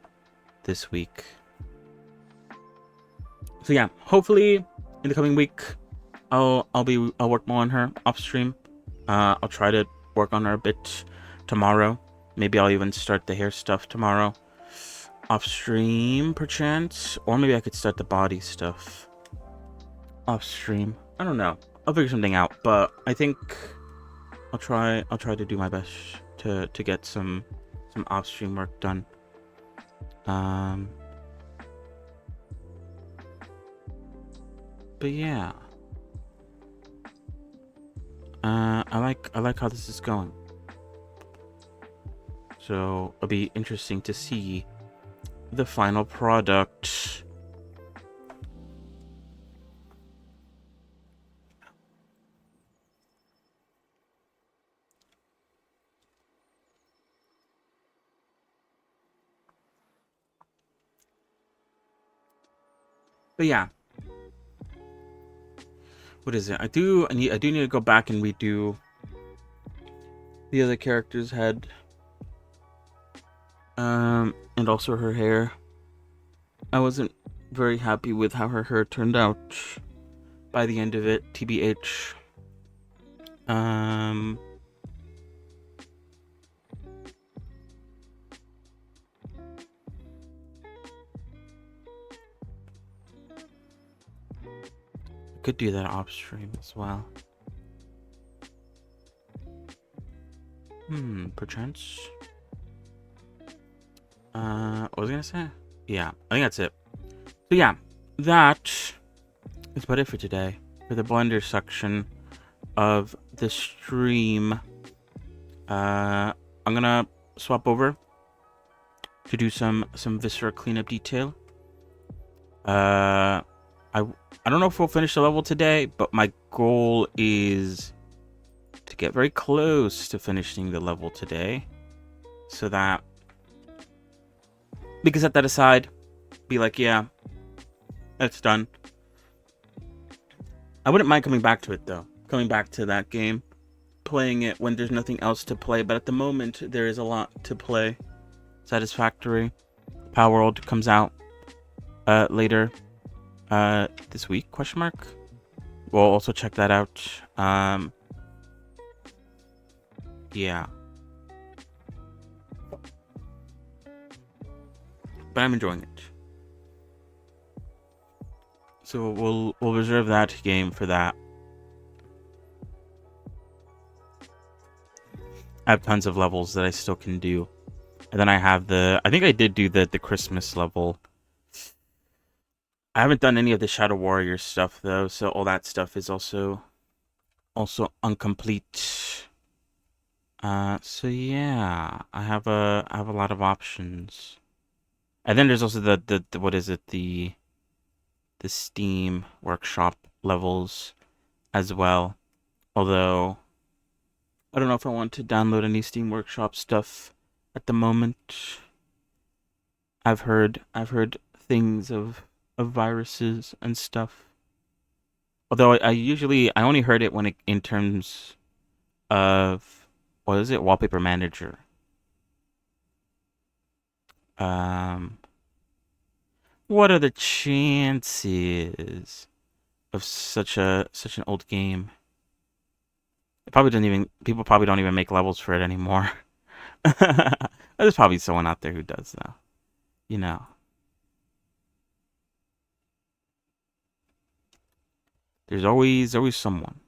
this week. So yeah, hopefully in the coming week I'll work more on her off stream. I'll try to work on her a bit tomorrow. Maybe I'll even start the hair stuff tomorrow off stream perchance, or maybe I could start the body stuff off stream. I don't know. I'll figure something out, but I think I'll try to do my best to get some off stream work done. But yeah. I like how this is going. So it'll be interesting to see the final product. But yeah. What is it? I do need to go back and redo the other character's head. And also her hair. I wasn't very happy with how her hair turned out by the end of it, TBH. Could do that off stream as well. Perchance. What was I gonna say? Yeah, I think that's it. So yeah, that is about it for today. For the Blender section of the stream. I'm gonna swap over to do some Viscera cleanup detail. I don't know if we'll finish the level today, but my goal is to get very close to finishing the level today, so that we can set that aside, be like, yeah, that's done. I wouldn't mind coming back to it though, coming back to that game, playing it when there's nothing else to play, but at the moment there is a lot to play. Satisfactory Palworld comes out later this week, question mark. We'll also check that out. Yeah, but I'm enjoying it, so we'll reserve that game for that. I have tons of levels that I still can do, and then I have I think I did do the Christmas level. I haven't done any of the Shadow Warrior stuff though, so all that stuff is also incomplete. So yeah, I have a lot of options. And then there's also the what is it, the Steam Workshop levels as well. Although I don't know if I want to download any Steam Workshop stuff at the moment. I've heard things of viruses and stuff. Although I only heard it when in terms of, what is it, Wallpaper Manager. What are the chances of such an old game? It probably doesn't even, people probably don't even make levels for it anymore. There's probably someone out there who does though, you know. There's always someone.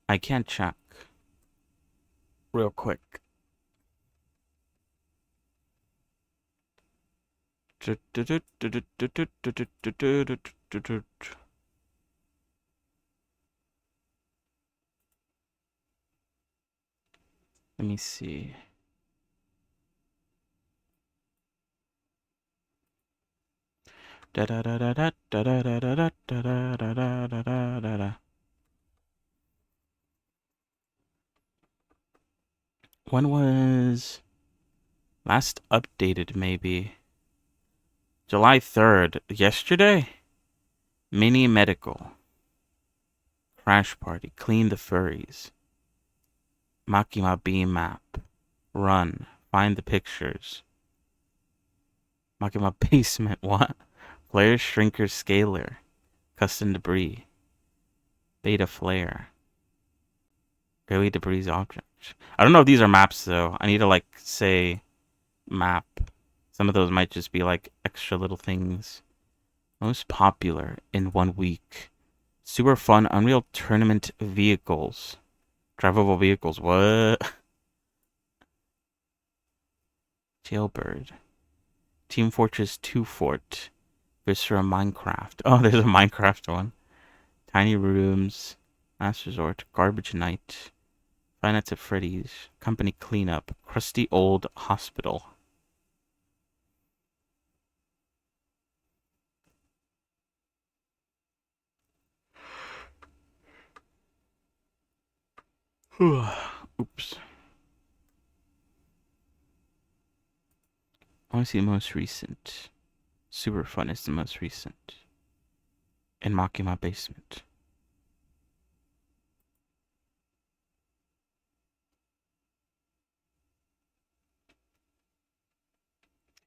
I can't check real quick. Let me see. When was last updated? Maybe July 3rd. Yesterday? Mini Medical. Crash Party. Clean the furries. Makima Beam Map. Run. Find the pictures. Makima Basement. What? Flare Shrinker Scaler. Custom Debris. Beta Flare. Early Debris Object. I don't know if these are maps though. I need to like say map. Some of those might just be like extra little things. Most popular in 1 week. Super fun Unreal Tournament vehicles. Drivable vehicles. What? Jailbird. Team Fortress 2 Fort. Viscera Minecraft. Oh, there's a Minecraft one. Tiny Rooms. Last Resort. Garbage Night. Five Nights at Freddy's. Company Cleanup. Crusty Old Hospital. Oops. I want to see the most recent. Super Fun is the most recent. In Makima Basement.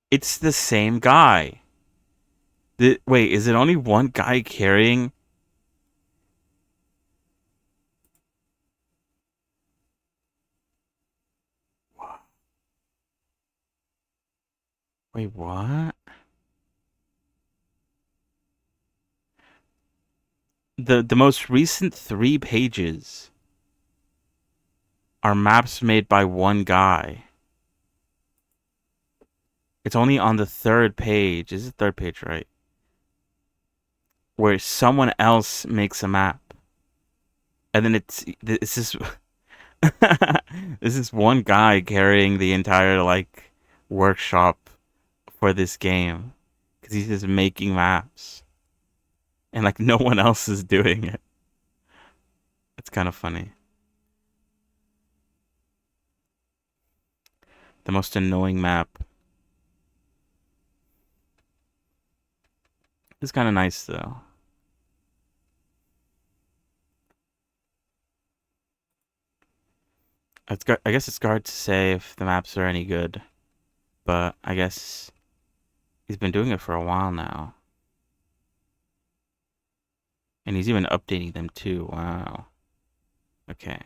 It's the same guy. Wait, is it only one guy carrying? Wait, what? The most recent 3 pages are maps made by one guy. It's only on the 3rd page. Is it 3rd page, right? Where someone else makes a map. And then it's just this is one guy carrying the entire like workshop for this game because he's just making maps and like no one else is doing it. It's kind of funny. The most annoying map. It's kind of nice though. I guess it's hard to say if the maps are any good, but I guess he's been doing it for a while now. And he's even updating them too. Wow. Okay.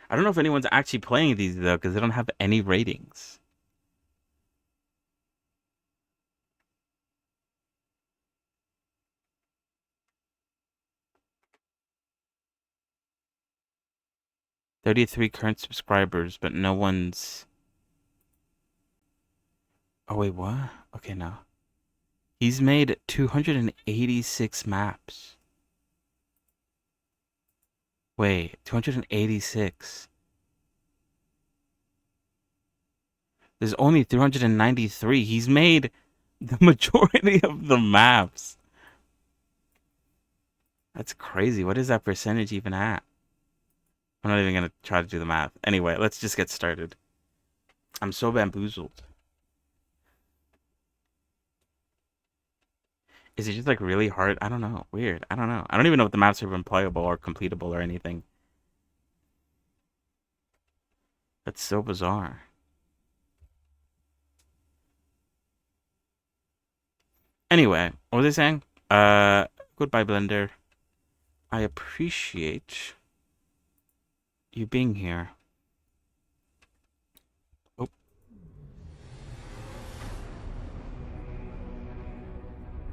I don't know if anyone's actually playing these though, because they don't have any ratings. $33 current subscribers, but no one's. Oh wait, what? Okay, no. He's made 286 maps. Wait, 286. There's only 393. He's made the majority of the maps. That's crazy. What is that percentage even at? I'm not even gonna try to do the math. Anyway, let's just get started. I'm so bamboozled. Is it just like really hard? I don't know. Weird. I don't know. I don't even know if the maps are even playable or completable or anything. That's so bizarre. Anyway, what was I saying? Goodbye, Blender. I appreciate you being here. Oh.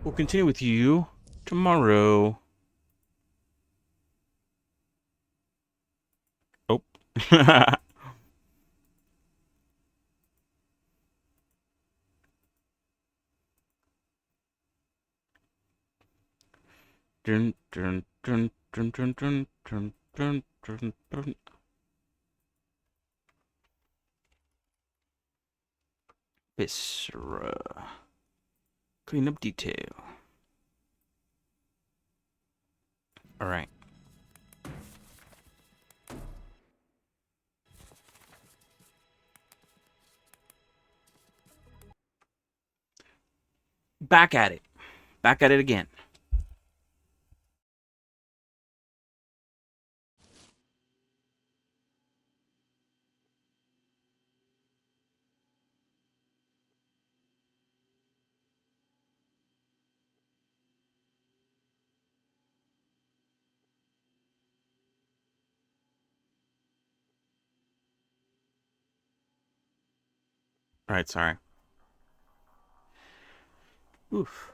We'll continue with you tomorrow. Oh. Dun, dun, dun, dun, dun, dun, dun, dun, dun, dun. Viscera. Cleanup detail. Alright. Back at it. Back at it again. Alright, sorry. Oof.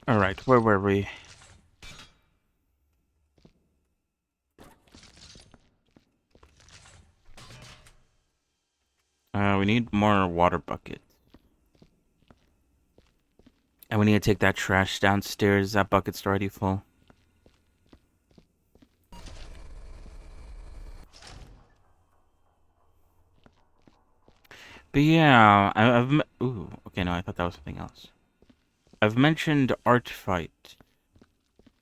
Alright, where were we? We need more water buckets. And we need to take that trash downstairs. That bucket's already full. But yeah, ooh, okay, no, I thought that was something else. I've mentioned Art Fight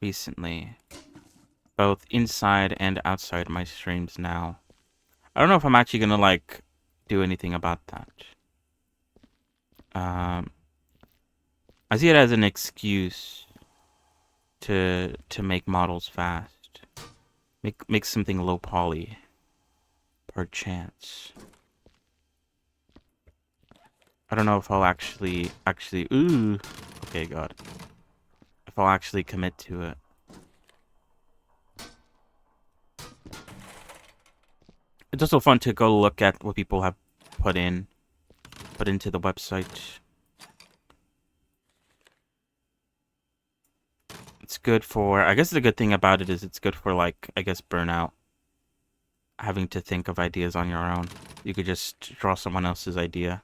recently, both inside and outside my streams now. I don't know if I'm actually gonna, like, do anything about that. I see it as an excuse to make models fast. Make something low poly, perchance. I don't know if I'll actually, ooh, okay, God. If I'll actually commit to it. It's also fun to go look at what people have put into the website. It's good for, I guess the good thing about it is it's good for, like, I guess, burnout. Having to think of ideas on your own. You could just draw someone else's idea.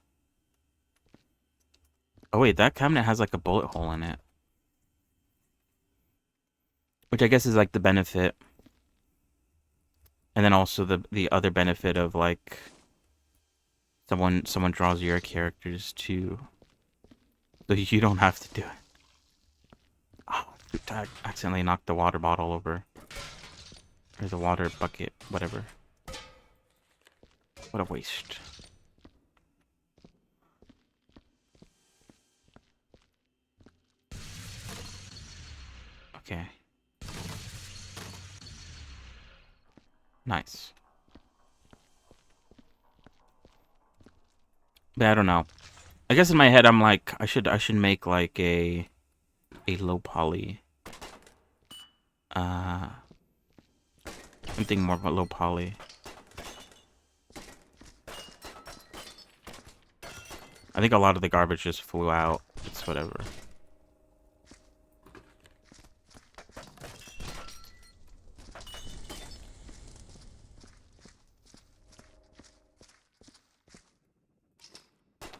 Oh wait, that cabinet has, like, a bullet hole in it. Which I guess is, like, the benefit. And then also the other benefit of, like, someone draws your characters too. So you don't have to do it. Oh, I accidentally knocked the water bottle over. Or the water bucket, whatever. What a waste. Okay. Nice. But I don't know. I guess in my head I'm like, I should make like a low poly. Something more about low poly. I think a lot of the garbage just flew out. It's whatever.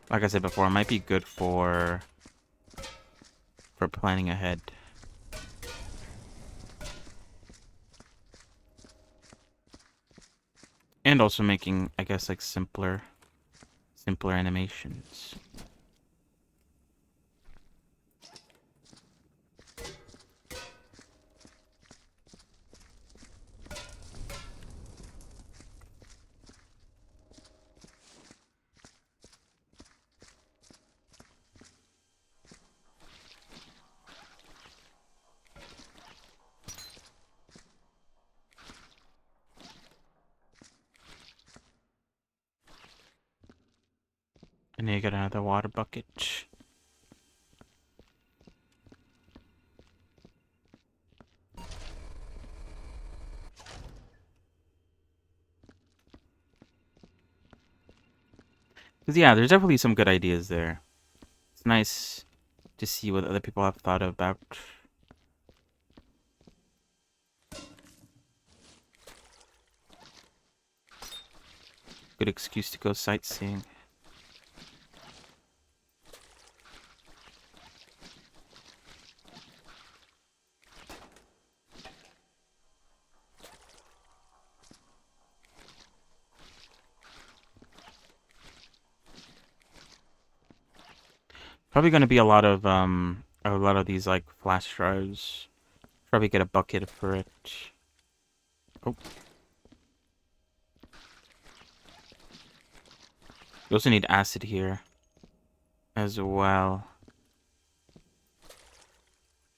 Like I said before, it might be good for planning ahead. And also making, I guess, like simpler animations. And then you get another water bucket. Because, yeah, there's definitely some good ideas there. It's nice to see what other people have thought about. Good excuse to go sightseeing. Probably gonna be a lot of these like flash drives. Probably get a bucket for it. Oh. We also need acid here as well.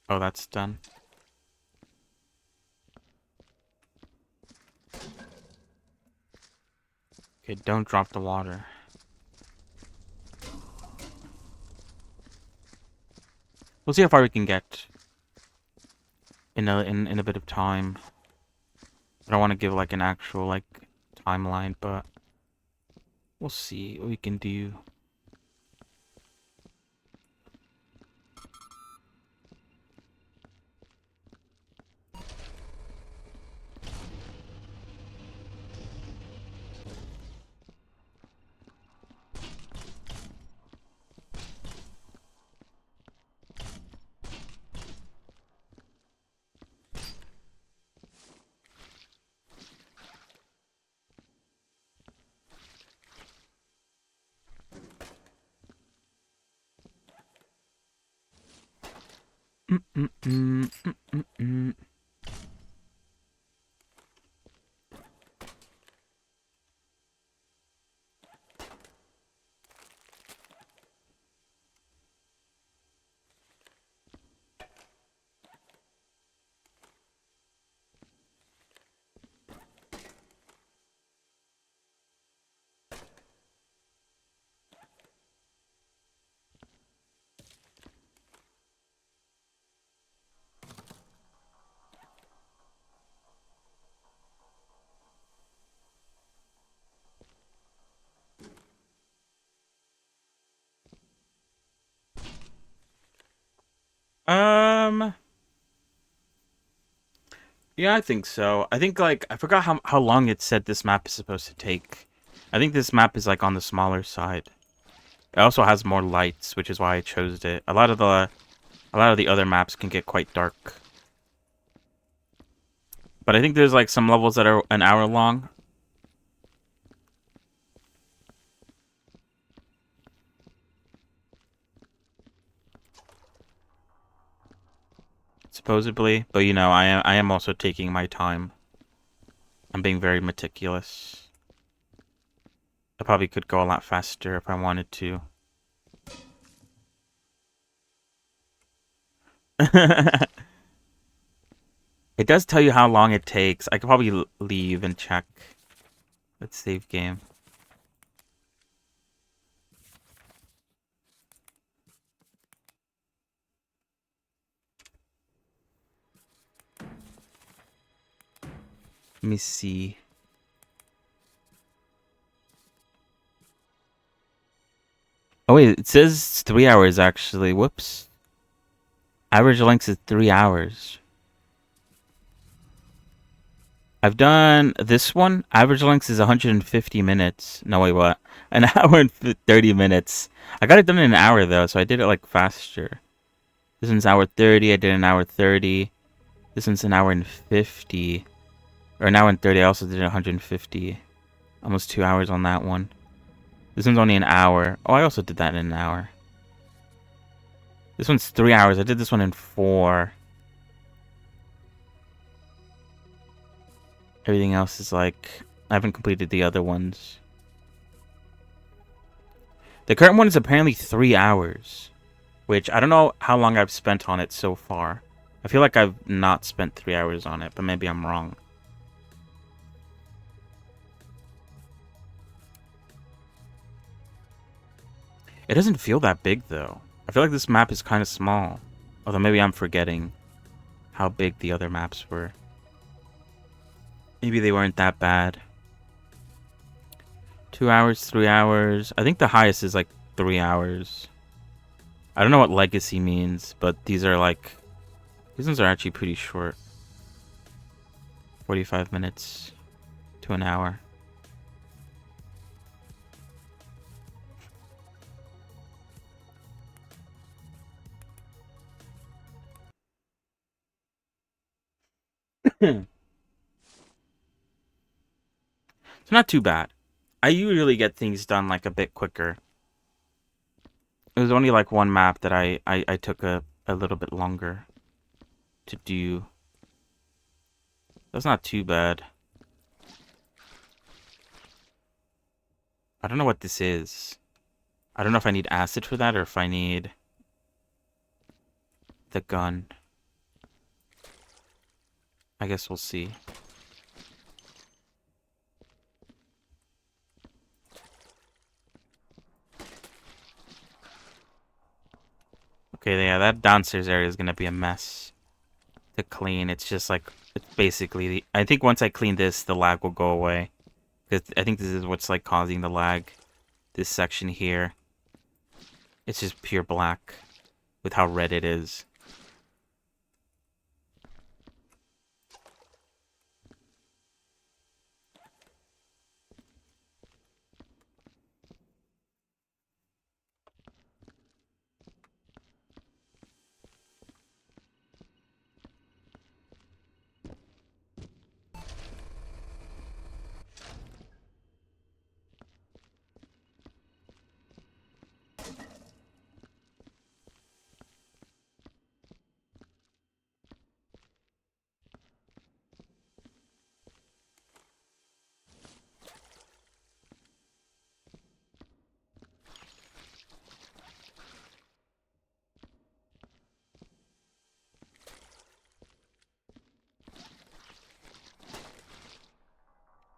Oh, that's done. Okay, don't drop the water. We'll see how far we can get in a bit of time. I don't want to give like an actual like timeline, but we'll see what we can do. Mm-mm-mm. Um, yeah, I think so. I think like I forgot how long it said this map is supposed to take. I think this map is like on the smaller side. It also has more lights, which is why I chose it. A lot of the other maps can get quite dark. But I think there's like some levels that are an hour long. Supposedly, but you know, I am also taking my time. I'm being very meticulous. I probably could go a lot faster if I wanted to. It does tell you how long it takes. I could probably leave and check. Let's save game. Let me see. Oh wait, it says 3 hours actually. Whoops. Average length is 3 hours. I've done this one. Average length is 150 minutes. No, wait, what? An hour and 30 minutes. I got it done in an hour, though, so I did it, like, faster. This one's hour 30. I did an hour 30. This one's an hour and 50. Or an hour and 30. I also did 150. Almost 2 hours on that one. This one's only an hour. Oh, I also did that in an hour. This one's 3 hours. I did this one in 4. Everything else is like... I haven't completed the other ones. The current one is apparently 3 hours. Which, I don't know how long I've spent on it so far. I feel like I've not spent 3 hours on it, but maybe I'm wrong. It doesn't feel that big, though. I feel like this map is kind of small. Although maybe I'm forgetting how big the other maps were. Maybe they weren't that bad. 2 hours, 3 hours. I think the highest is like 3 hours. I don't know what legacy means, but these are like... These ones are actually pretty short. 45 minutes to an hour. It's not too bad. I usually get things done like a bit quicker. It was only like one map that I took a little bit longer to do. That's not too bad. I don't know what this is. I don't know if I need acid for that or if I need the gun. I guess we'll see. Okay, yeah, that downstairs area is gonna be a mess to clean. It's just like, it's basically the, I think once I clean this, the lag will go away. Because I think this is what's like causing the lag. This section here. It's just pure black with how red it is.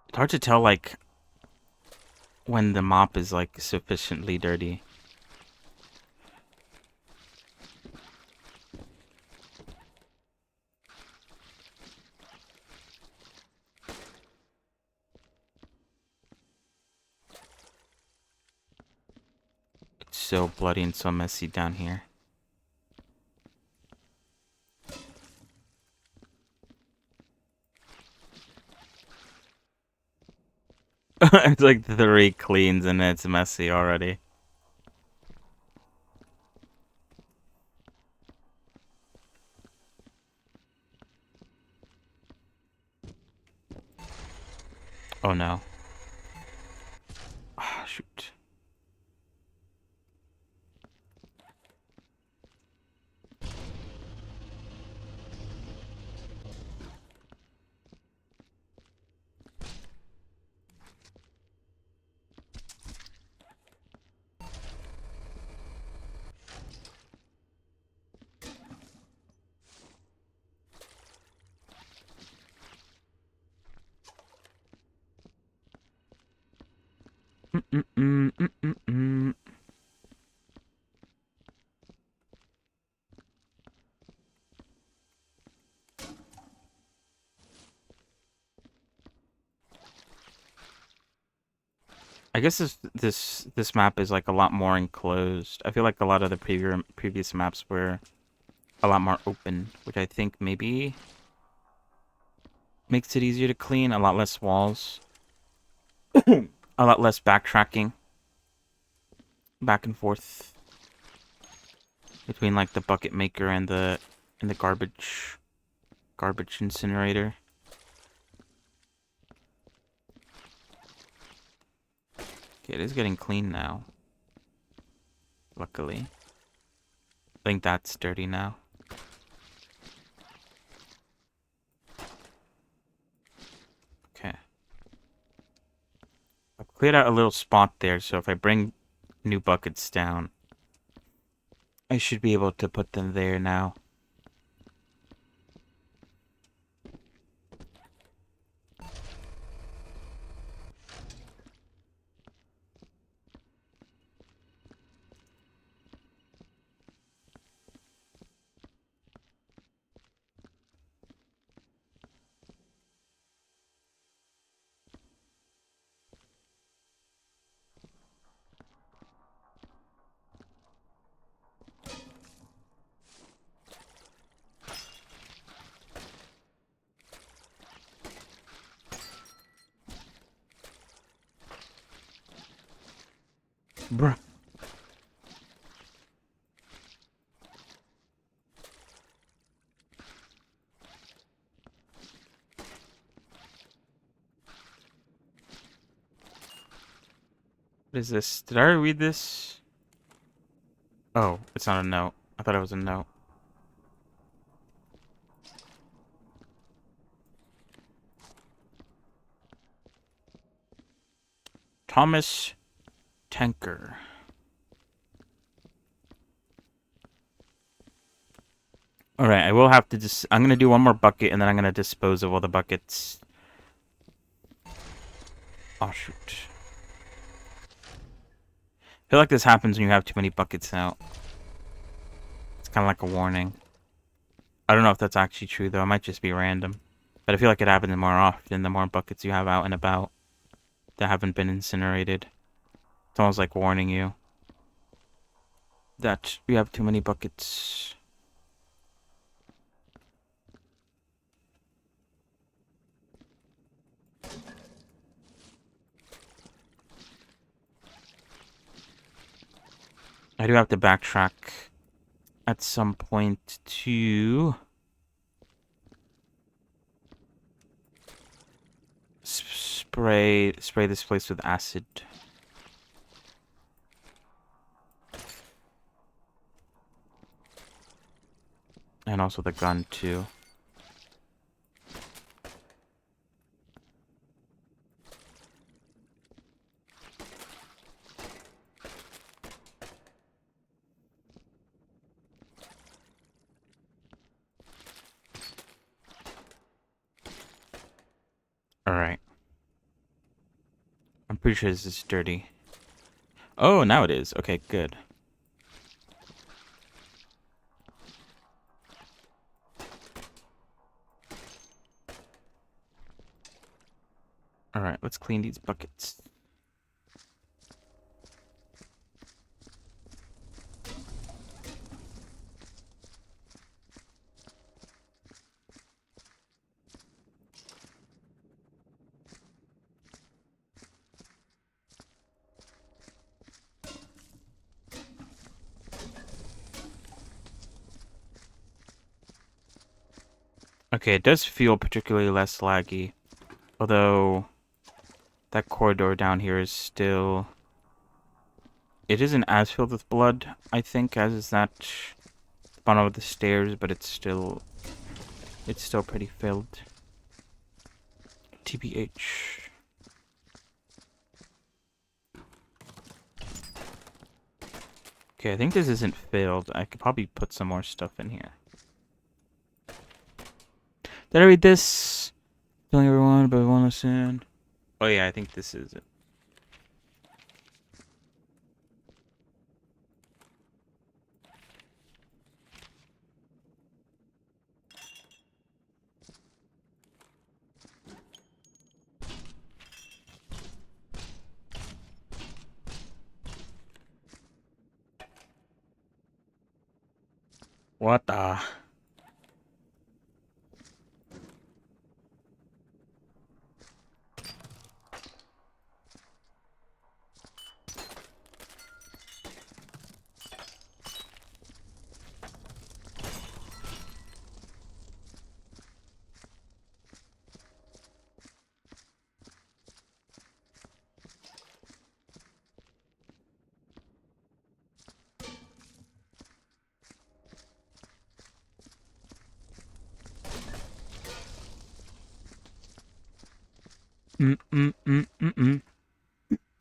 It's hard to tell, like, when the mop is, like, sufficiently dirty. It's so bloody and so messy down here. It's like 3 cleans and it's messy already. Oh no. Ah, shoot. Mm-mm-mm-mm-mm-mm. I guess this map is like a lot more enclosed. I feel like a lot of the previous maps were a lot more open, which I think maybe makes it easier to clean. A lot less walls, a lot less backtracking, back and forth between like the bucket maker and the garbage incinerator. Okay, it is getting clean now. Luckily, I think that's dirty now. Okay. I've cleared out a little spot there, so if I bring new buckets down, I should be able to put them there now. Bruh. What is this? Did I read this? Oh, it's not a note. I thought it was a note. Thomas Tanker. Alright, I will have to I'm gonna do one more bucket and then I'm gonna dispose of all the buckets. Oh, shoot. I feel like this happens when you have too many buckets out. It's kind of like a warning. I don't know if that's actually true, though. It might just be random. But I feel like it happens more often the more buckets you have out and about that haven't been incinerated. It's almost like warning you that you have too many buckets. I do have to backtrack at some point to spray this place with acid. And also the gun too. Alright. I'm pretty sure this is dirty. Oh, now it is. Okay, good. Alright, let's clean these buckets. Okay, it does feel particularly less laggy. Although, that corridor down here is still... It isn't as filled with blood, I think, as is that bottom of the stairs, but it's still pretty filled. TBH. Okay, I think this isn't filled. I could probably put some more stuff in here. Did I read this? Telling everyone about one listen. Oh yeah, I think this is it. What the?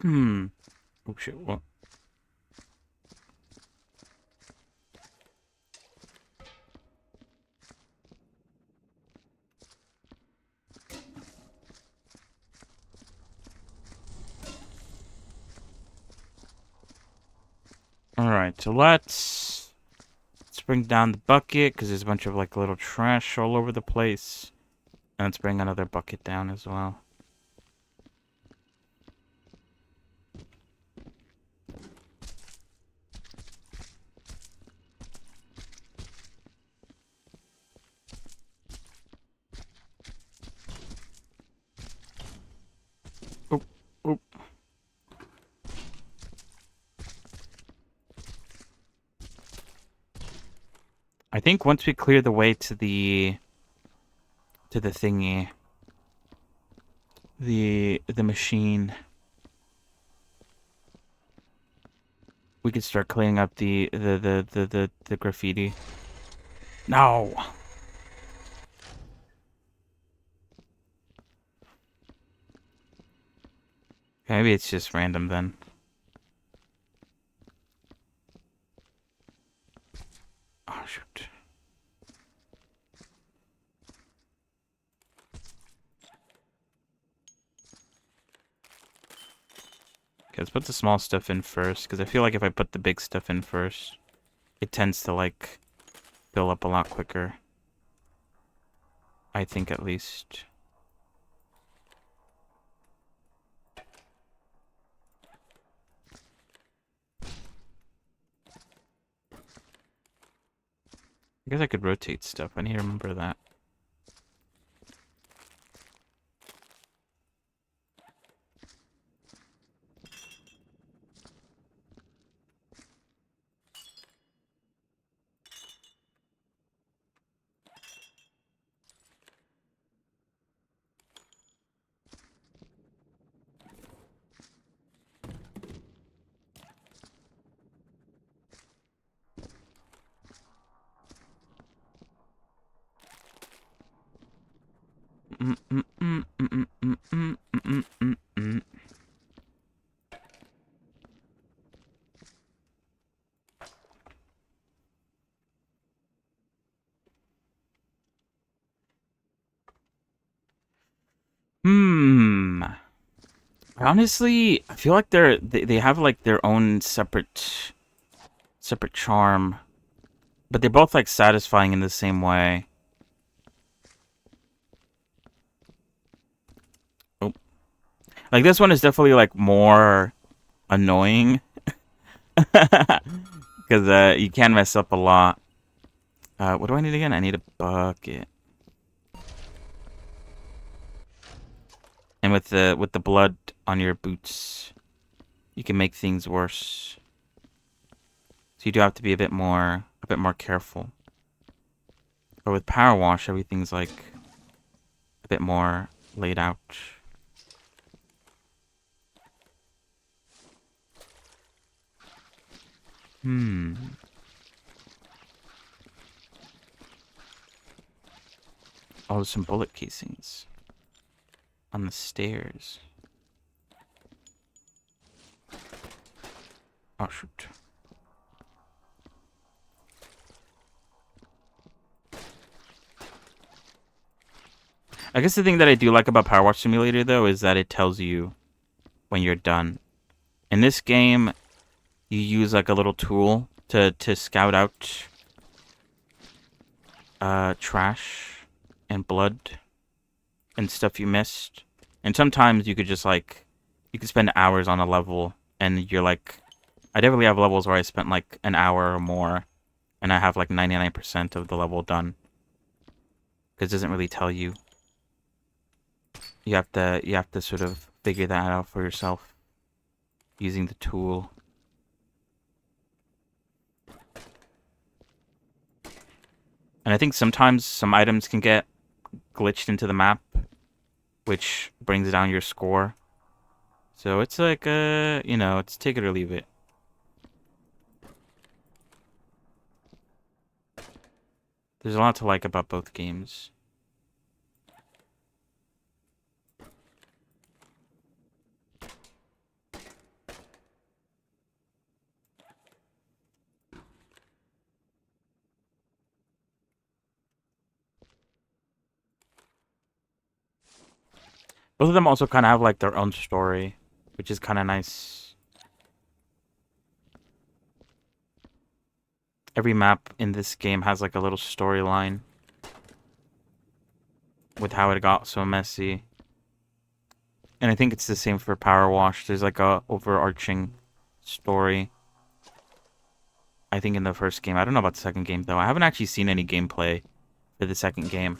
Hmm. Oh shit, what? Alright, so let's bring down the bucket, because there's a bunch of like little trash all over the place. And let's bring another bucket down as well. Oh, oh. I think once we clear the way to the thingy, the machine, we could start cleaning up the graffiti. No. Maybe it's just random then. Oh shoot. Okay, let's put the small stuff in first, because I feel like if I put the big stuff in first, it tends to like fill up a lot quicker. I think at least. I guess I could rotate stuff. I need to remember that. Hmm. Honestly, I feel like they have like their own separate charm, but they're both like satisfying in the same way. Oh. Like this one is definitely like more annoying because you can mess up a lot. What do I need again? I need a bucket. And with the blood on your boots, you can make things worse. So you do have to be a bit more careful. But with power wash, everything's like a bit more laid out. Hmm. Oh, there's some bullet casings on the stairs. Oh shoot. I guess the thing that I do like about Power Wash Simulator though is that it tells you when you're done. In this game, you use like a little tool to scout out trash and blood and stuff you missed. And sometimes you could just like you could spend hours on a level and you're like I definitely have levels where I spent like an hour or more and I have like 99% of the level done. Because it doesn't really tell you. You have to sort of figure that out for yourself using the tool. And I think sometimes some items can get glitched into the map, which brings down your score. So it's like you know, it's take it or leave it. There's a lot to like about both games. Both of them also kind of have like their own story, which is kind of nice. Every map in this game has like a little storyline with how it got so messy. And I think it's the same for Power Wash. There's like a overarching story. I think in the first game. I don't know about the second game though. I haven't actually seen any gameplay for the second game.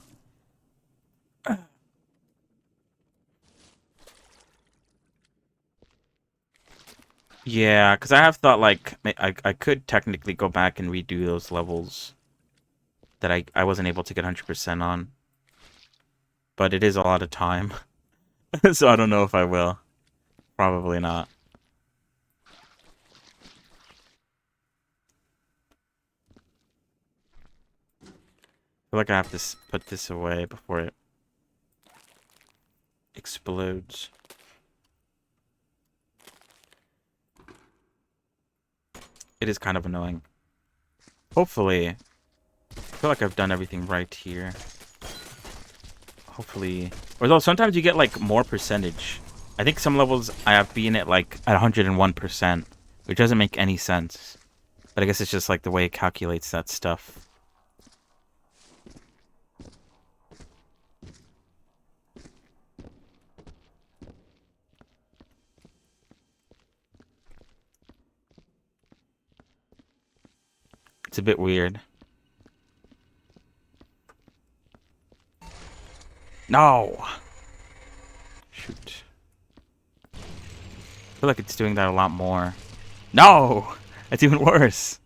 Yeah, because I have thought like I could technically go back and redo those levels that I wasn't able to get 100% on. But it is a lot of time. So I don't know if I will. Probably not. feel like I have to put this away before it explodes. It is kind of annoying. Hopefully, I feel like I've done everything right here. Hopefully, although sometimes you get like more percentage. I think some levels I have been at like at 101%, which doesn't make any sense. But I guess it's just like the way it calculates that stuff. It's a bit weird. No! Shoot. I feel like it's doing that a lot more. No! That's even worse.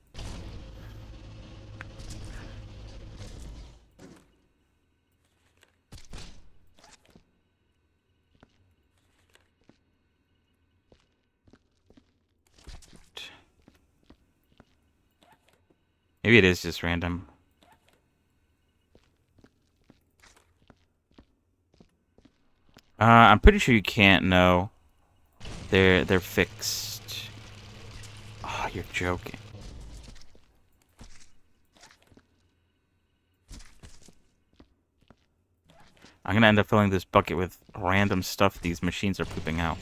Maybe it is just random. I'm pretty sure you can't know. They're fixed. Oh, you're joking. I'm gonna end up filling this bucket with random stuff these machines are pooping out.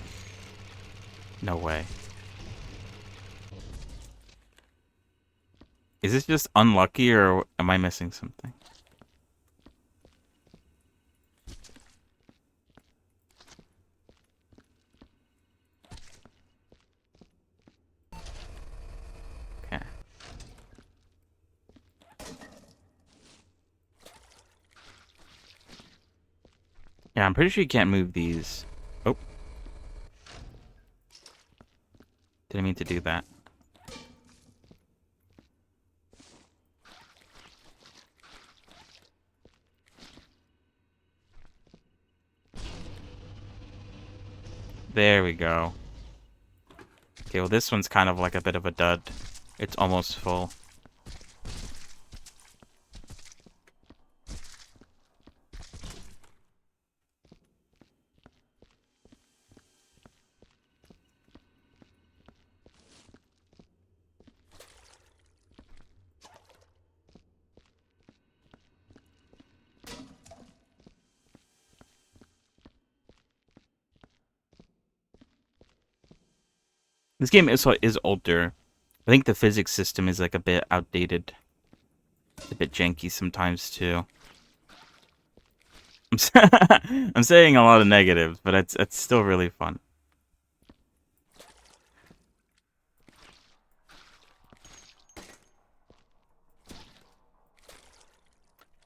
No way. Is this just unlucky or am I missing something? Okay. Yeah, I'm pretty sure you can't move these. Oh. Didn't mean to do that. There we go. Okay, well this one's kind of like a bit of a dud. It's almost full. This game is older. I think the physics system is like a bit outdated. It's a bit janky sometimes too. I'm saying a lot of negatives, but it's still really fun.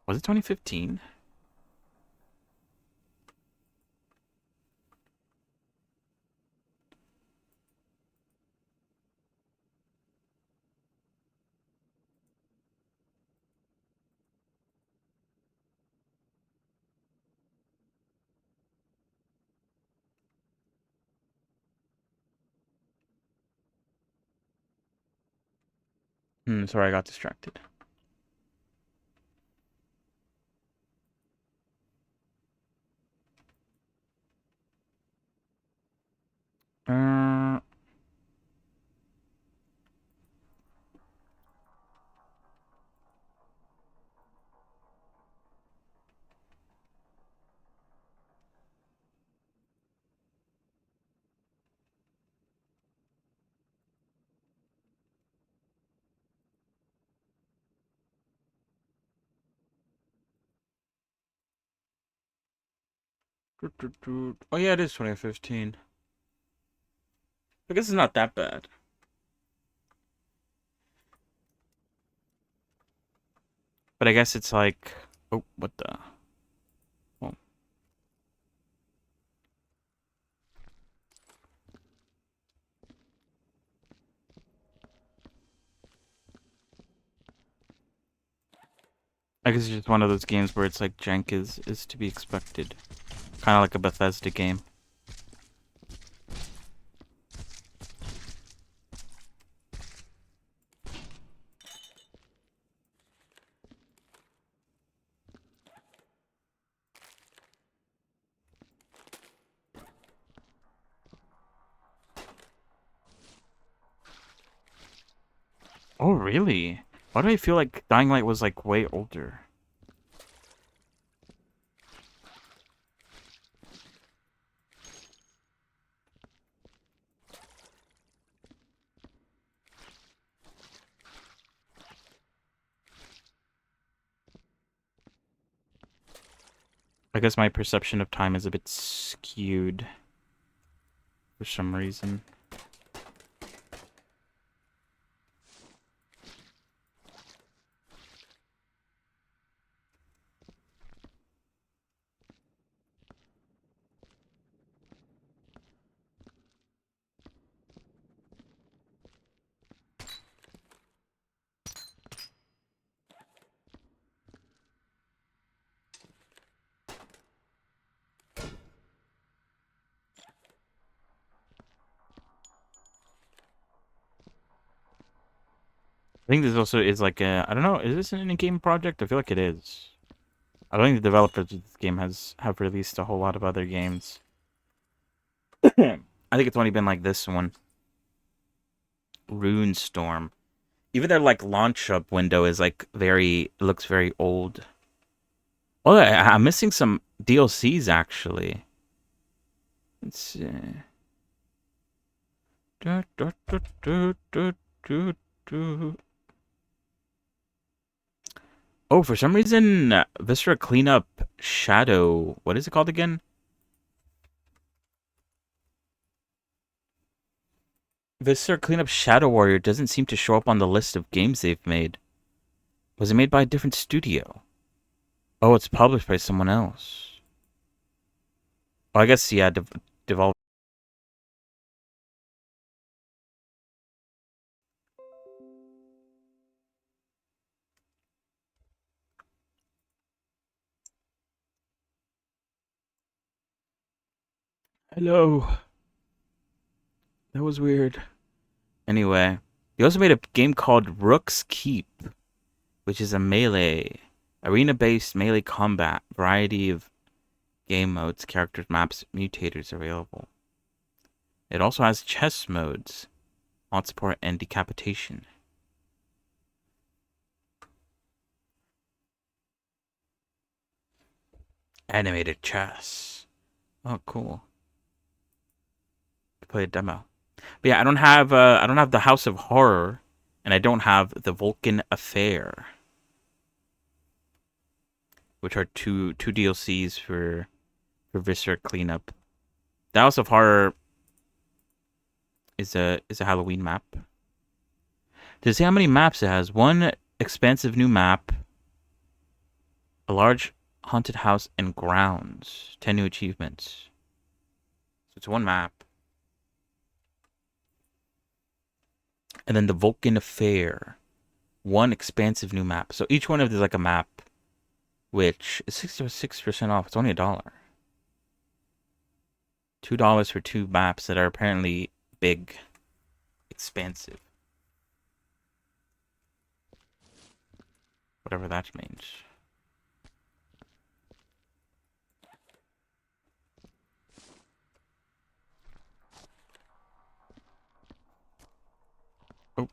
Was it 2015? Sorry, I got distracted. Uh, oh yeah, it is 2015. I guess it's not that bad. But I guess it's like, oh, what the? Well, I guess it's just one of those games where it's like jank is to be expected. Kind of like a Bethesda game. Oh, really? Why do I feel like Dying Light was like way older? I guess my perception of time is a bit skewed for some reason. I think this also is like a, I don't know, is this an in-game project? I feel like it is. I don't think the developers of this game have released a whole lot of other games. I think it's only been like this one. Runestorm. Even their like launch up window is like very, looks very old. Oh, I'm missing some DLCs actually. Let's see. Du, du, du, du, du, du, du. Oh, for some reason, Viscera Cleanup Shadow. What is it called again? Viscera Cleanup Shadow Warrior doesn't seem to show up on the list of games they've made. Was it made by a different studio? Oh, it's published by someone else. Oh, I guess, yeah, develop. Hello. That was weird. Anyway, they also made a game called Rook's Keep, which is a melee, arena-based melee combat, variety of game modes, characters, maps, mutators available. It also has chess modes, mod support, and decapitation. Animated chess. Oh, cool. Play a demo. But yeah, I don't have the House of Horror, and I don't have the Vulcan Affair, which are two DLCs for Viscera Cleanup. The House of Horror is a Halloween map. Does it say how many maps it has? One expansive new map, a large haunted house and grounds, 10 new achievements. So it's one map. And then the Vulcan Affair, one expansive new map. So each one of these is like a map, which is 66% off. It's only $1. $2 for two maps that are apparently big, expansive. Whatever that means. Oh.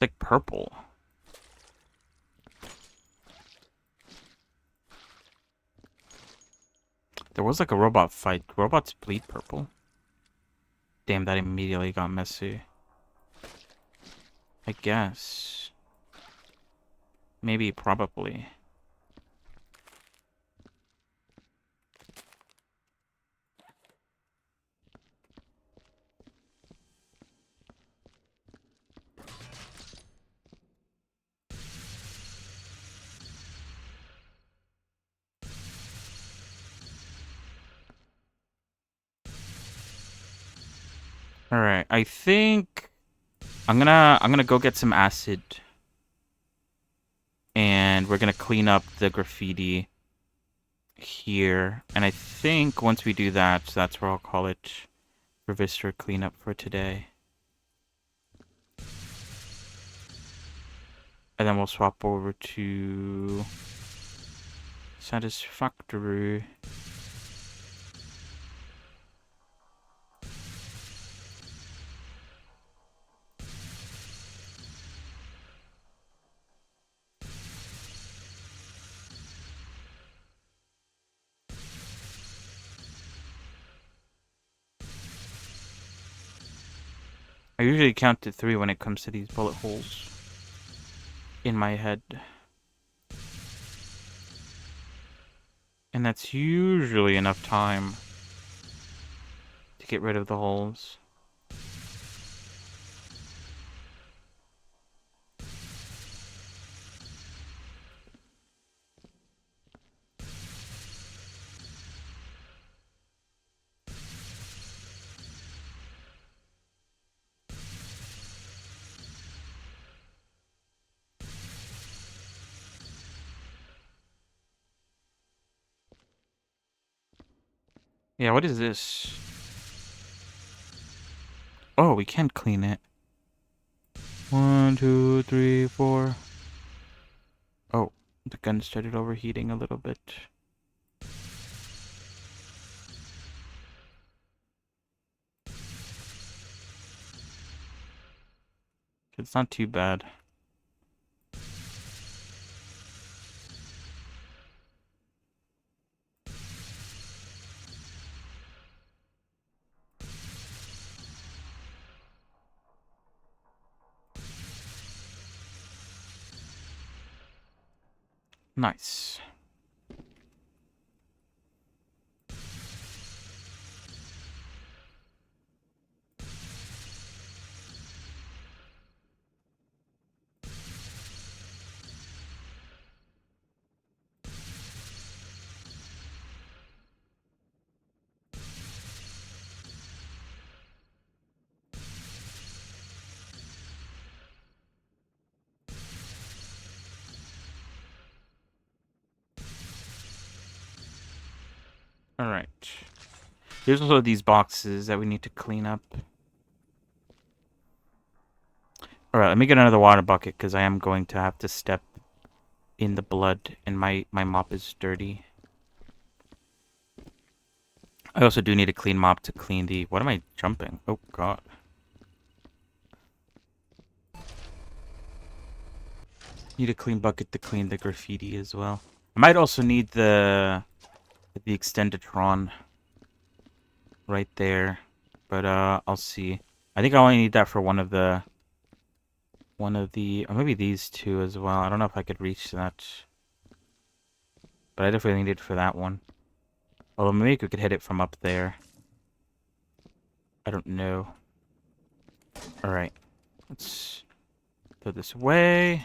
It's like purple. There was like a robot fight. Robots bleed purple. Damn, that immediately got messy. I guess. Maybe, probably. All right, I think I'm gonna go get some acid, and we're gonna clean up the graffiti here. And I think once we do that, that's where I'll call it Revistor cleanup for today. And then we'll swap over to Satisfactory. I usually count to 3 when it comes to these bullet holes in my head. And that's usually enough time to get rid of the holes. Yeah, what is this? Oh, we can clean it. 1, 2, 3, 4. Oh, the gun started overheating a little bit. It's not too bad. Nice. Alright. There's also these boxes that we need to clean up. Alright, let me get another water bucket because I am going to have to step in the blood and my mop is dirty. I also do need a clean mop to clean the... What am I jumping? Oh, God. Need a clean bucket to clean the graffiti as well. I might also need the Extenditron right there. But, I'll see. I think I only need that for one of the... or maybe these two as well. I don't know if I could reach that. But I definitely need it for that one. Although maybe we could hit it from up there. I don't know. Alright. Let's throw this away.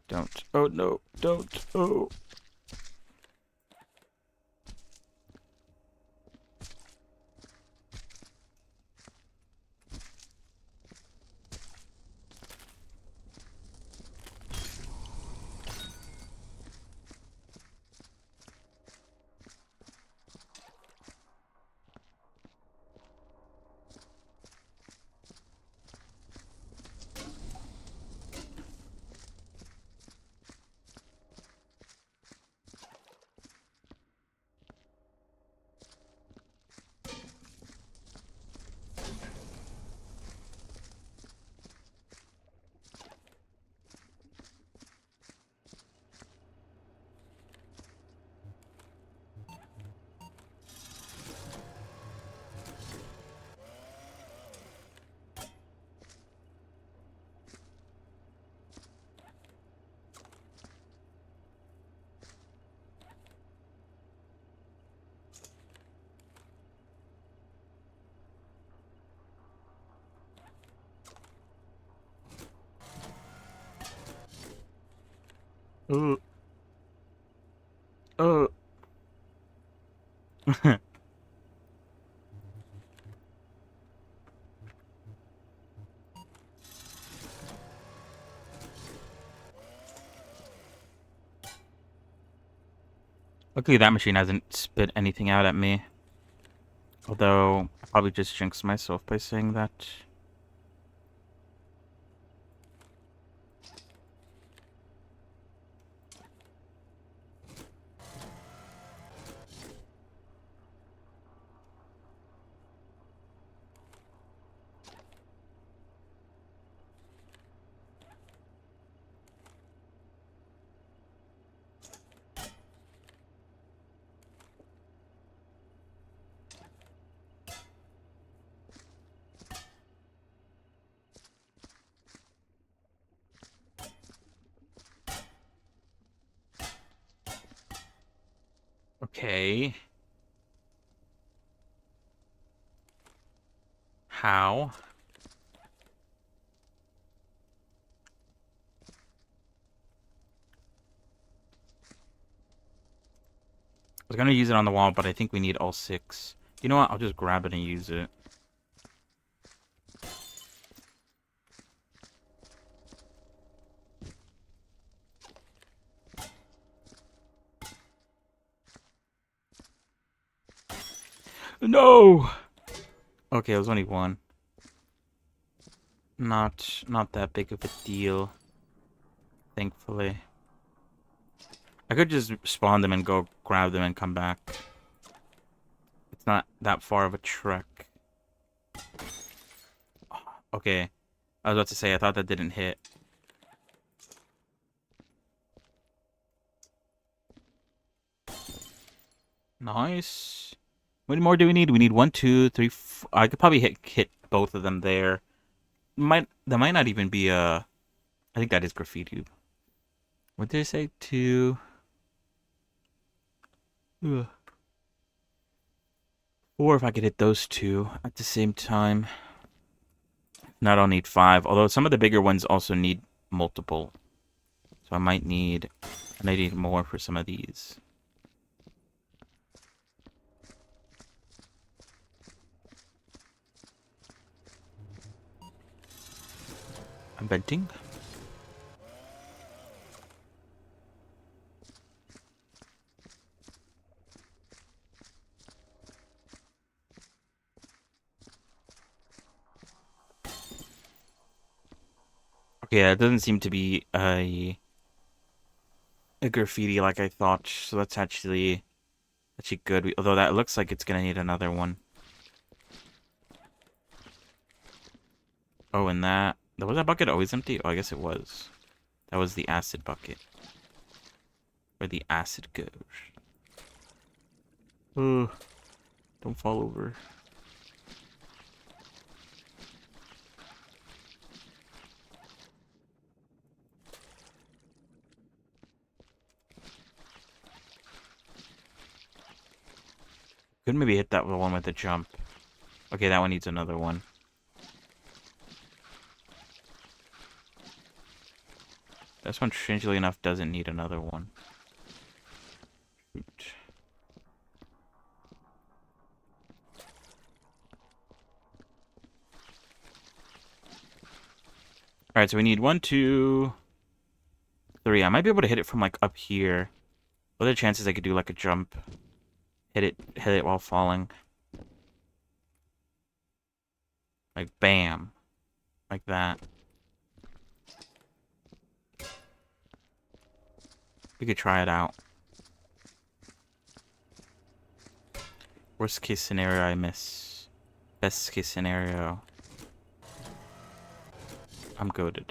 Don't. Oh, no. Don't. Oh. Oh. Oh. Luckily, that machine hasn't spit anything out at me. Although, I probably just jinxed myself by saying that. Okay. How? I was gonna use it on the wall, but I think we need all 6. You know what? I'll just grab it and use it. No! Okay, it was only 1. Not that big of a deal. Thankfully. I could just spawn them and go grab them and come back. It's not that far of a trek. Okay. I was about to say, I thought that didn't hit. Nice. How many more do we need? We need 1, 2, 3, I could probably hit both of them there. That might not even be a... I think that is graffiti. What did I say? 2... Ugh. 4 if I could hit those 2 at the same time. Not I'll need 5. Although some of the bigger ones also need multiple. So I might need more for some of these. I'm venting. Okay, it doesn't seem to be a graffiti like I thought, so that's actually good. Although that looks like it's gonna need another one. Oh, and was that bucket always empty? Oh, I guess it was. That was the acid bucket. Where the acid goes. Oh, don't fall over. Could maybe hit that one with a jump. Okay, that one needs another one. This one, strangely enough, doesn't need another one. Shoot. Alright, so we need 1, 2, 3. I might be able to hit it from, like, up here. What are the chances I could do, like, a jump? Hit it while falling. Like, bam. Like that. We could try it out. Worst case scenario, I miss. Best case scenario, I'm goated.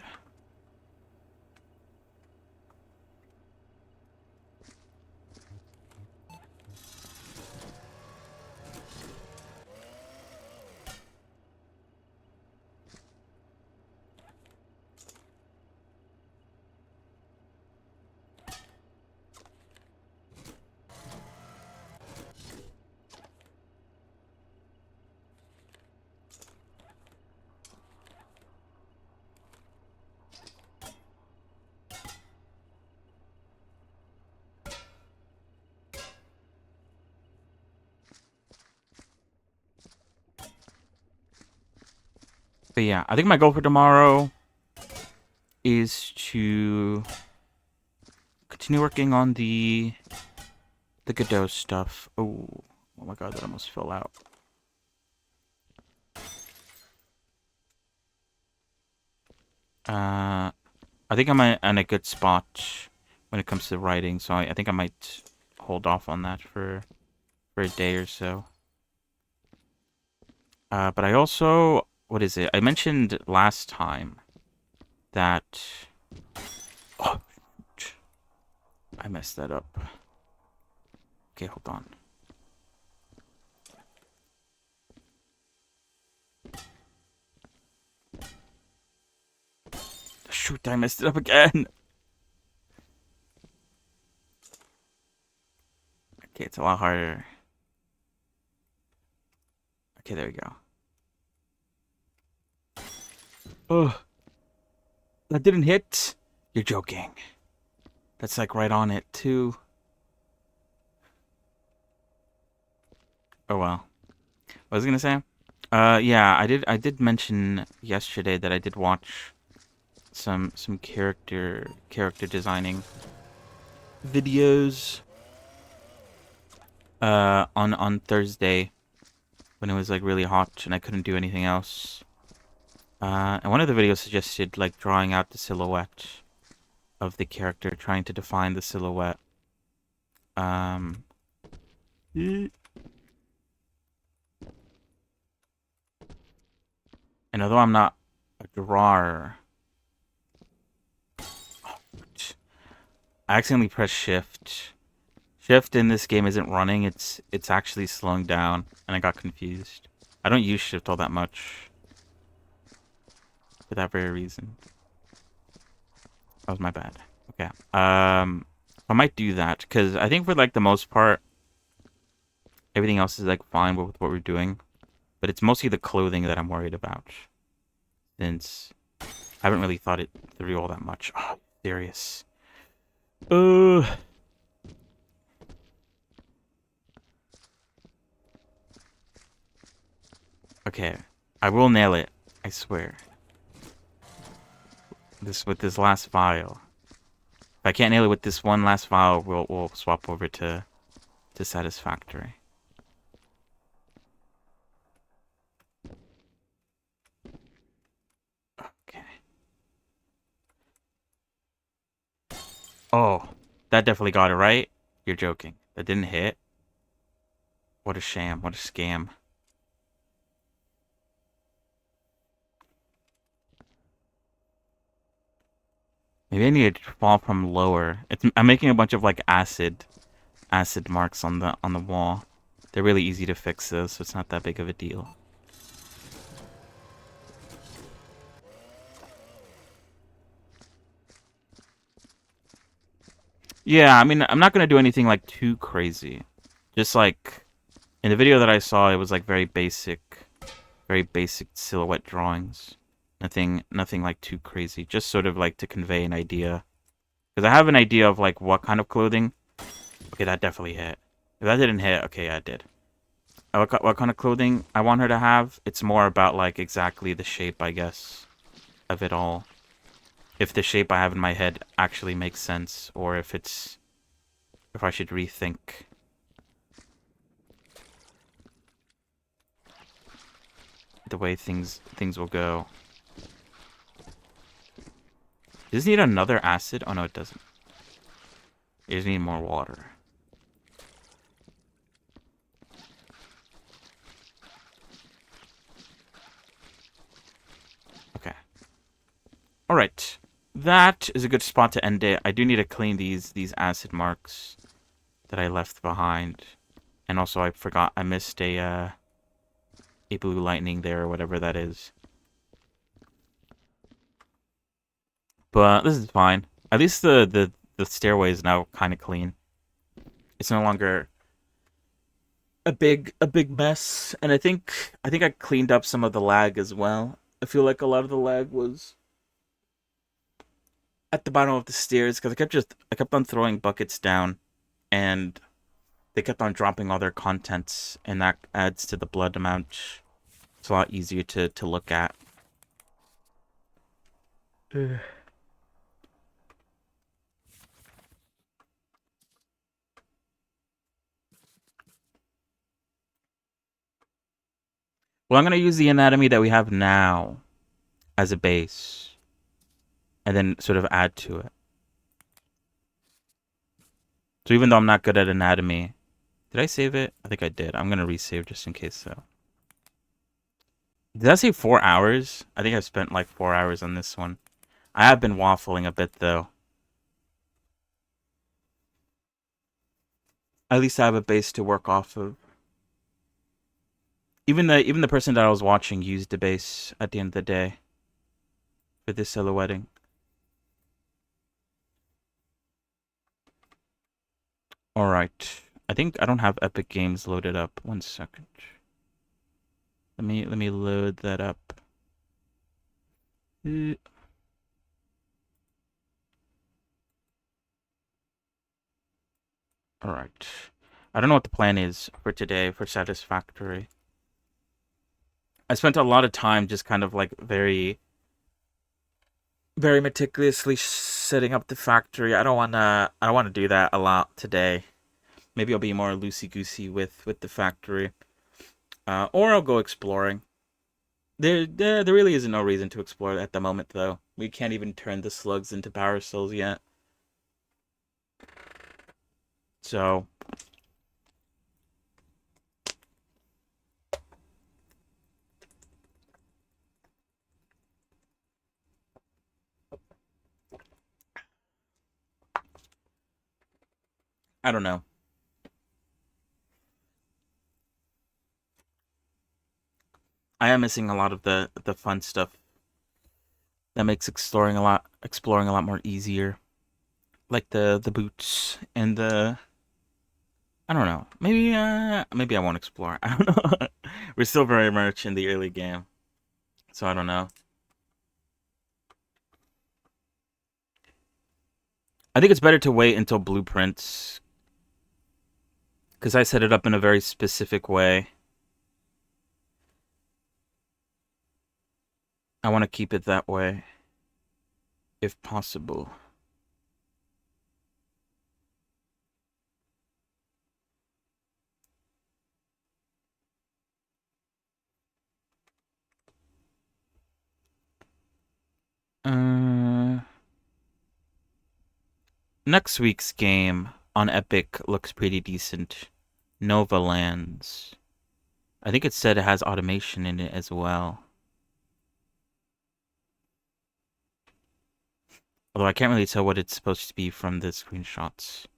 But yeah, I think my goal for tomorrow is to continue working on the the Godot stuff. Oh my god, that almost fell out. I think I'm in a good spot when it comes to writing, so I think I might hold off on that for a day or so. But I also, what is it? I mentioned last time that, oh, shoot. I messed that up. Okay, hold on. Shoot, I messed it up again. Okay, it's a lot harder. Okay, there we go. Oh, that didn't hit. You're joking. That's like right on it too. Oh well. What was I gonna say? Yeah, I did mention yesterday that I did watch some character designing videos on Thursday when it was like really hot and I couldn't do anything else. And one of the videos suggested like drawing out the silhouette of the character, trying to define the silhouette. Um, and although I'm not a drawer, I accidentally pressed shift. Shift in this game isn't running, it's actually slowing down, and I got confused. I don't use shift all that much for that very reason. That was my bad. Okay. I might do that because I think for like the most part, everything else is like fine with what we're doing, but it's mostly the clothing that I'm worried about, since I haven't really thought it through all that much. Oh, serious. Okay, I will nail it. I swear. With this last file. If I can't nail it with this one last file, we'll swap over to Satisfactory. Okay. Oh, that definitely got it right. You're joking. That didn't hit. What a sham. What a scam. Maybe I need to fall from lower. I'm making a bunch of like acid marks on the wall. They're really easy to fix though, so it's not that big of a deal. Yeah, I mean, I'm not gonna do anything like too crazy. Just like in the video that I saw, it was like very basic silhouette drawings. Nothing like too crazy. Just sort of like to convey an idea. Because I have an idea of like what kind of clothing. Okay, that definitely hit. If that didn't hit, okay, yeah, it did. What kind of clothing I want her to have? It's more about like exactly the shape, I guess, of it all. If the shape I have in my head actually makes sense, or if I should rethink the way things will go. Does it need another acid? Oh no, it doesn't. It just need more water. Okay. Alright. That is a good spot to end it. I do need to clean these acid marks that I left behind. And also I missed a blue lightning there or whatever that is. But this is fine. At least the stairway is now kind of clean. It's no longer a big mess, and I think I cleaned up some of the lag as well. I feel like a lot of the lag was at the bottom of the stairs because I kept on throwing buckets down, and they kept on dropping all their contents, and that adds to the blood amount. It's a lot easier to look at. Well, I'm gonna use the anatomy that we have now as a base, and then sort of add to it. So even though I'm not good at anatomy, did I save it? I think I did. I'm gonna resave just in case though. Did I say 4 hours? I think I've spent like 4 hours on this one. I have been waffling a bit though. At least I have a base to work off of. Even the person that I was watching used a base at the end of the day for this silhouetting. All right. I think I don't have Epic Games loaded up. 1 second. Let me load that up. All right. I don't know what the plan is for today for Satisfactory. I spent a lot of time just kind of like very meticulously setting up the factory. I don't wanna do that a lot today. Maybe I'll be more loosey goosey with the factory. Or I'll go exploring. There really isn't no reason to explore at the moment though. We can't even turn the slugs into power cells yet. So I don't know. I am missing a lot of the fun stuff that makes exploring a lot more easier. Like the boots and the I don't know. Maybe I won't explore. I don't know. We're still very much in the early game. So I don't know. I think it's better to wait until blueprints because I set it up in a very specific way. I want to keep it that way if possible. Uh, Next week's game on Epic looks pretty decent. Nova Lands. I think it said it has automation in it as well. Although I can't really tell what it's supposed to be from the screenshots. It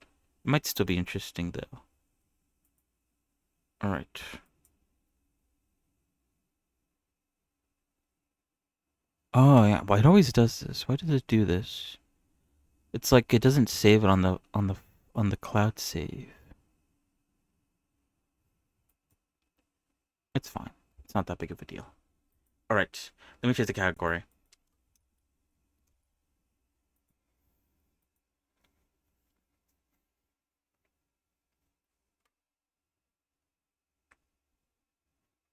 might still be interesting though. Alright. Oh yeah, well, it always does this. Why does it do this? It's like it doesn't save it on the cloud save. It's fine. It's not that big of a deal. Alright. Let me change the category.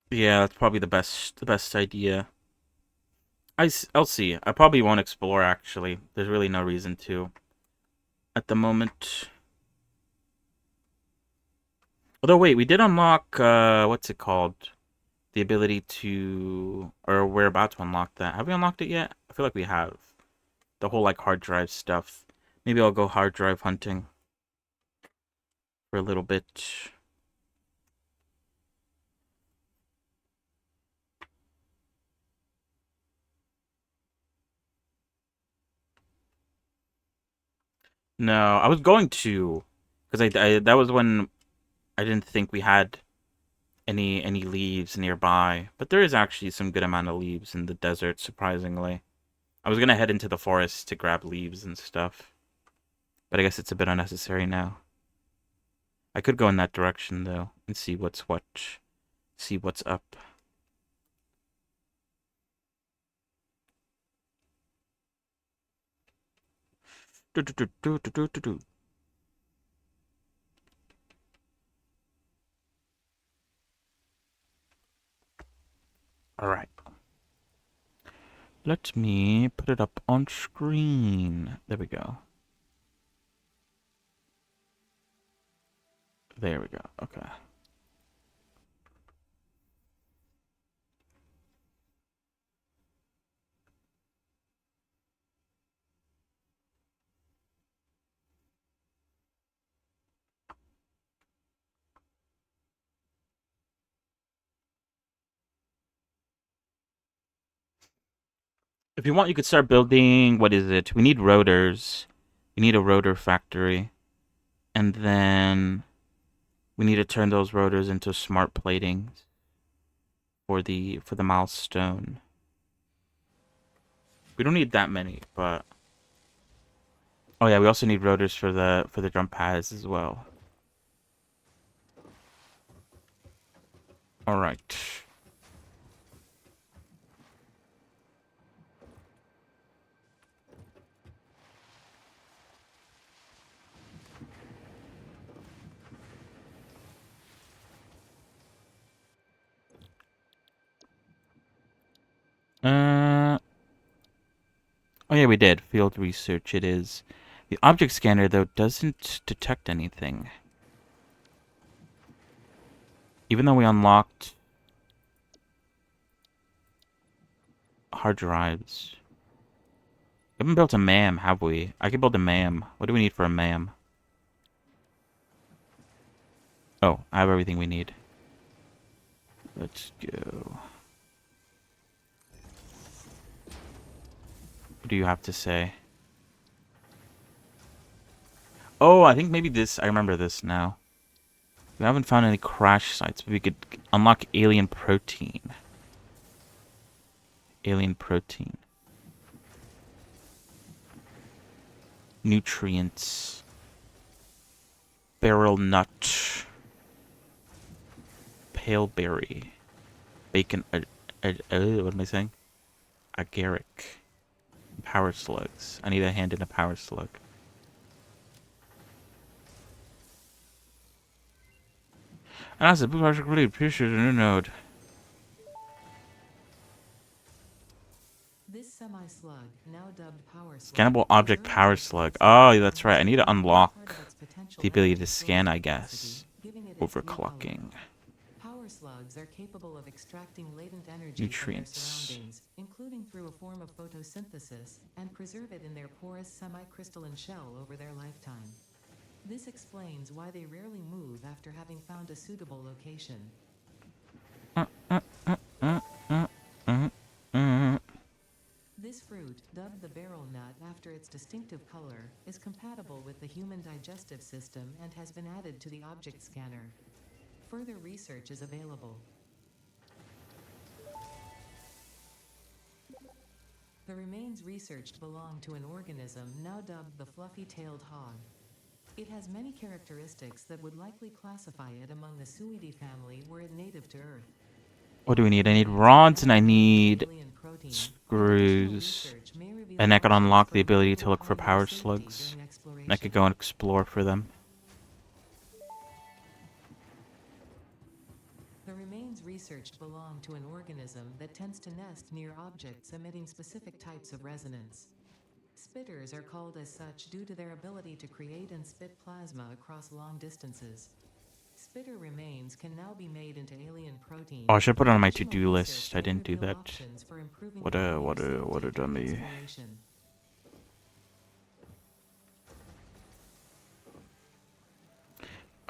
Yeah, that's probably the best idea. I'll see. I probably won't explore actually. There's really no reason to at the moment. Although wait, we did unlock what's it called? The ability to or we're about to unlock that. Have we unlocked it yet? I feel like we have. The whole like hard drive stuff. Maybe I'll go hard drive hunting for a little bit. No, I was going to because I that was when I didn't think we had any leaves nearby, but there is actually some good amount of leaves in the desert, surprisingly. I was gonna head into the forest to grab leaves and stuff, but I guess it's a bit unnecessary now. I could go in that direction though and see what's what, see what's up. Do, do, do, do, do, do, do, do. All right. Let me put it up on screen. There we go. There we go. Okay. If you want, you could start building. What is it? We need rotors. We need a rotor factory, and then we need to turn those rotors into smart platings for the milestone. We don't need that many, but oh yeah, we also need rotors for the jump pads as well. All right. Oh yeah, we did. Field research it is. The object scanner, though, doesn't detect anything. Even though we unlocked hard drives. We haven't built a MAM, have we? I can build a MAM. What do we need for a MAM? Oh, I have everything we need. Let's go. What do you have to say? Oh, I think maybe this... I remember this now. We haven't found any crash sites, but we could unlock alien protein. Alien protein. Nutrients. Barrel nut. Pale berry. Bacon. What am I saying? Agaric. Power slugs. I need a hand in a power slug. And that's a project really appreciate a new node.
This semi-slug, now dubbed power slug,
Scannable object power slug. Oh, that's right. I need to unlock the ability to scan, I guess. Overclocking.
Power slugs are capable of extracting latent energy
Nutrients.
from their surroundings, including through a form of photosynthesis, and preserve it in their porous semi-crystalline shell over their lifetime. This explains why they rarely move after having found a suitable location. This fruit, dubbed the barrel nut after its distinctive color, is compatible with the human digestive system and has been added to the object scanner. Further research is available. The remains researched belong to an organism now dubbed the fluffy-tailed hog. It has many characteristics that would likely classify it among the Suidae family were it native to Earth.
What do we need? I need rods and I need screws. And I can unlock the ability to look for power slugs. And I could go and explore for them.
The remains researched belong to an organism that tends to nest near objects emitting specific types of resonance. Spitters are called as such due to their ability to create and spit plasma across long distances. Spitter remains can now be made into alien protein.
Oh, I should put it on my to-do list. I didn't do that. What a dummy.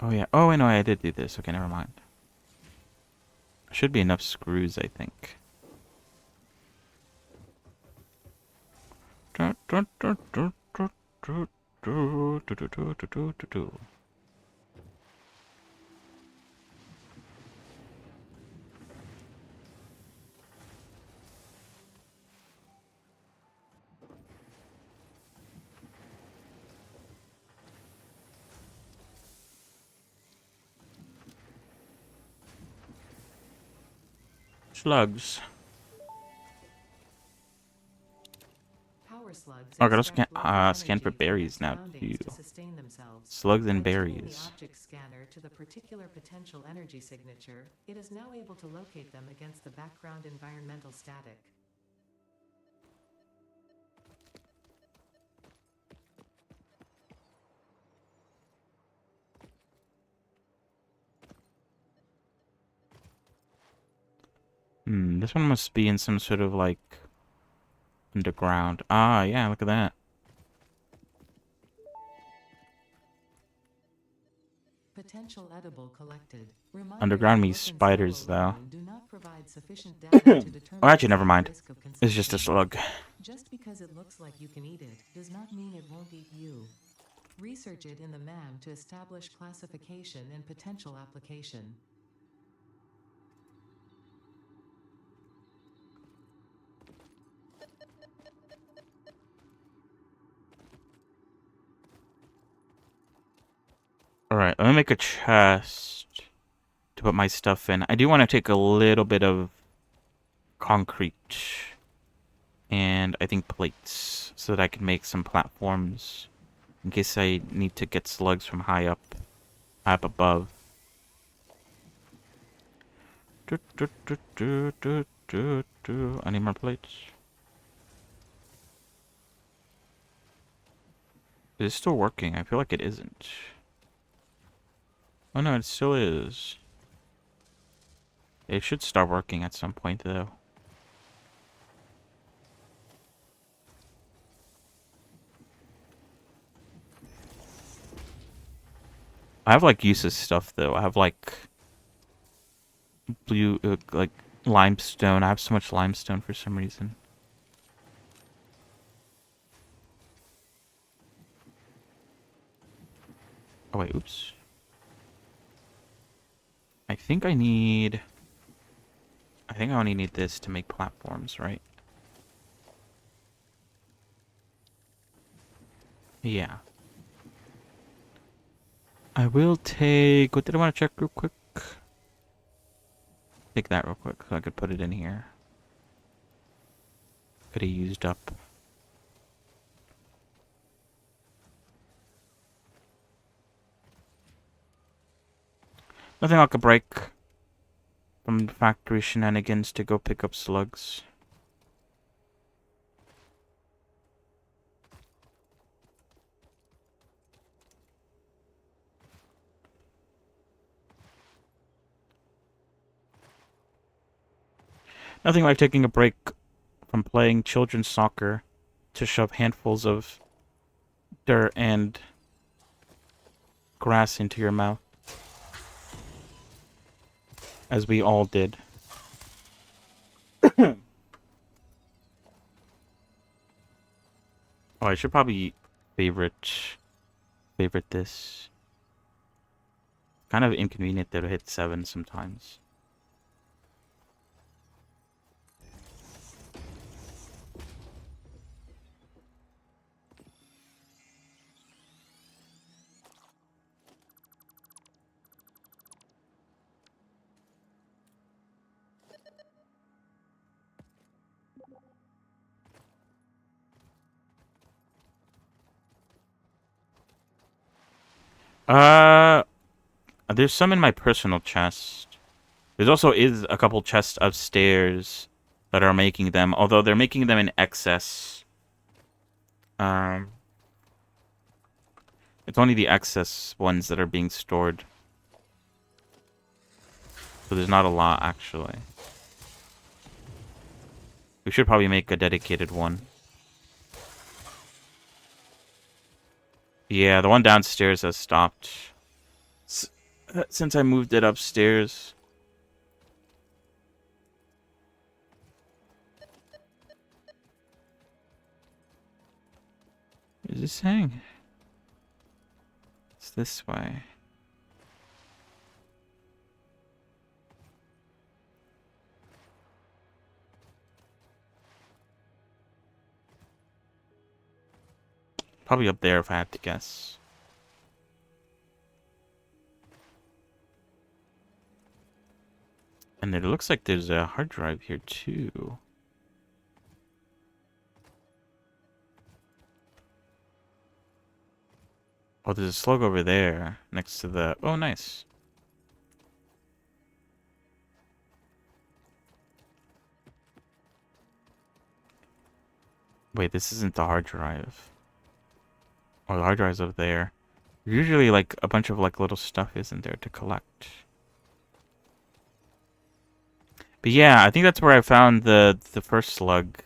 Oh yeah. Oh, I know I did do this. Okay, never mind. Should be enough screws, I think. Slugs. Oh, I gotta scan for berries now too. Slugs and berries.
The object scanner to the particular potential energy signature, it is now able to locate them against the background environmental static.
This one must be in some sort of like underground. Ah, yeah, look at that.
Potential edible collected.
Underground means spiders, though.
Do not provide sufficient data to
Oh, actually, never mind. It's just a slug.
Just because it looks like you can eat it, does not mean it won't eat you. Research it in the MAM to establish classification and potential application.
Alright, let me make a chest to put my stuff in. I do want to take a little bit of concrete and I think plates so that I can make some platforms in case I need to get slugs from high up above. I need more plates. Is it still working? I feel like it isn't. Oh no, it still is. It should start working at some point though. I have like useless stuff though. I have like blue, like limestone. I have so much limestone for some reason. Oh wait, oops. I think I only need this to make platforms, right? Yeah. I will take... What did I want to check real quick? Take that real quick so I could put it in here. Could have used up. Nothing like a break from factory shenanigans to go pick up slugs. Nothing like taking a break from playing children's soccer to shove handfuls of dirt and grass into your mouth. As we all did. Oh, I should probably favorite this. Kind of inconvenient though to hit 7 sometimes. There's some in my personal chest. There's also a couple chests upstairs that are making them, although they're making them in excess. It's only the excess ones that are being stored. So there's not a lot, actually. We should probably make a dedicated one. Yeah, the one downstairs has stopped. Since I moved it upstairs. What is this saying? It's this way. Probably up there if I had to guess. And it looks like there's a hard drive here too. Oh, there's a slug over there next to the... Oh, nice. Wait, this isn't the hard drive. Oh, the hard drive's over there. Usually, like, a bunch of, like, little stuff isn't there to collect. But yeah, I think that's where I found the first slug.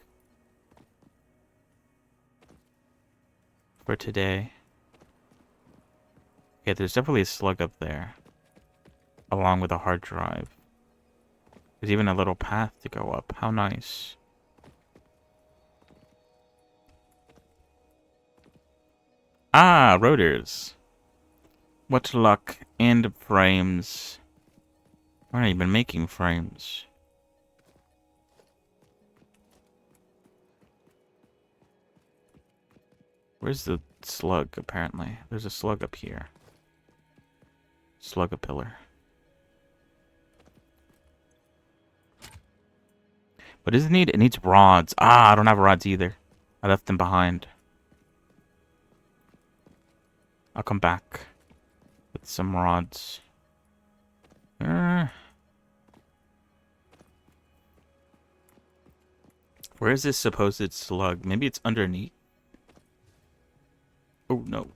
For today. Yeah, there's definitely a slug up there. Along with a hard drive. There's even a little path to go up. How nice. Ah, rotors. What luck. And frames. I've already been making frames. Where's the slug, apparently? There's a slug up here. Slug a pillar. What does it need? It needs rods. Ah, I don't have rods either. I left them behind. I'll come back with some rods. Where is this supposed slug? Maybe it's underneath. Oh, no.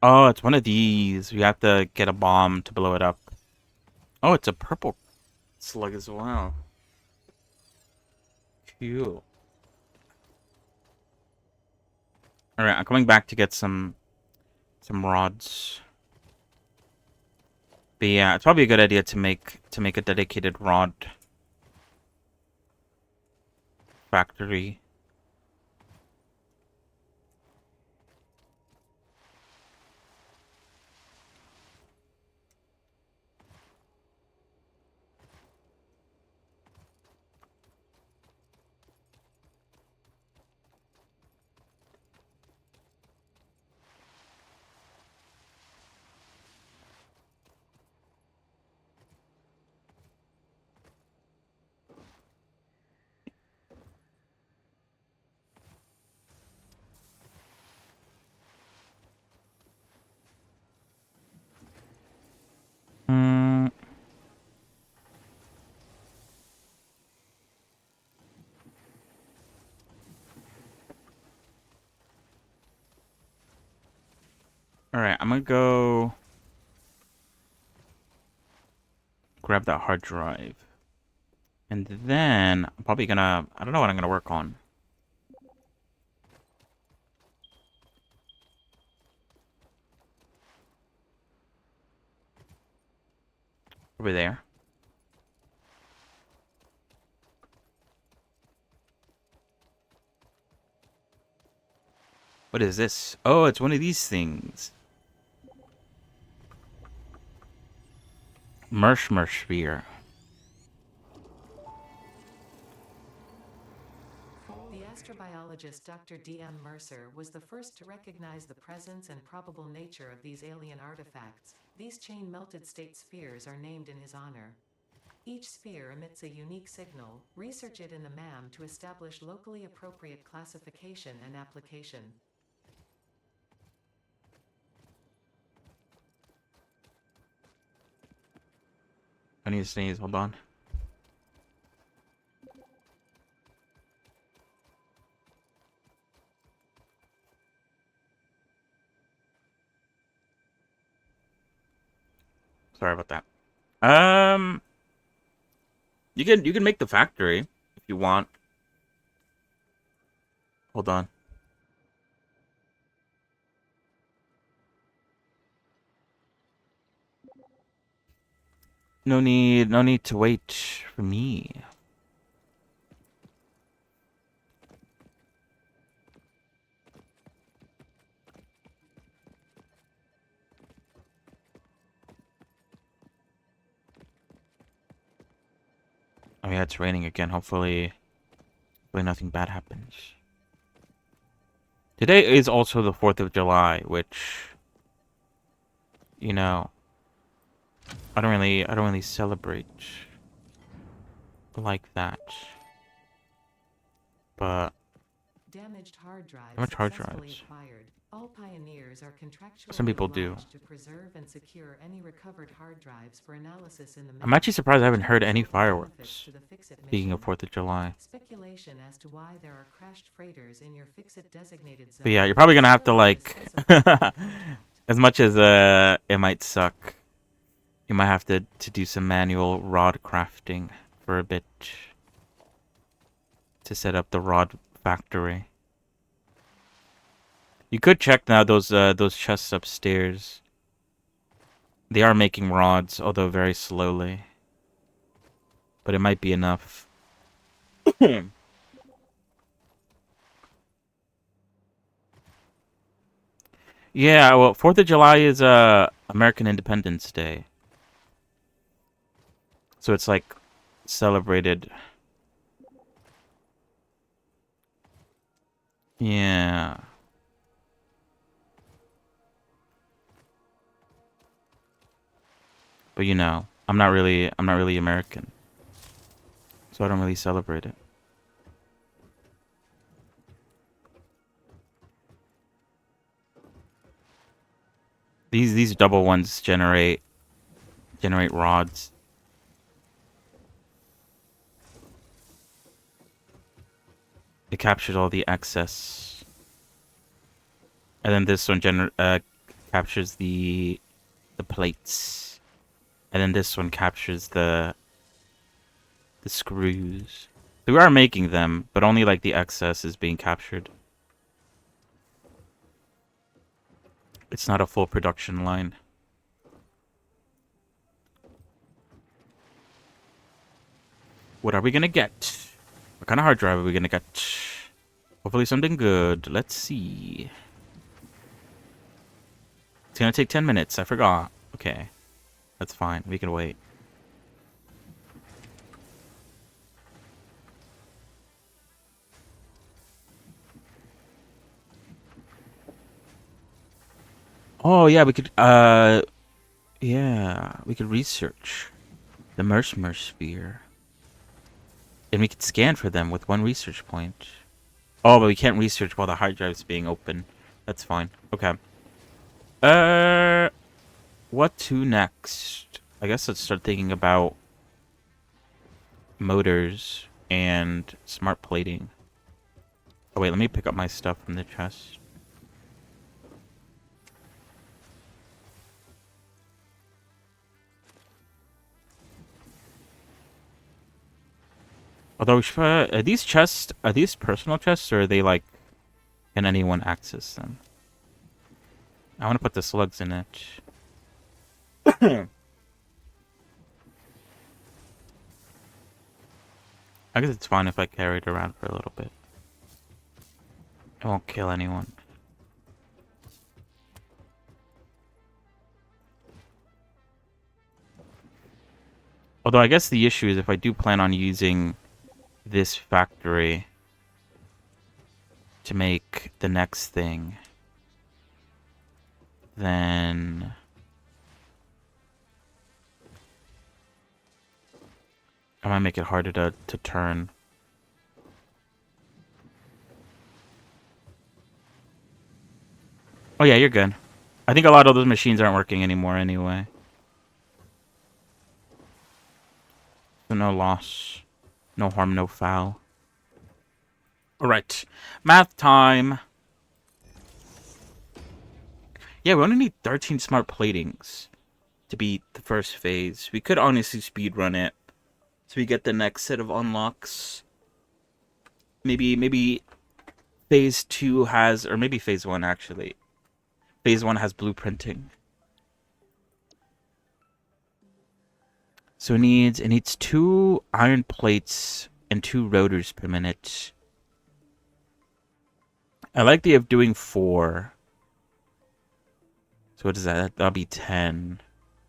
Oh, it's one of these. You have to get a bomb to blow it up. Oh, it's a purple slug as well. Cool. Alright, I'm coming back to get some rods. But yeah, it's probably a good idea to make a dedicated rod factory. Hmm. Alright, I'm gonna go grab that hard drive. And then I'm probably gonna, I don't know what I'm gonna work on. Over there. What is this? Oh, it's one of these things. Mershmer sphere.
The astrobiologist Dr. D.M. Mercer was the first to recognize the presence and probable nature of these alien artifacts. These chain-melted state spheres are named in his honor. Each sphere emits a unique signal. Research it in the MAM to establish locally appropriate classification and application.
I need to sneeze, hold on. Sorry about that. You can make the factory if you want. Hold on. No need to wait for me. Oh yeah, it's raining again. Hopefully nothing bad happens. Today is also the 4th of July, which, you know, I don't really celebrate like that. But
Damaged hard drives
how much hard
successfully
drives?
acquired. All pioneers are contractually
Some people do.
obliged to preserve and secure any recovered hard drives for analysis in the
I'm actually surprised I haven't heard any
benefits
fireworks.
to the Fix-It
Speaking of
mission.
4th of July.
Speculation as to why there are crashed freighters in your Fix-It designated zone.
But yeah, you're probably gonna have to
still
like,
discuss
as much as it might suck, you might have to do some manual rod crafting for a bit to set up the rod factory. You could check now those chests upstairs. They are making rods, although very slowly. But it might be enough. Yeah, well, 4th of July is American Independence Day. So it's like celebrated. Yeah. But you know, I'm not really American. So I don't really celebrate it. These double ones generate rods. It captures all the excess. And then this one captures the plates. And then this one captures the screws. So we are making them, but only like the excess is being captured. It's not a full production line. What are we gonna get? What kind of hard drive are we gonna get? Hopefully something good. Let's see. It's gonna take 10 minutes. I forgot. Okay. That's fine. We can wait. Oh, yeah, we could, yeah, we could research the Mercimer sphere. And we could scan for them with one research point. Oh, but we can't research while the hard drive's being open. That's fine. Okay. What to next? I guess let's start thinking about motors and smart plating. Oh, wait, let me pick up my stuff from the chest. Although, are these chests, are these personal chests, or are they like, can anyone access them? I want to put the slugs in it. I guess it's fine if I carry it around for a little bit. It won't kill anyone. Although I guess the issue is if I do plan on using this factory to make the next thing, then I might make it harder to turn. Oh yeah, you're good. I think a lot of those machines aren't working anymore anyway. So no loss. No harm, no foul. Alright. Math time. Yeah, we only need 13 smart platings to beat the first phase. We could honestly speedrun it so we get the next set of unlocks. Maybe phase 2 has, or maybe phase 1 actually. Phase 1 has blueprinting. So it needs 2 iron plates and 2 rotors per minute. I like the idea of doing 4. So what is that? That'll be 10.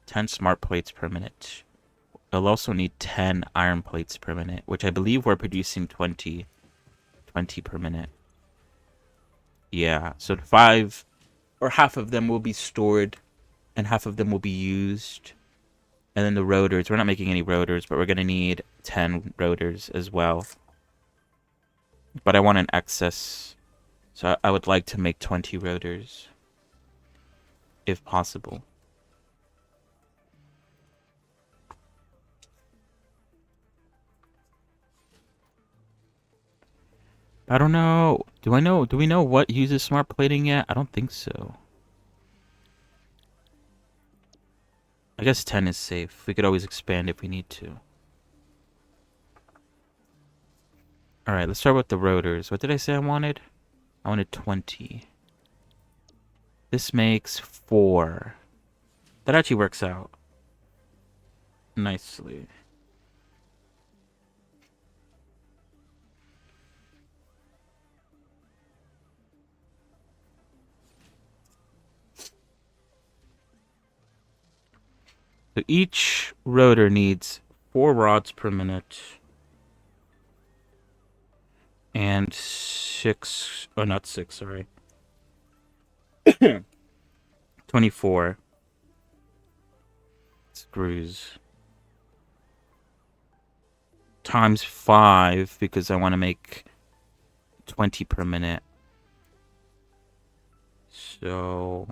10 smart plates per minute. We'll also need 10 iron plates per minute, which I believe we're producing 20 per minute. Yeah, so 5 or half of them will be stored and half of them will be used. And then the rotors, we're not making any rotors, but we're going to need 10 rotors as well. But I want an excess, so I would like to make 20 rotors, if possible. I don't know. Do we know what uses smart plating yet? I don't think so. I guess 10 is safe. We could always expand if we need to. Alright, let's start with the rotors. What did I say I wanted? I wanted 20. This makes 4. That actually works out nicely. So each rotor needs 4 rods per minute. And 6, oh not 6, sorry. 24 screws. Times 5 because I want to make 20 per minute. So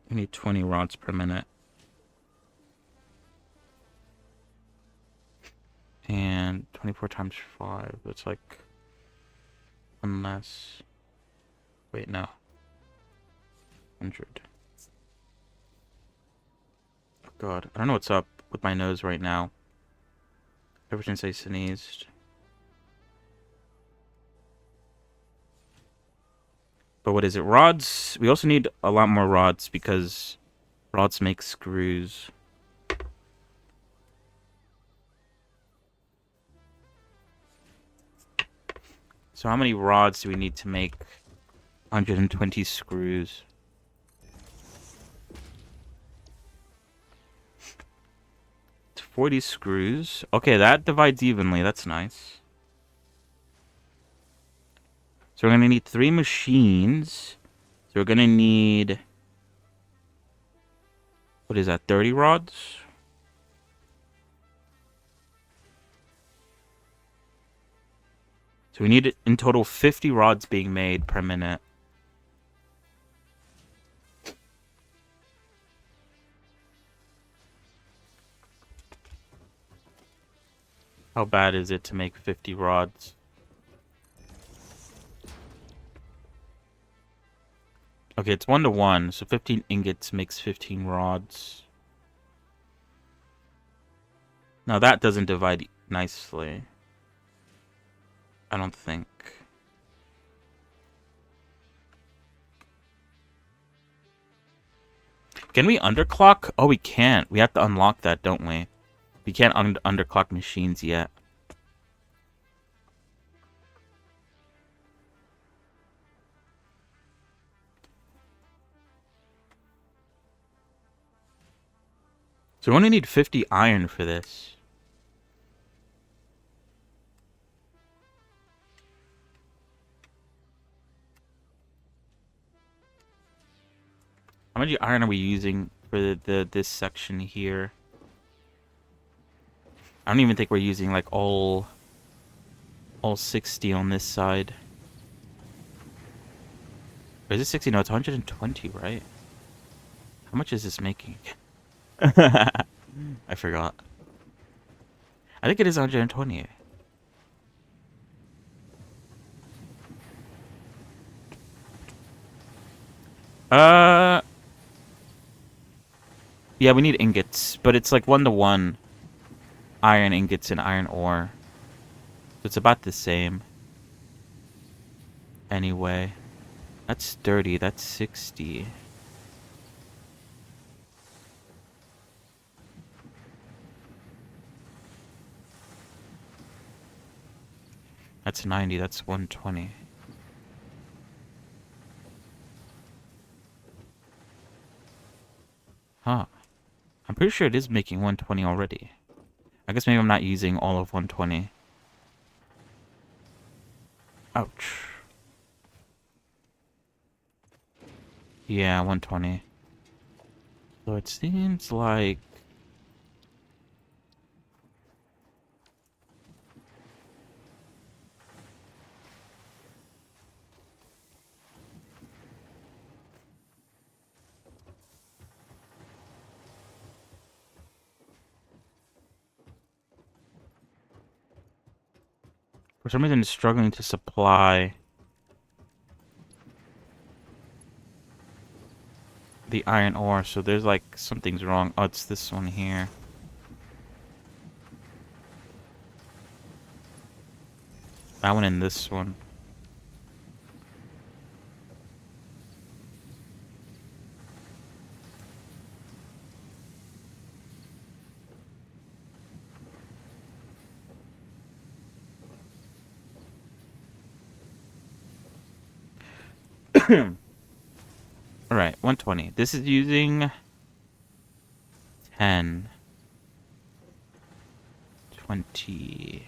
we need 20 rods per minute. And 24 times 5, that's like, unless, wait, no. 100. Oh God, I don't know what's up with my nose right now. Ever since I sneezed. But what is it? Rods, we also need a lot more rods because rods make screws. So how many rods do we need to make 120 screws? It's 40 screws. Okay, that divides evenly. That's nice. So we're going to need 3 machines. So we're going to need... What is that? 30 rods? So we need in total 50 rods being made per minute. How bad is it to make 50 rods? Okay, it's 1 to 1, so 15 ingots makes 15 rods. Now that doesn't divide nicely. I don't think. Can we underclock? Oh, we can't. We have to unlock that, don't we? We can't underclock machines yet. So we only need 50 iron for this. How much iron are we using for this section here? I don't even think we're using like all 60 on this side. Or is it 60? No, it's 120, right? How much is this making? I forgot. I think it is 120. Yeah, we need ingots, but it's like 1 to 1 iron ingots and iron ore. So it's about the same. Anyway. That's 30, that's 60. That's 90, that's 120. Huh. I'm pretty sure it is making 120 already. I guess maybe I'm not using all of 120. Ouch. Yeah, 120. So it seems like... For some reason, it's struggling to supply the iron ore, so there's like something's wrong. Oh, it's this one here. That one and this one. Alright, 120. This is using 10, 20,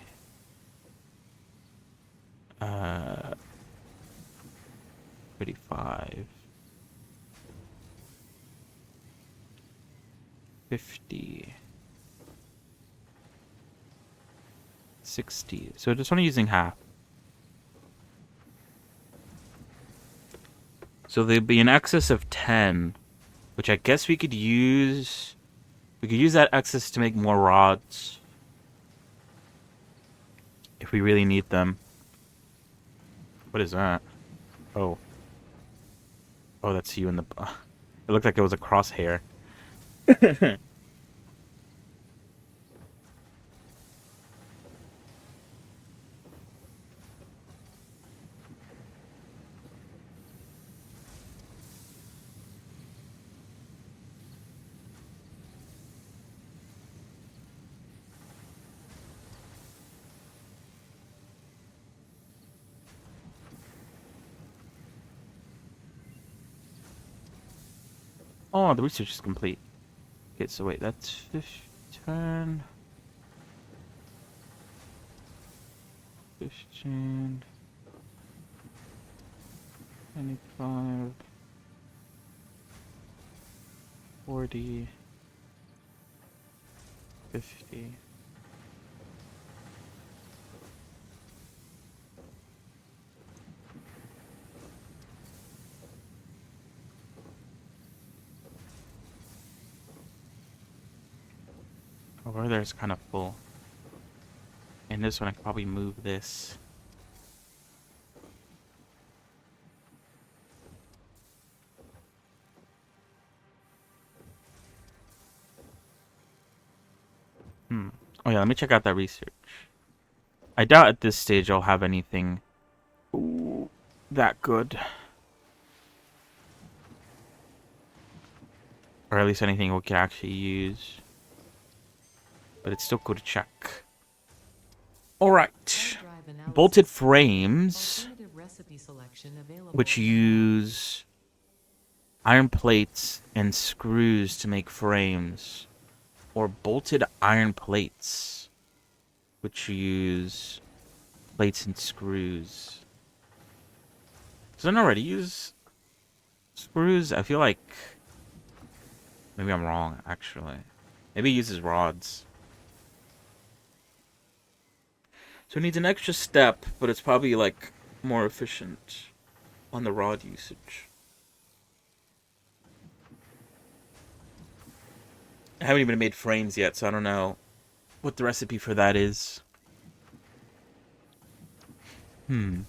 35, 50, 60. So just only using half. So there'd be an excess of 10, which I guess we could use. We could use that excess to make more rods if we really need them. What is that? Oh. Oh, that's you in the... It looked like it was a crosshair. Oh, the research is complete. Okay, so wait, that's 15... 15... 25... 40... 50... Over there is kind of full. And this one, I could probably move this. Oh yeah, let me check out that research. I doubt at this stage I'll have anything that good. Or at least anything we could actually use. But it's still cool to check. Alright. Bolted frames, which use iron plates and screws to make frames. Or bolted iron plates, which use plates and screws. Doesn't it already use screws? I feel like... Maybe I'm wrong, actually. Maybe it uses rods. So it needs an extra step, but it's probably, like, more efficient on the rod usage. I haven't even made frames yet, so I don't know what the recipe for that is. Murmur.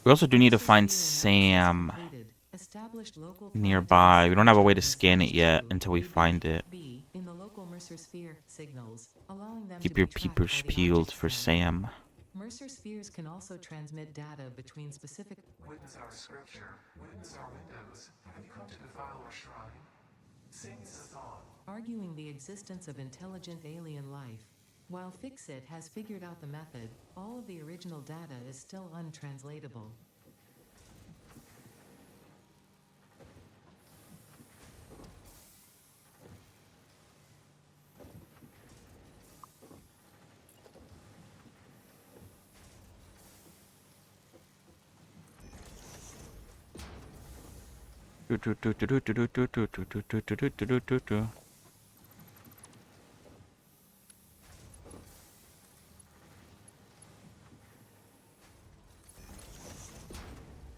We also do need to find Sam nearby. We don't have a way to scan it yet until we find it. Keep your peepers peeled for Sam.
Mercer spheres can also transmit data between specific...
Witness our scripture, witness our windows. Have you come to defile our shrine? Sings the song.
Arguing the existence of intelligent alien life. While Fixit has figured out the method, all of the original data is still untranslatable.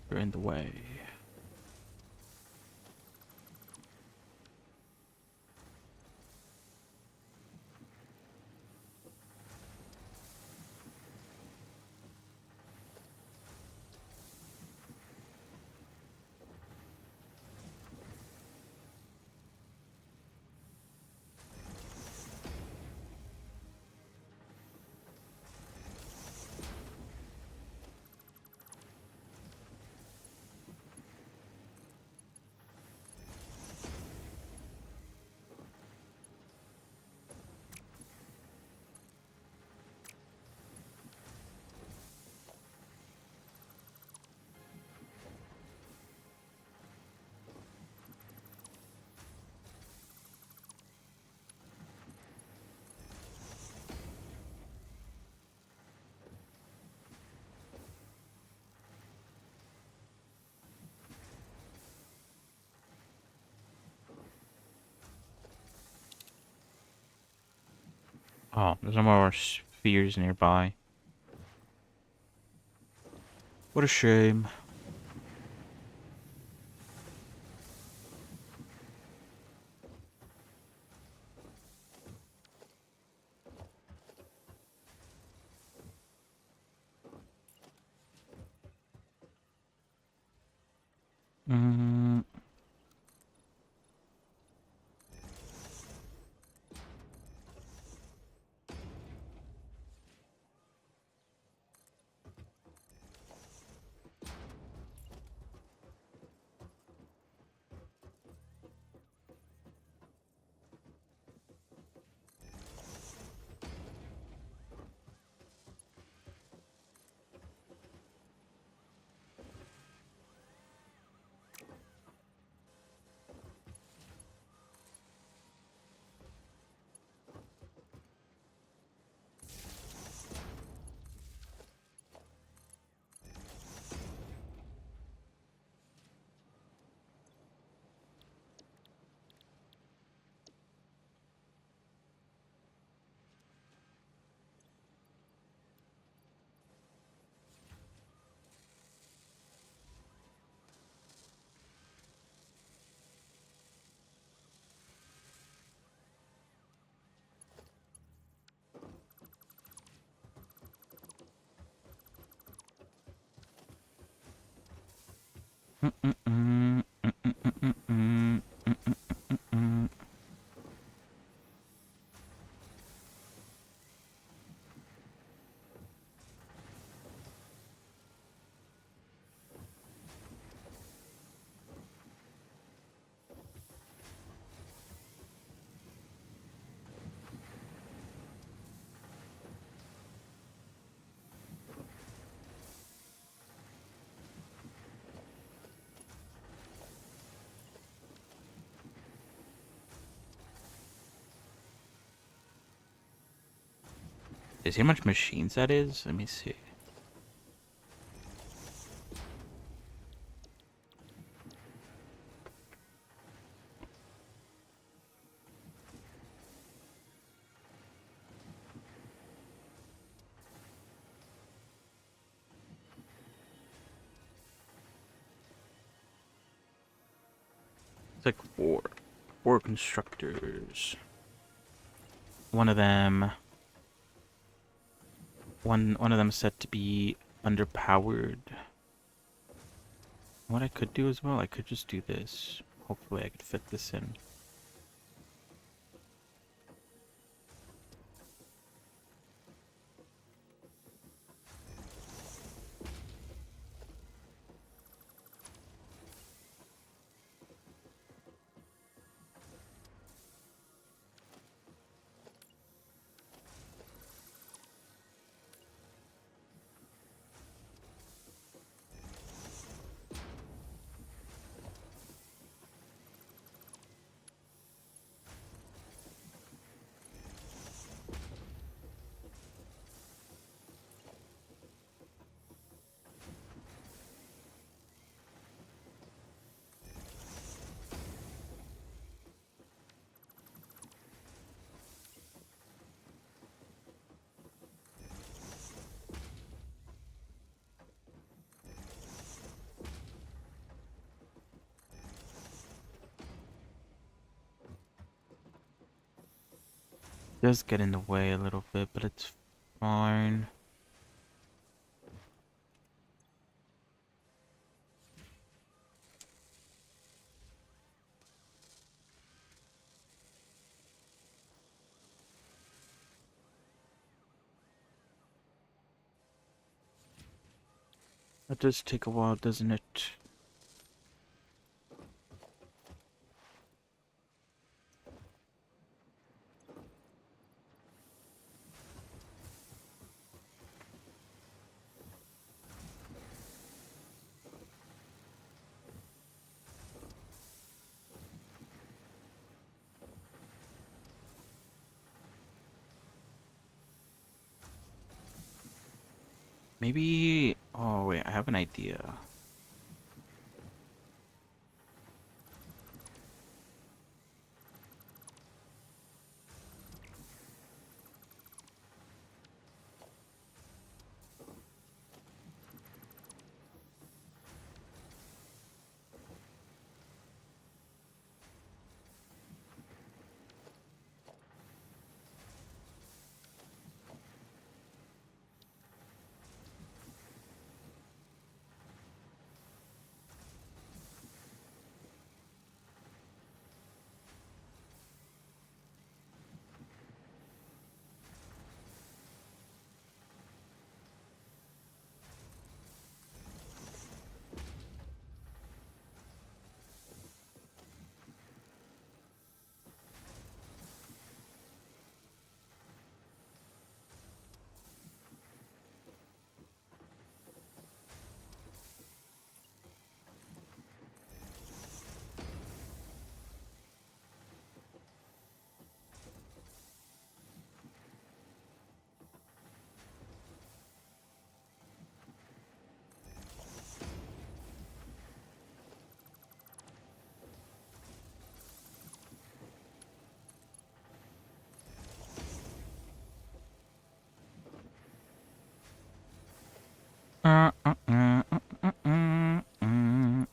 You're in the way. Oh, there's no more spheres nearby. What a shame. Mm. Mm-mm-mm. Mm-mm-mm-mm. Mm-mm-mm-mm. You see how much machines that is? Let me see. It's like four constructors. One of them one of them said to be underpowered. What I could do as well, I could just do this. Hopefully I could fit this in. It does get in the way a little bit, but it's fine. That does take a while, doesn't it? Maybe... Oh, wait, I have an idea. Uh, uh, uh, uh, uh, uh, uh.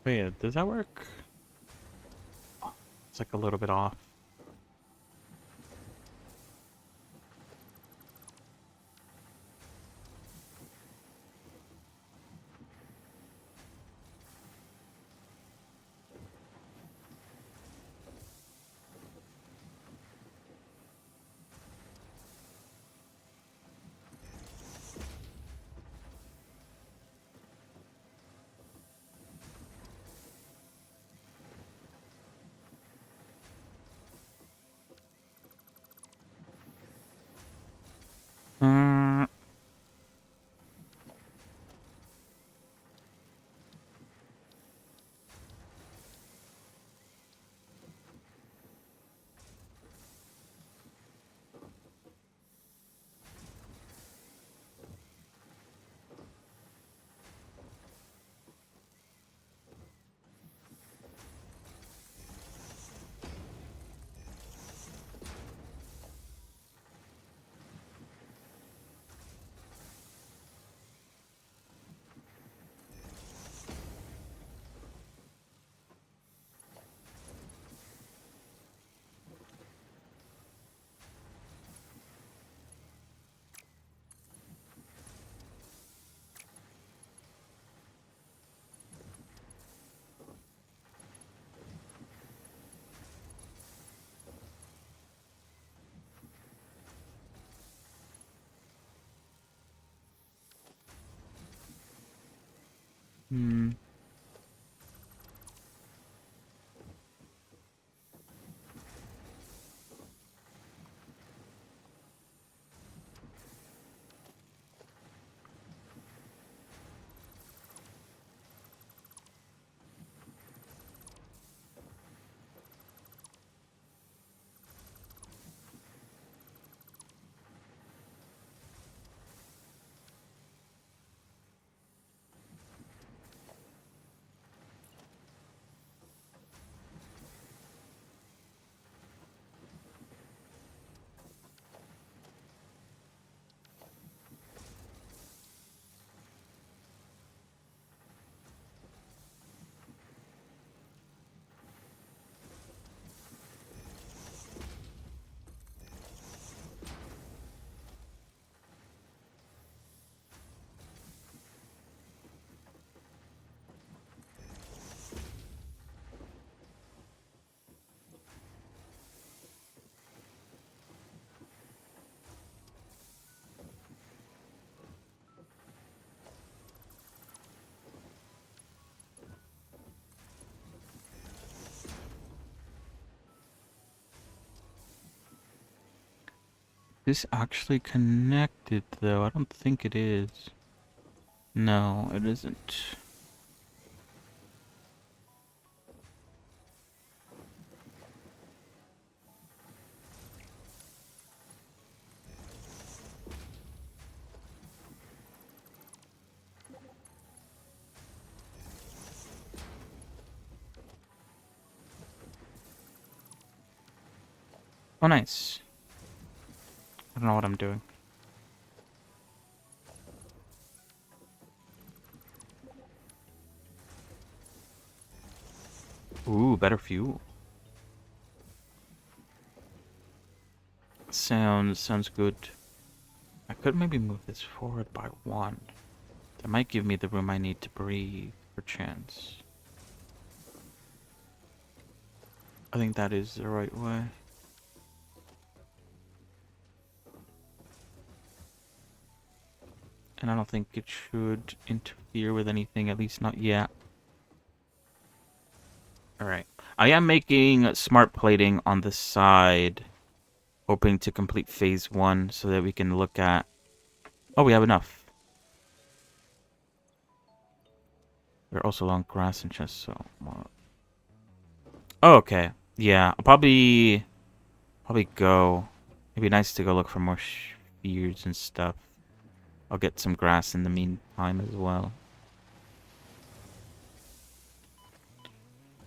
Wait, does that work? It's like a little bit off. Uh, hmm. This actually connected, though? I don't think it is. No, it isn't. Oh, nice. I don't know what I'm doing. Ooh, better fuel. Sounds good. I could maybe move this forward by 1. That might give me the room I need to breathe, perchance. I think that is the right way. And I don't think it should interfere with anything, at least not yet. Alright. I am making smart plating on the side, hoping to complete phase 1 so that we can look at... Oh, we have enough. We're also long grass and just so... Oh, okay. Yeah, I'll probably go. It'd be nice to go look for more spheres and stuff. I'll get some grass in the meantime as well.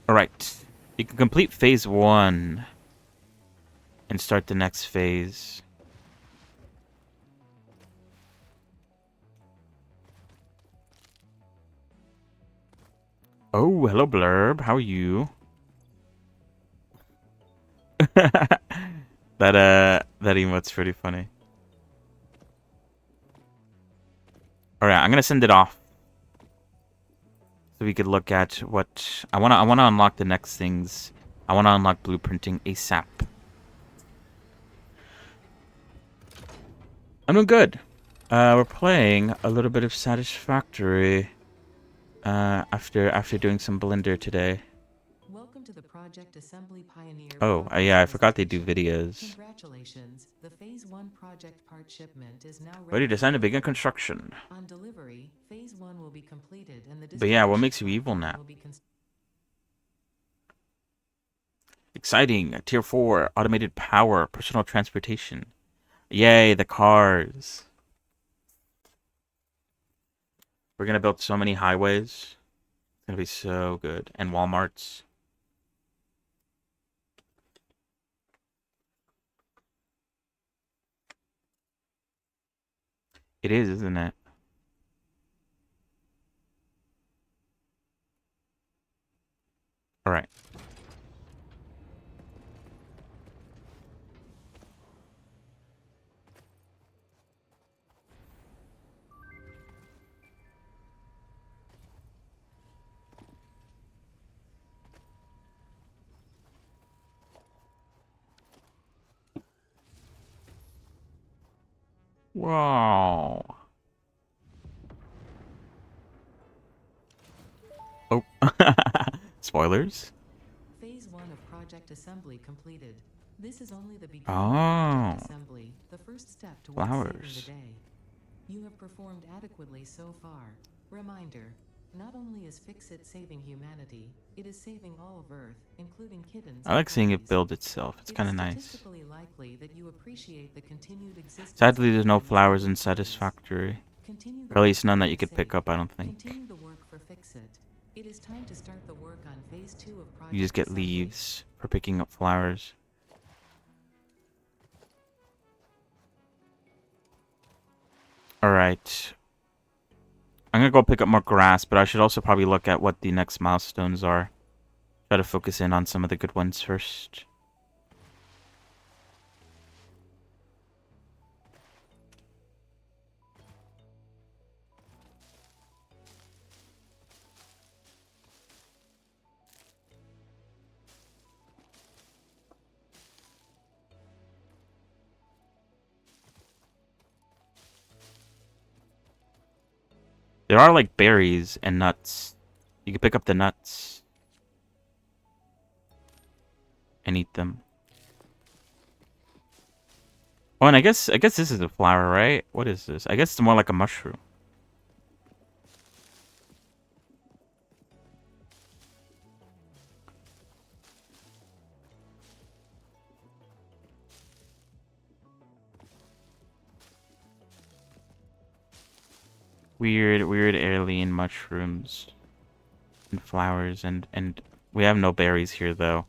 Alright. You can complete phase 1 and start the next phase. Oh, hello Blurb. How are you? That emote's pretty funny. Alright, I'm gonna send it off. So we could look at what I wanna unlock the next things. I wanna unlock blueprinting ASAP. I'm doing good. We're playing a little bit of Satisfactory after doing some Blender today.
Welcome to the Project Assembly Pioneer.
Oh, yeah, I forgot they do videos.
Congratulations. The Phase 1 project part shipment is now
Ready to sign to begin construction.
On delivery, Phase 1 will be completed and the
But yeah, what makes you evil now? Exciting. Tier 4, automated power, personal transportation. Yay, the cars. We're gonna build so many highways. It's gonna be so good. And Walmarts. It is, isn't it? Alright. Wow. Oh. Spoilers?
Phase 1 of project assembly completed. This is only the beginning
Oh.
of project assembly, the first step towards
Flowers.
saving the day. You have performed adequately so far. Reminder, not only is Fix-It saving humanity, it is saving all of Earth, including kittens.
I like seeing it
puppies.
build itself. It's kind of nice.
Statistically likely that you appreciate the continued existence
Sadly,
of
there's no
living
flowers in
species.
Satisfactory.
Continue the
Or at least
work
none
for
that you could pick
Fix-It.
up, I don't think.
Continue the work for Fix-It. It is time to start the work on Phase 2 of project
You just get
assembly.
leaves for picking up flowers. Alright. I'm gonna go pick up more grass, but I should also probably look at what the next milestones are. Try to focus in on some of the good ones first. There are like berries and nuts. You can pick up the nuts and eat them. Oh, and I guess this is a flower, right? What is this? I guess it's more like a mushroom. Weird alien mushrooms and flowers and we have no berries here though.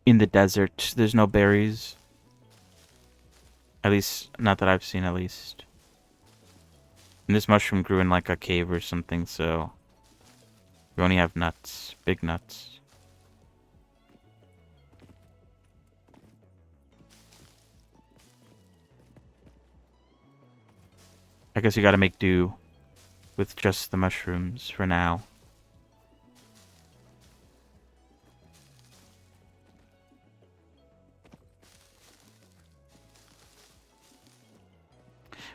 In the desert, there's no berries. At least, not that I've seen, at least. And this mushroom grew in like a cave or something, so we only have nuts, big nuts. I guess you gotta make do with just the mushrooms for now.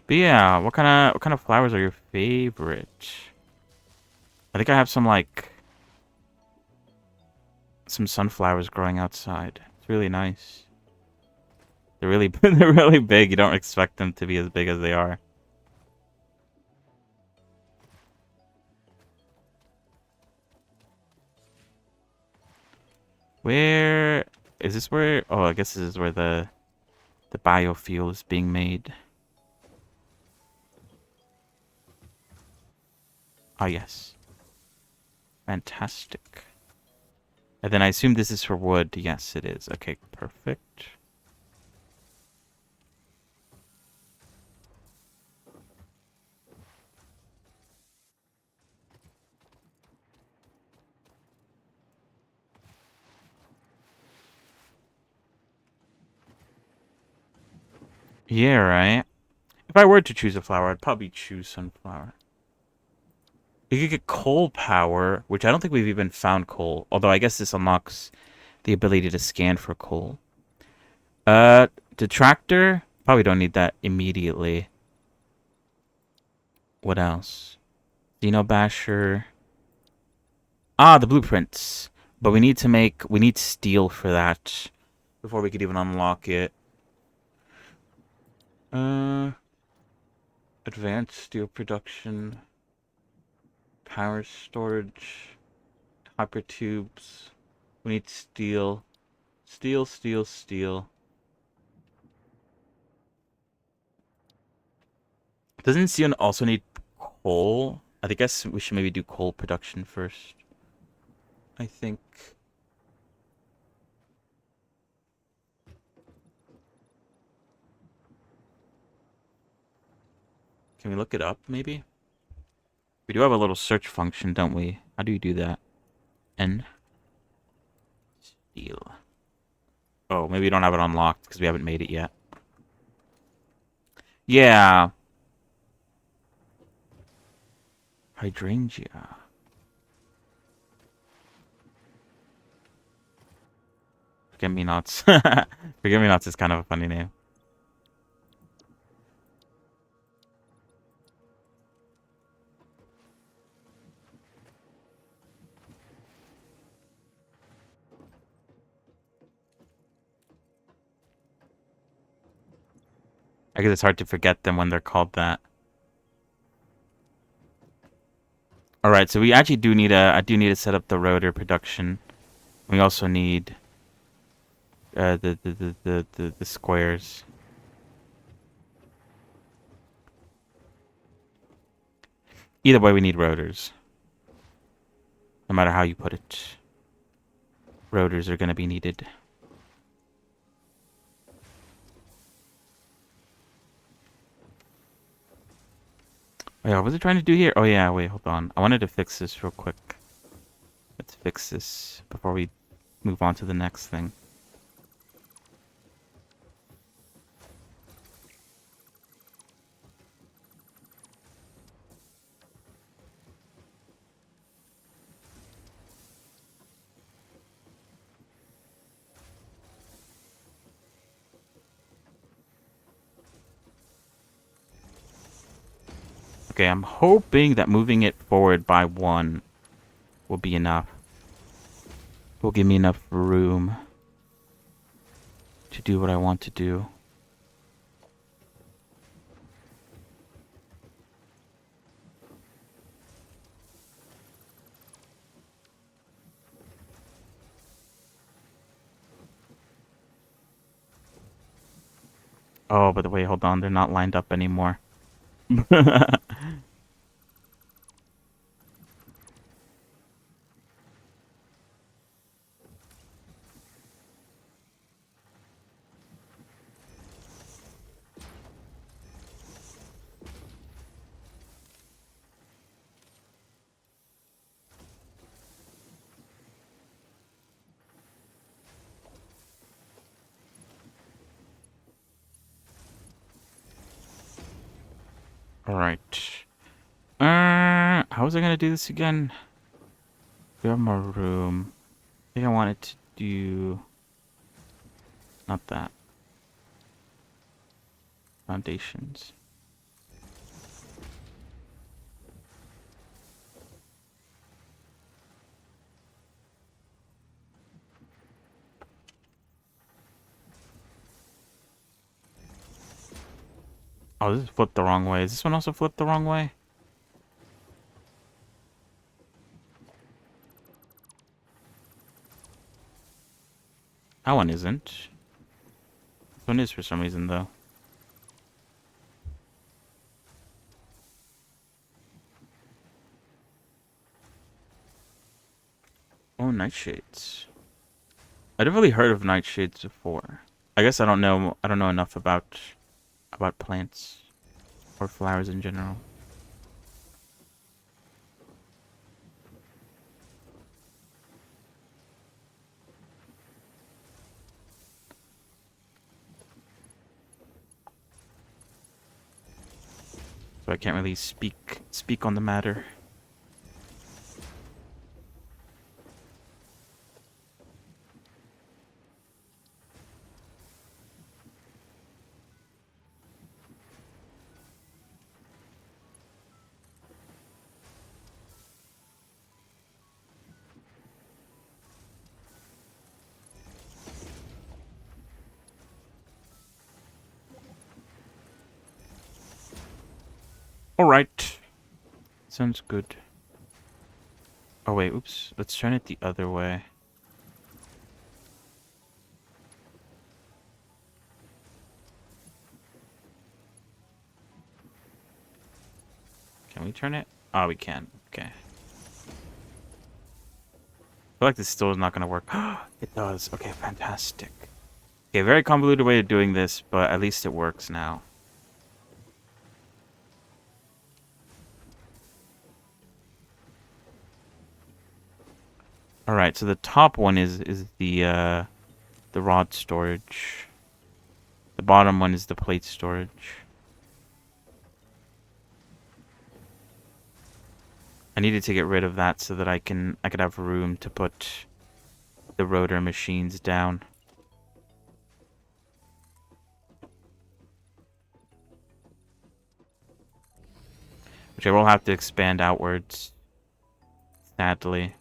But yeah, what kind of flowers are your favorite? I think I have some like some sunflowers growing outside. It's really nice. They're really they're really big. You don't expect them to be as big as they are. Where is this where oh I guess this is where the biofuel is being made. Ah yes. Fantastic. And then I assume this is for wood. Yes, it is. Okay, perfect. Yeah, right. If I were to choose a flower, I'd probably choose sunflower. You could get coal power, which I don't think we've even found coal. Although I guess this unlocks the ability to scan for coal. Detractor? Probably don't need that immediately. What else? Xenobasher. Ah, the blueprints. But we need steel for that before we could even unlock it. Uh, advanced steel production. Power storage. Hyper tubes. We need steel. Steel, steel, steel. Doesn't Sion also need coal? I guess we should maybe do coal production first. I think. Can we look it up, maybe? We do have a little search function, don't we? How do you do that? N. Steel. Oh, maybe we don't have it unlocked because we haven't made it yet. Yeah. Hydrangea. Forget me nots. Forget me nots is kind of a funny name. I guess it's hard to forget them when they're called that. All right, so we actually do need I do need to set up the rotor production. We also need the squares. Either way, we need rotors. No matter how you put it, rotors are going to be needed. Oh, yeah, what was it trying to do here? Oh yeah, wait, hold on. I wanted to fix this real quick. Let's fix this before we move on to the next thing. Okay, I'm hoping that moving it forward by 1 will be enough. Will give me enough room to do what I want to do. Oh, by the way, hold on. They're not lined up anymore. Alright. How was I gonna do this again? We have more room. I think I wanted to do... Not that. Foundations. Oh, this is flipped the wrong way. Is this one also flipped the wrong way? That one isn't. This one is for some reason, though. Oh, nightshades. I'd never really heard of nightshades before. I guess I don't know enough about plants or flowers in general. So I can't really speak on the matter. Alright. Sounds good. Oh wait, oops. Let's turn it the other way. Can we turn it? Oh, we can. Okay. I feel like this still is not going to work. It does. Okay, fantastic. Okay, very convoluted way of doing this, but at least it works now. Alright, so the top one is the rod storage. The bottom one is the plate storage. I needed to get rid of that so that I could have room to put the rotor machines down. Which I will have to expand outwards. Sadly.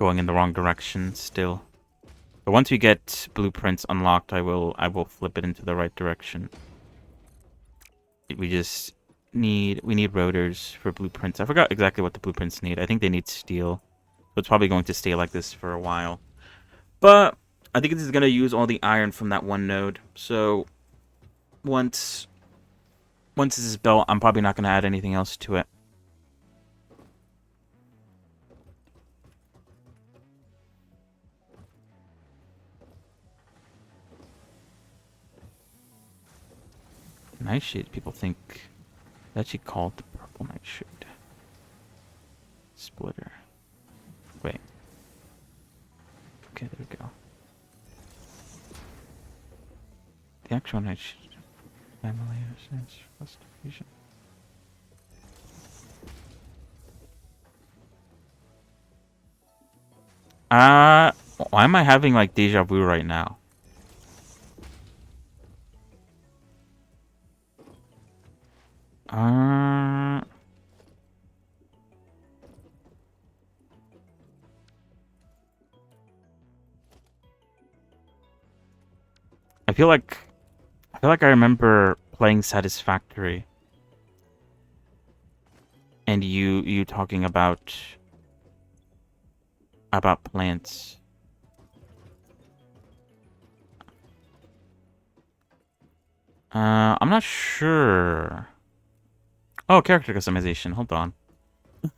Going in the wrong direction still. But once we get blueprints unlocked, I will flip it into the right direction. We just need rotors for blueprints. I forgot exactly what the blueprints need. I think they need steel. So it's probably going to stay like this for a while. But I think this is going to use all the iron from that one node. So once this is built, I'm probably not going to add anything else to it. Nightshade, people think it's actually called the purple nightshade. Splitter. Wait. Okay, there we go. The actual nightshade family since first division. Why am I having like deja vu right now? I feel like I remember playing Satisfactory and you talking about plants. I'm not sure. Oh, character customization. Hold on.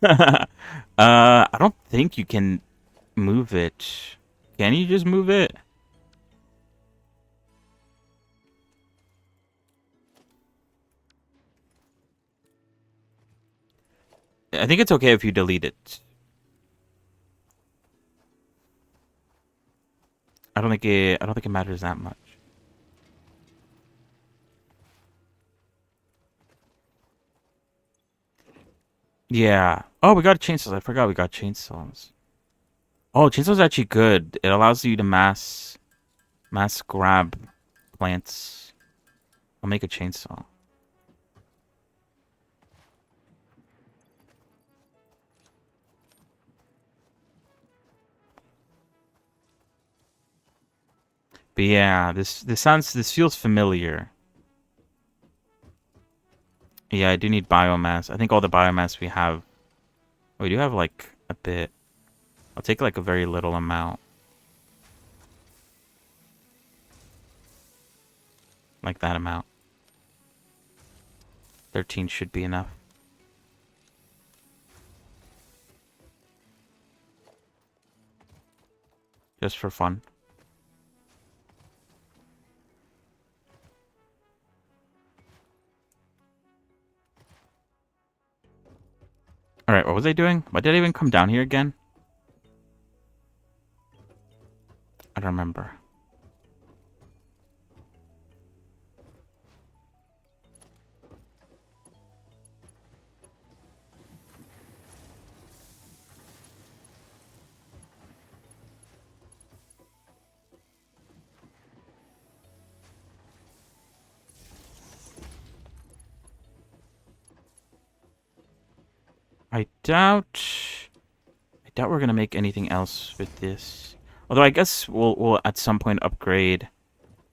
I don't think you can move it. Can you just move it? I think it's okay if you delete it. I don't think it matters that much. Yeah. Oh, we got chainsaws. I forgot we got chainsaws. Oh, chainsaws are actually good. It allows you to mass grab plants. I'll make a chainsaw. But yeah, this feels familiar. Yeah, I do need biomass. I think all the biomass we have. Oh, we do have like a bit. I'll take like a very little amount. Like that amount. 13 should be enough. Just for fun. Alright, what was I doing? Why did I even come down here again? I don't remember. I doubt we're gonna make anything else with this. Although I guess we'll at some point upgrade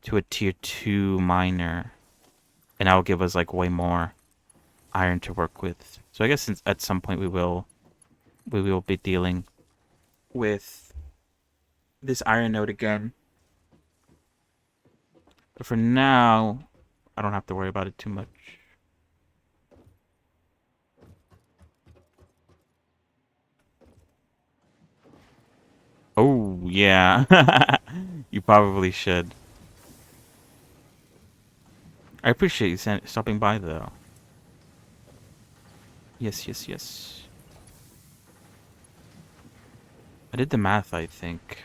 to a tier 2 miner. And that will give us like way more iron to work with. So I guess at some point we will be dealing with this iron node again. But for now, I don't have to worry about it too much. Oh, yeah. You probably should. I appreciate you stopping by, though. Yes, yes, yes. I did the math, I think.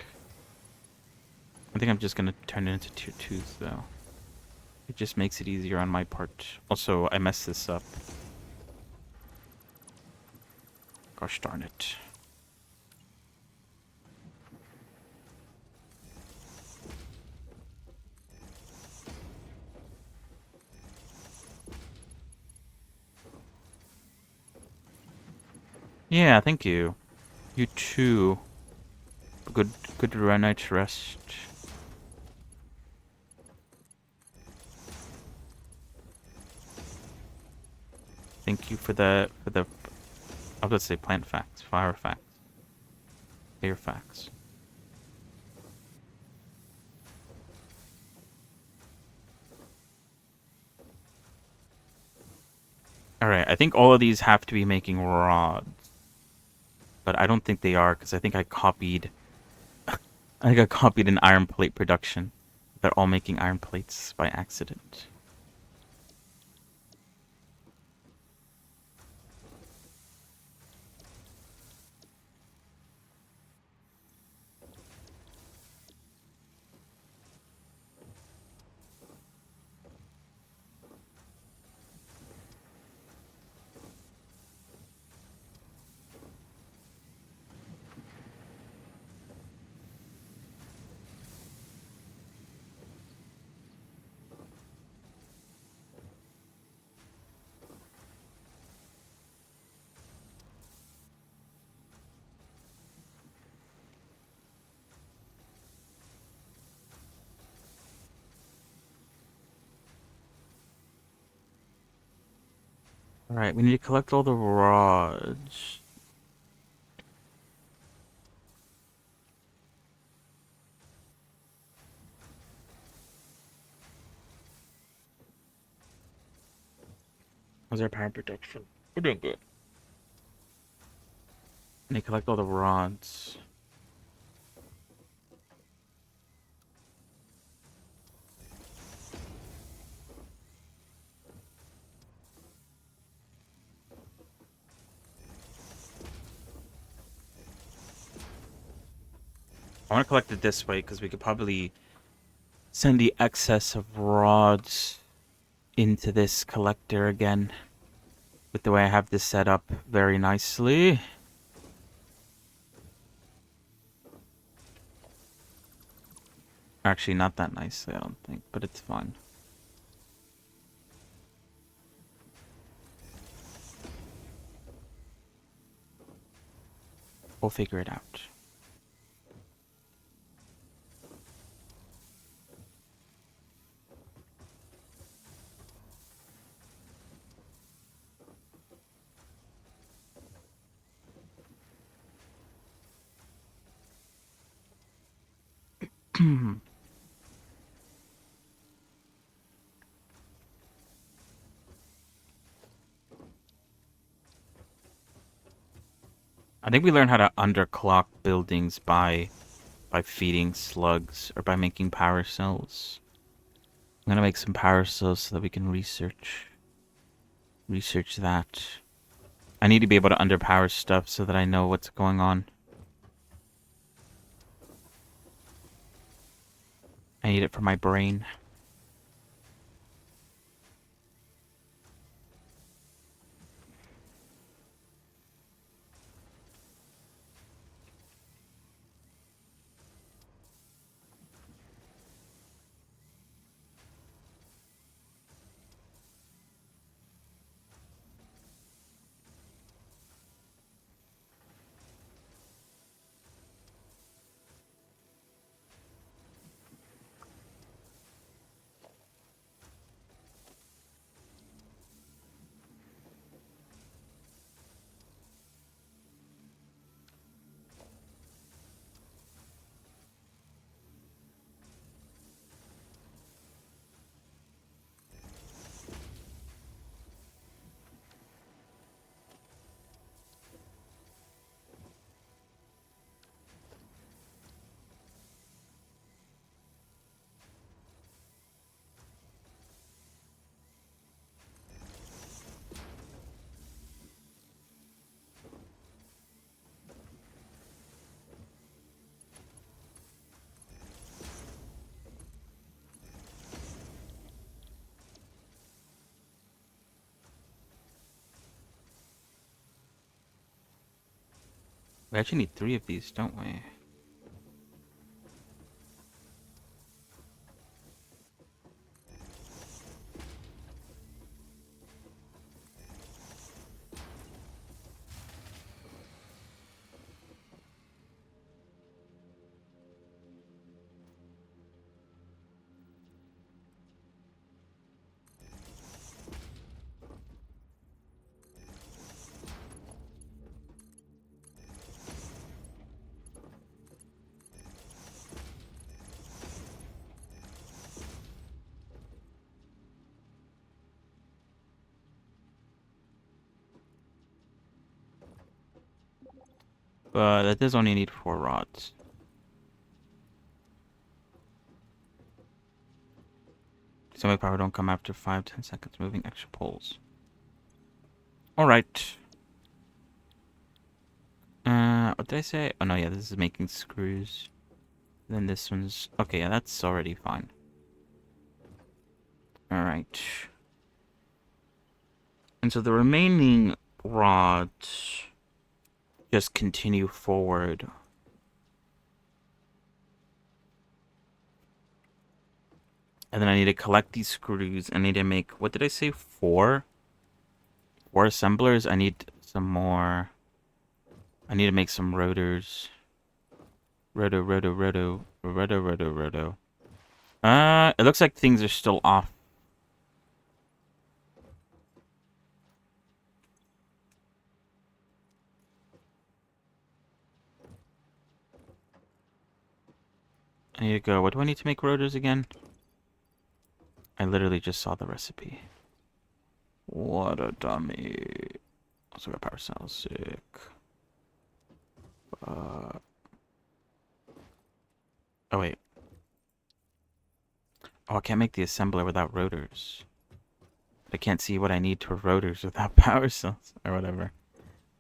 I think I'm just gonna turn it into tier 2s, though. It just makes it easier on my part. Also, I messed this up. Gosh darn it. Yeah, thank you. You too. Good night's rest. Thank you for the I was gonna say plant facts, fire facts, air facts. Alright, I think all of these have to be making rods. But I don't think they are, because I think I copied an iron plate production. They're all making iron plates by accident. Alright, we need to collect all the rods. How's our power production? We're doing good. And they collect all the rods. I want to collect it this way because we could probably send the excess of rods into this collector again. with the way I have this set up very nicely. Actually, not that nicely, I don't think, but it's fine. We'll figure it out. I think we learn how to underclock buildings by feeding slugs or by making power cells. I'm gonna make some power cells so that we can research that. I need to be able to underpower stuff so that I know what's going on. I need it for my brain. We actually need 3 of these, don't we? But that does only need 4 rods. Semi power don't come after 5-10 seconds moving extra poles. Alright. What did I say? Oh no, yeah, this is making screws. Then this one's... Okay, yeah, that's already fine. Alright. And so the remaining rods just continue forward. And then I need to collect these screws. I need to make... What did I say? 4? 4 assemblers? I need some more... I need to make some rotors. Roto. It looks like things are still off. I need to go. What do I need to make rotors again? I literally just saw the recipe. What a dummy. Also got power cells. Sick. Oh, wait. Oh, I can't make the assembler without rotors. I can't see what I need for rotors without power cells. Or whatever.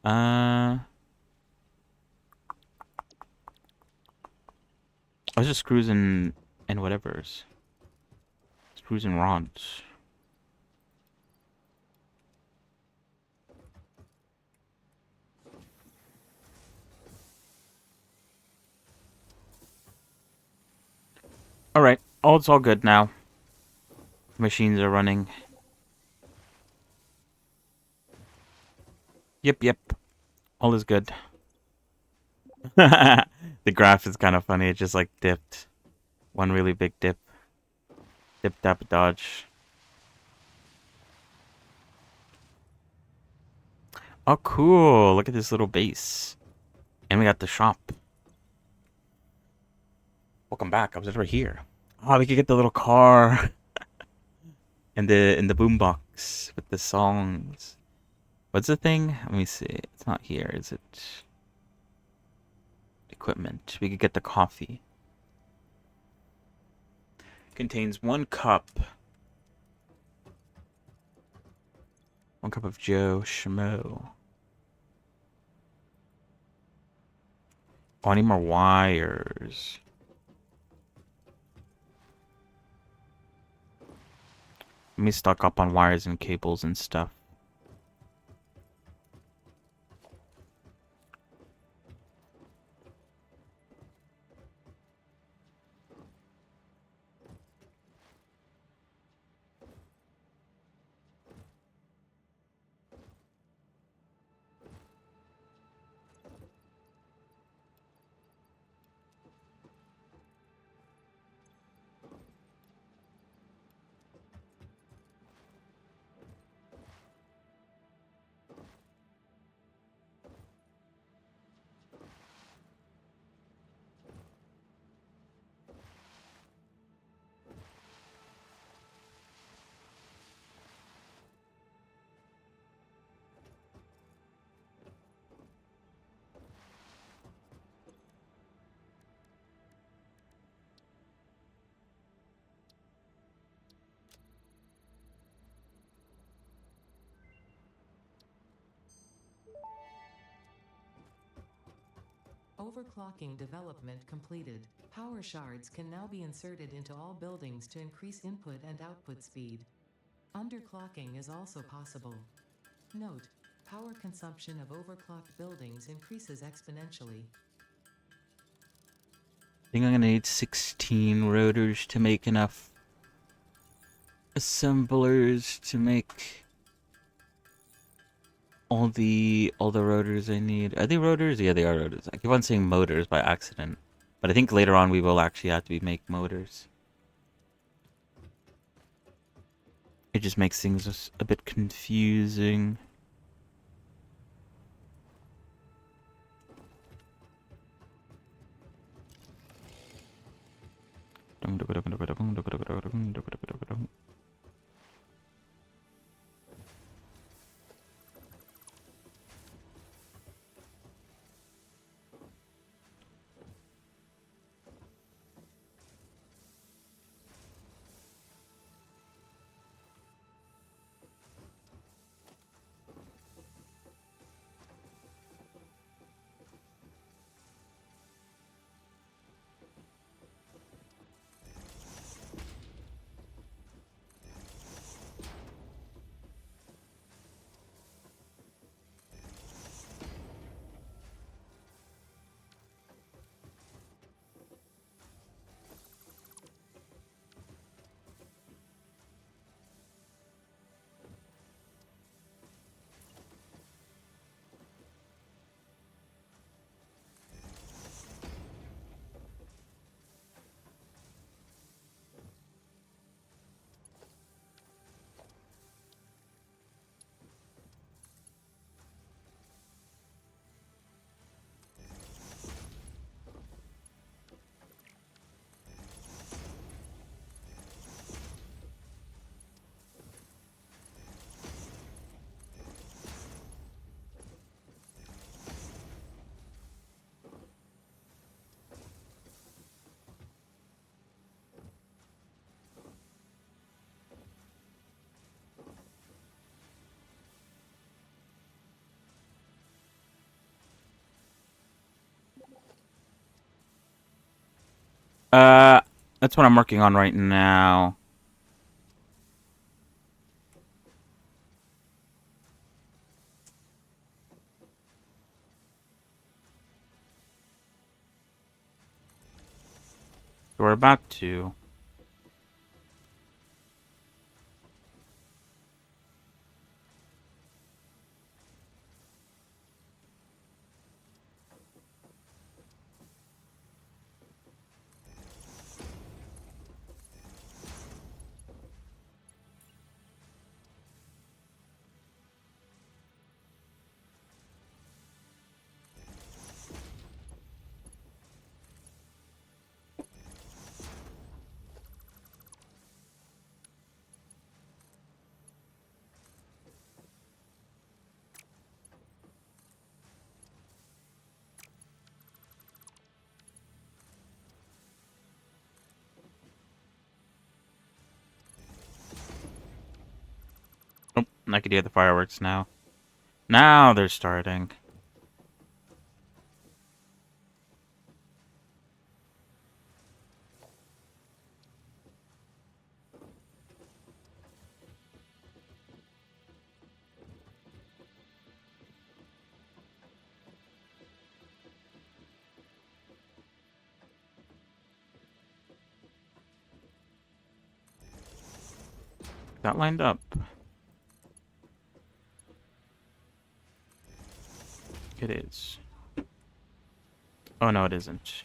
I was just screws and whatever's. Screws and rods. Alright. Oh, it's all good now. Machines are running. Yep. All is good. The graph is kind of funny. It just like dipped. One really big dip. Dip, dap, dodge. Oh, cool. Look at this little base. And we got the shop. Welcome back. I was over here. Oh, we could get the little car. And the boombox with the songs. What's the thing? Let me see. It's not here, is it? Equipment. We could get the coffee. Contains 1 cup. 1 cup of Joe Schmo. Oh, I need more wires. Let me stock up on wires and cables and stuff.
Overclocking development completed. Power shards can now be inserted into all buildings to increase input and output speed. Underclocking is also possible. Note: power consumption of overclocked buildings increases exponentially.
I think I'm gonna need 16 rotors to make enough assemblers to make all the rotors I need. Are they rotors? Yeah, they are rotors. I keep on saying motors by accident, but I think later on we will actually have to make motors. It just makes things a bit confusing. That's what I'm working on right now. We're about to. I could hear the fireworks now. Now they're starting. That lined up. It is. Oh no, it isn't.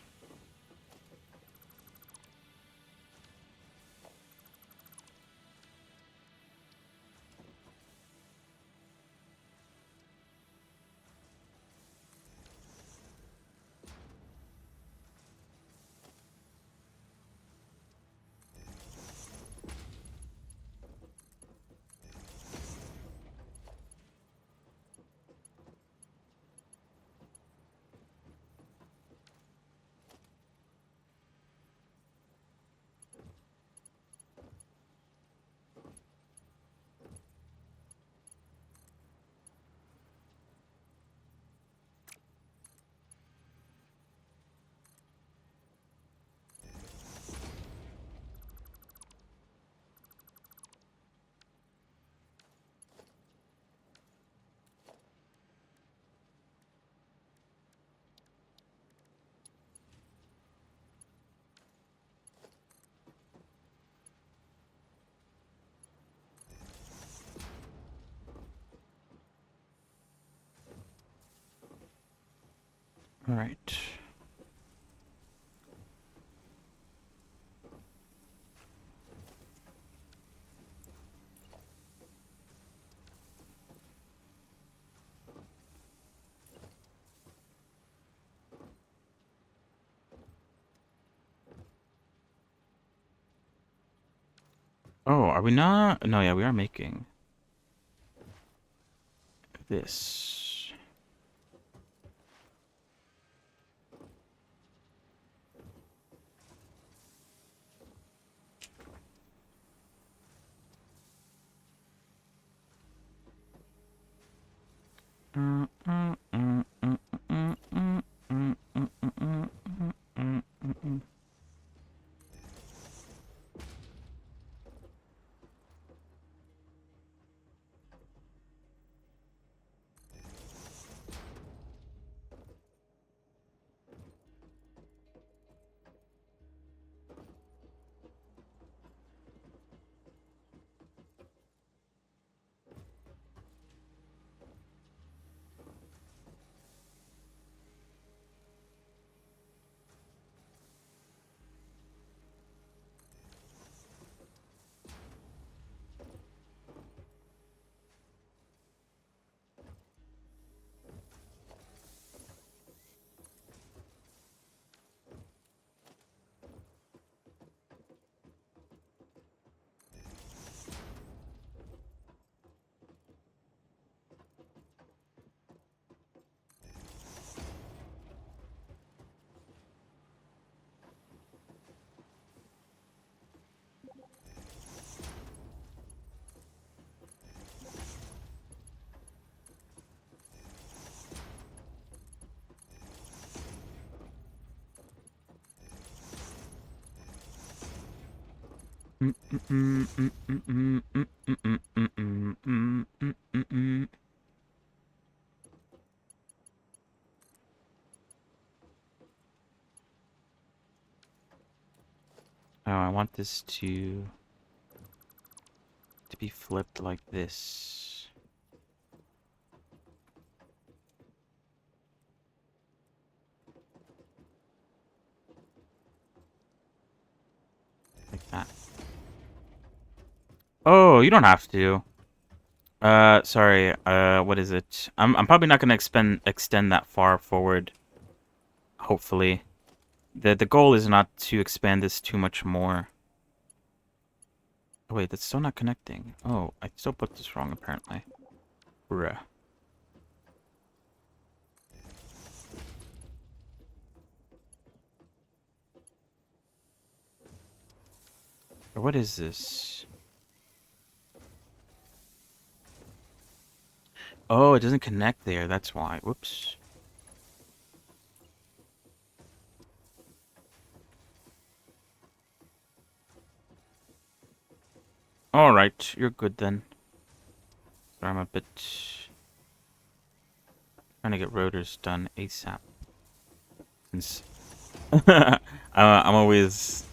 All right. Oh, are we not? No, yeah, we are making this. Oh, I want this to be flipped like this. Like that. Oh, you don't have to. Sorry. What is it? I'm probably not gonna extend that far forward. Hopefully. The goal is not to expand this too much more. Oh, wait, that's still not connecting. Oh, I still put this wrong apparently. Bruh. What is this? Oh, it doesn't connect there. That's why. Whoops. Alright, you're good then. Sorry, I'm a bit trying to get rotors done ASAP. Since I'm always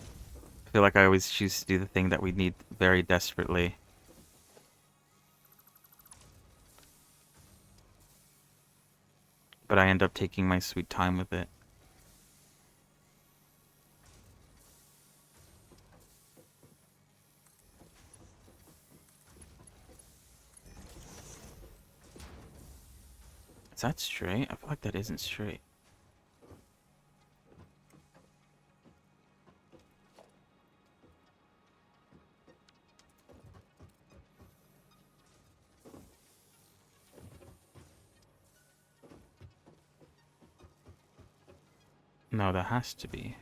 I feel like I always choose to do the thing that we need very desperately. But I end up taking my sweet time with it. Is that straight? I feel like that isn't straight. No, that has to be.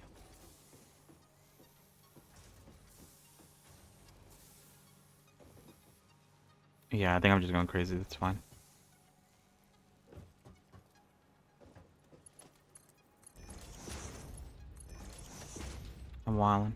Yeah, I think I'm just going crazy. That's fine. I'm wildin'.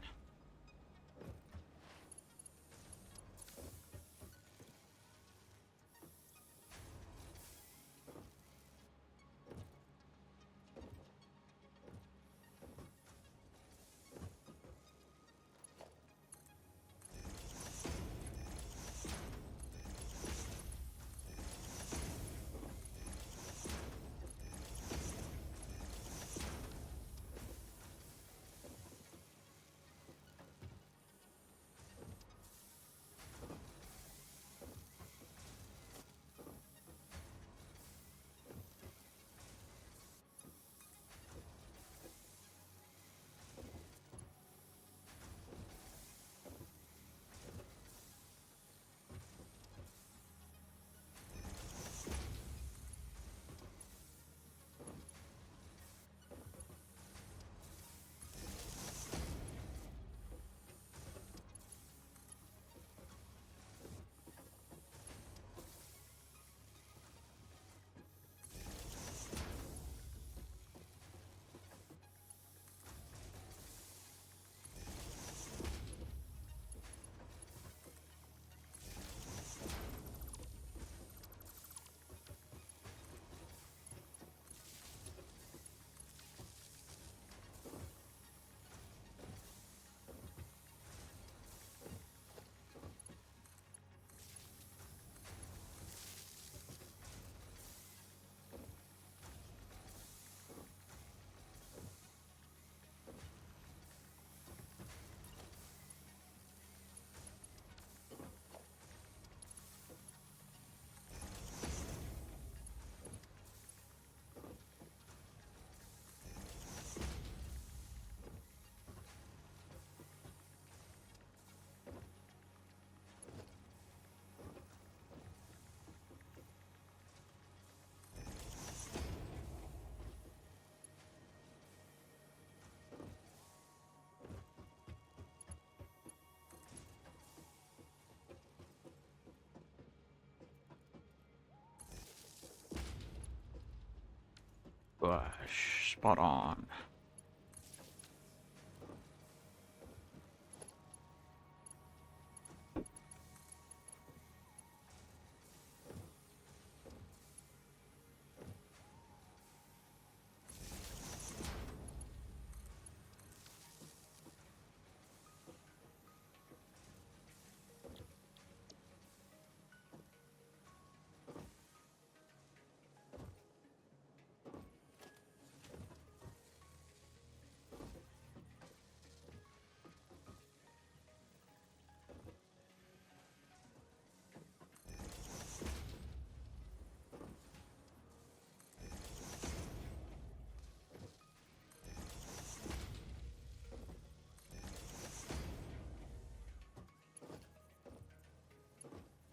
Gosh, spot on.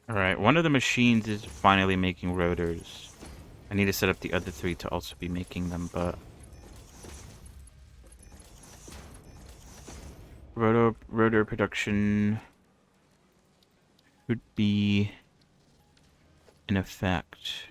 Alright, one of the machines is finally making rotors. I need to set up the other three to also be making them, but... Rotor production should be in effect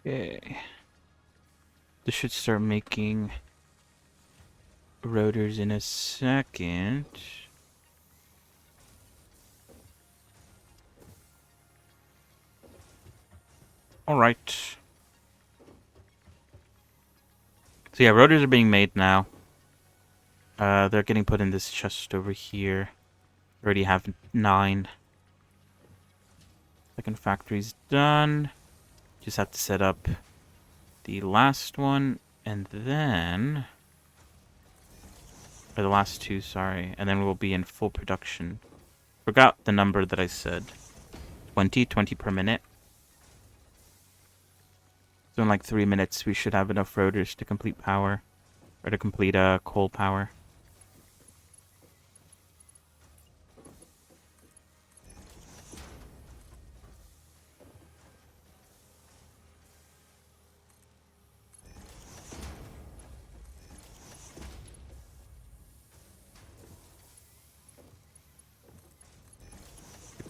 Okay. This should start making rotors in a second. Alright. So yeah, rotors are being made now. They're getting put in this chest over here. Already have 9. Second factory's done. Just have to set up the last one, and then... Or the last 2, sorry. And then we'll be in full production. Forgot the number that I said. 20 per minute. So in like 3 minutes, we should have enough rotors to complete power. Or to complete coal power.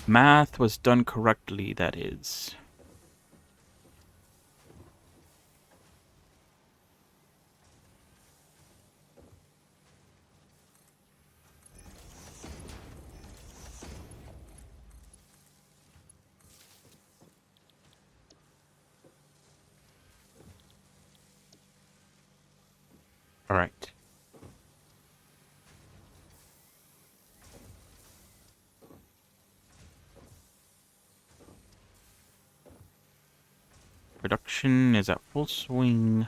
Math was done correctly, that is. Alright. Production is at full swing.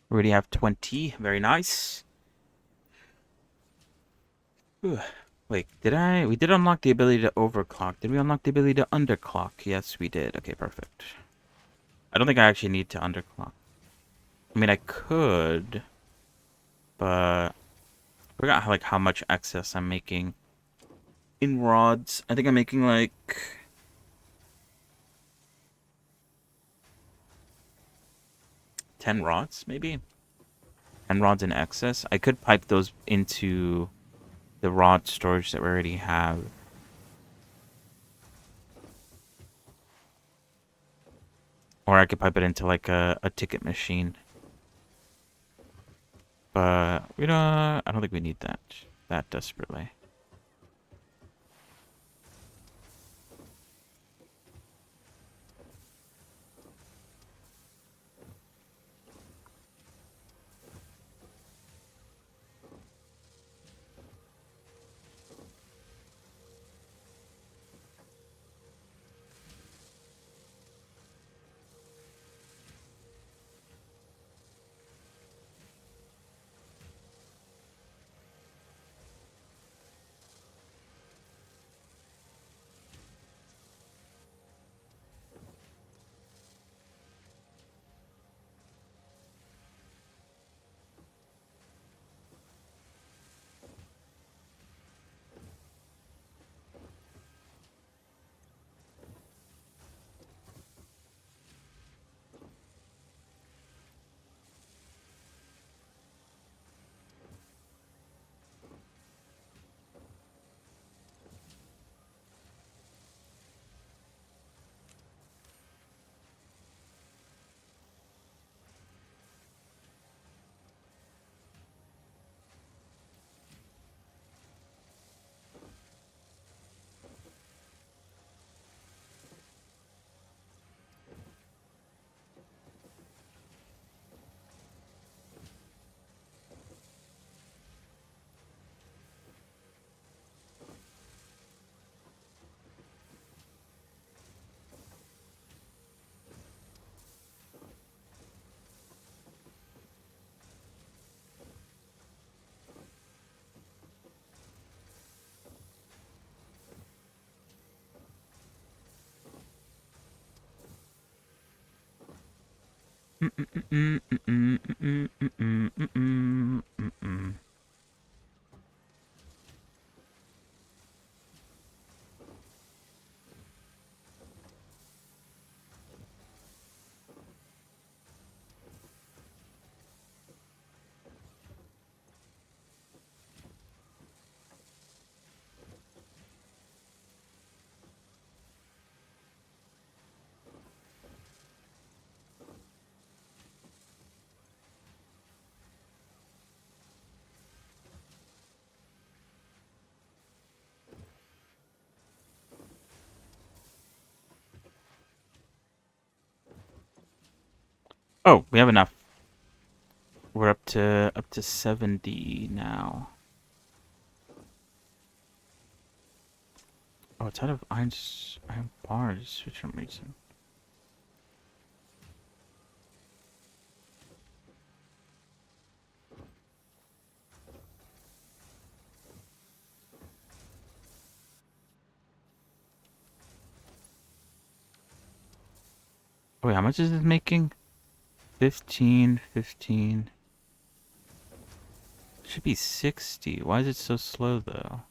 Already have 20. Very nice. Whew. Wait, we did unlock the ability to overclock. Did we unlock the ability to underclock? Yes, we did. Okay, perfect. I don't think I actually need to underclock. I mean, I could, but I forgot how much excess I'm making in rods. I think I'm making like 10 rods, maybe? 10 rods in excess. I could pipe those into the rod storage that we already have. Or I could pipe it into like a ticket machine. But I don't think we need that desperately. Oh, we have enough. We're up to 70 now. Oh, it's out of iron bars for some reason. Oh, wait, how much is this making? 15, 15. Should be 60. Why is it so slow though?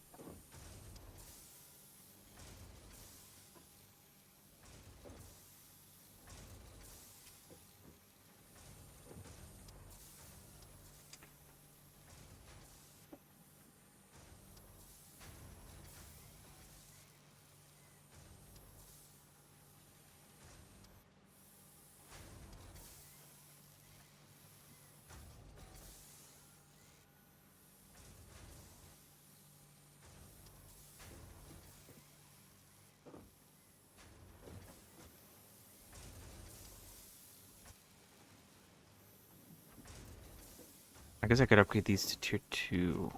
I guess I could upgrade these to tier 2.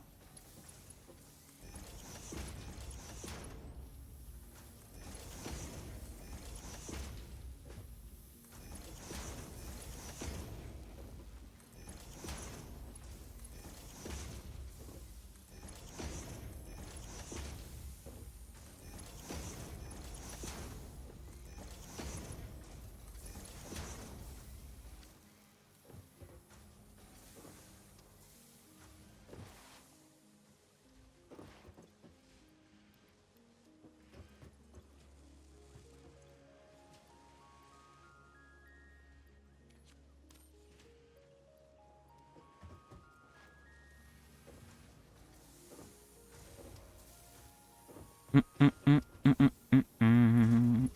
Mm, mm, mm, mm, mm, mm, mm.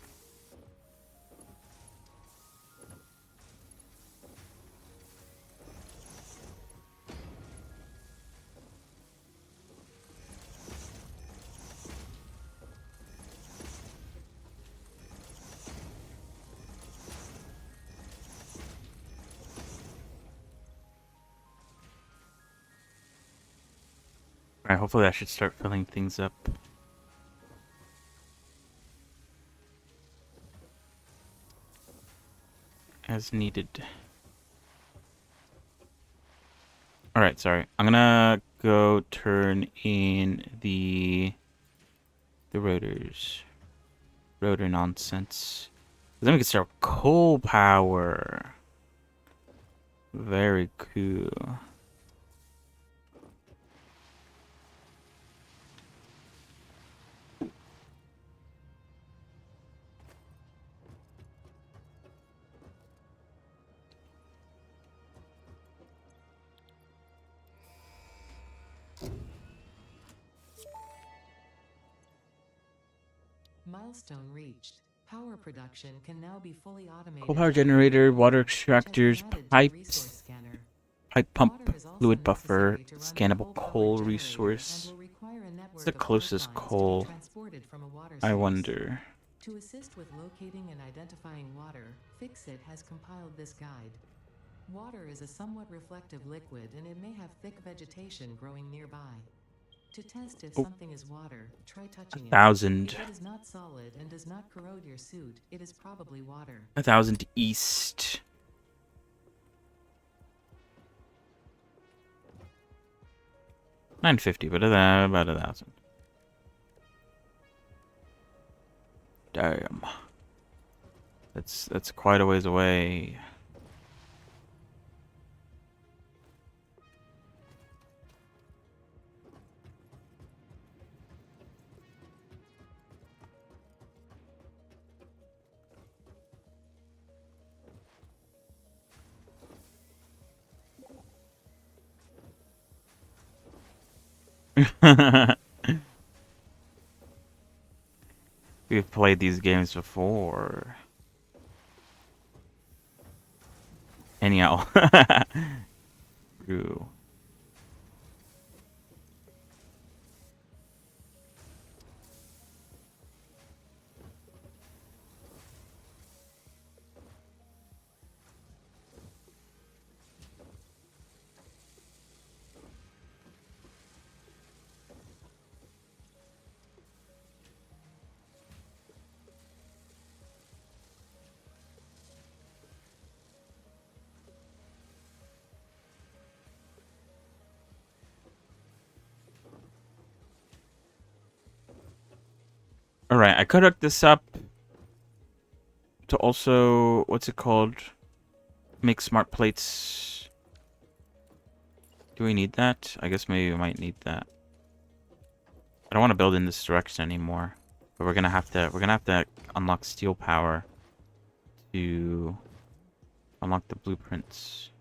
Alright, hopefully that should start filling things up as needed. Alright, sorry. I'm gonna go turn in the rotors. Rotor nonsense. Then we can start with coal power. Very cool.
Milestone reached. Power production can now be fully automated.
Coal power generator, water
which has been
extractors,
added to the
pipes,
resource scanner.
pipe pump,
Water is also
fluid buffer,
necessary to run the
scannable
coal-powered
coal
generator
resource.
and will require a network
What's the
of
closest
pipelines to be
coal?
transported from a water
I
source.
wonder.
To assist with locating and identifying water, Fixit has compiled this guide. Water is a somewhat reflective liquid and it may have thick vegetation growing nearby. To test if
Oh.
something is water, try touching it.
1,000.
If it is not solid and does not corrode your suit, it is probably water.
1,000 east. $950, but about 1,000. Damn. That's quite a ways away. We've played these games before. Anyhow. True. All right, I could hook this up to also, what's it called? Make smart plates. Do we need that? I guess maybe we might need that. I don't want to build in this direction anymore, but we're gonna have to unlock steel power to unlock the blueprints.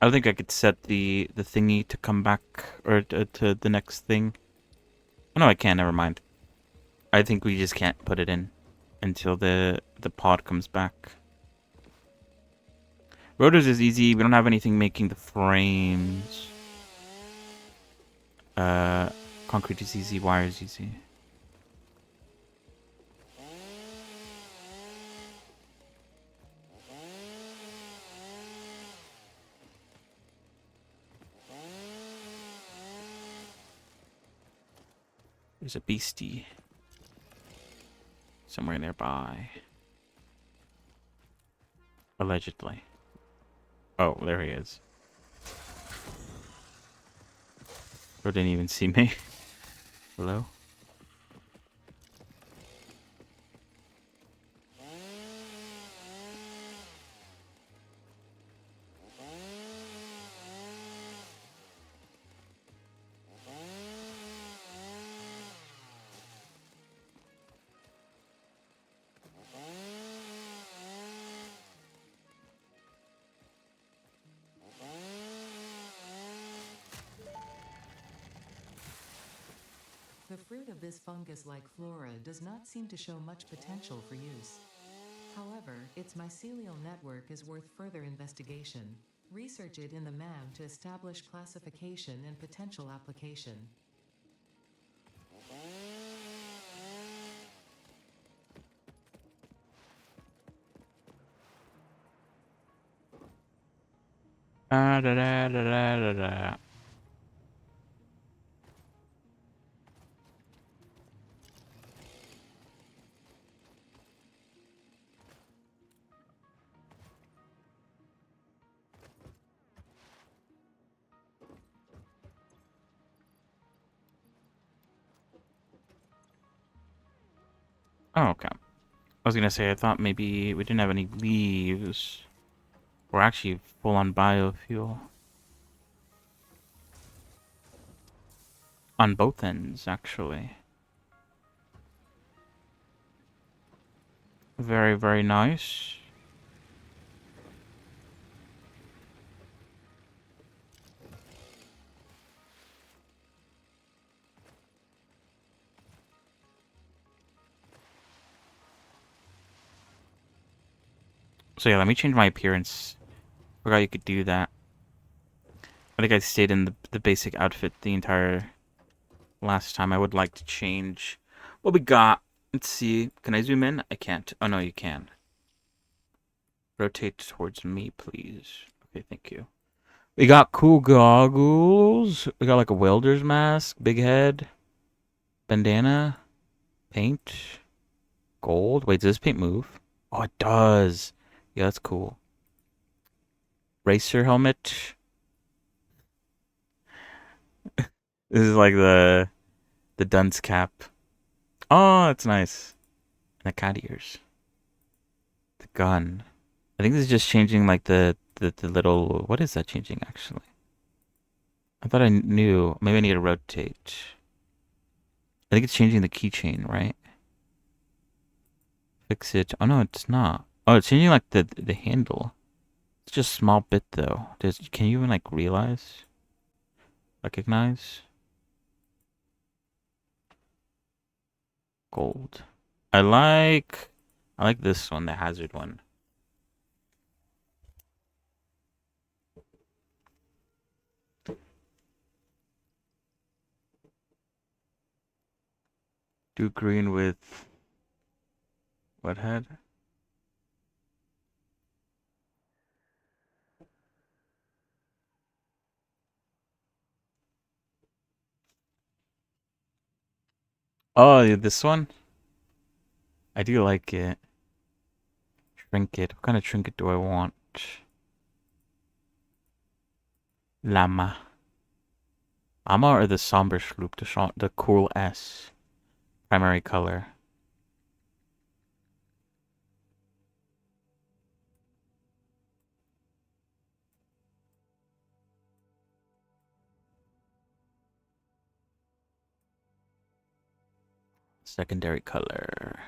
I don't think I could set the thingy to come back or to the next thing. Oh, no, I can. Never mind. I think we just can't put it in until the pod comes back. Rotors is easy. We don't have anything making the frames. Concrete is easy. Wire is easy. There's a beastie somewhere nearby. Allegedly. Oh, there he is. Bro didn't even see me. Hello?
The fruit of this fungus-like flora does not seem to show much potential for use. However, its mycelial network is worth further investigation. Research it in the MAM to establish classification and potential application.
Da da da da da da. Oh, okay. I was gonna say, I thought maybe we didn't have any leaves. We're actually full on biofuel. On both ends, actually. Very, very nice. So yeah, let me change my appearance. Forgot you could do that. I think I stayed in the basic outfit the entire last time. I would like to change what we got. Let's see. Can I zoom in? I can't. Oh, no, you can. Rotate towards me, please. Okay, thank you. We got cool goggles. We got like a welder's mask, big head, bandana, paint, gold. Wait, does this paint move? Oh, it does. Yeah, that's cool. Racer helmet. This is like the dunce cap. Oh, it's nice. And the cat ears. The gun. I think this is just changing like the little. What is that changing actually? I thought I knew. Maybe I need to rotate. I think it's changing the keychain, right? Fix it. Oh no, it's not. Oh, it's changing like the handle. It's just a small bit though. Can you even like realize? Recognize? Gold. I like this one, the hazard one. Do green with what head? Oh, this one? I do like it. Trinket. What kind of trinket do I want? Llama. Llama or the somber sloop, the cool S. Primary color. Secondary color.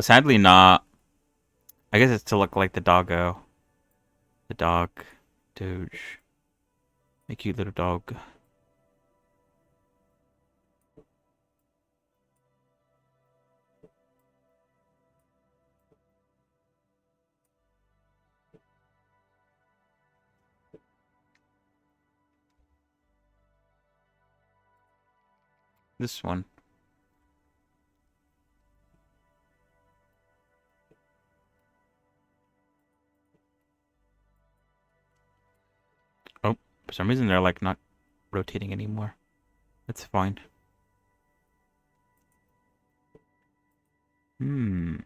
Sadly not. I guess it's to look like the doggo. The dog. Doge. A cute little dog. This one. Oh, for some reason they're like not rotating anymore. That's fine. Hmm.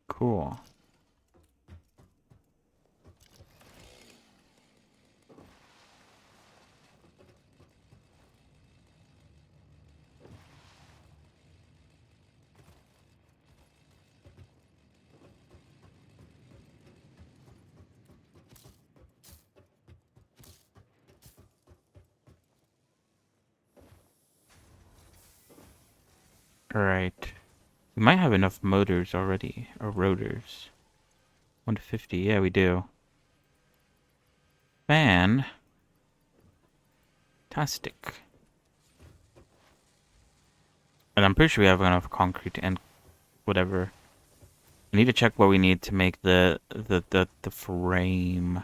Cool. Alright. We might have enough motors already. Or rotors. 150. Yeah, we do. Fantastic. And I'm pretty sure we have enough concrete and whatever. I need to check what we need to make the frame.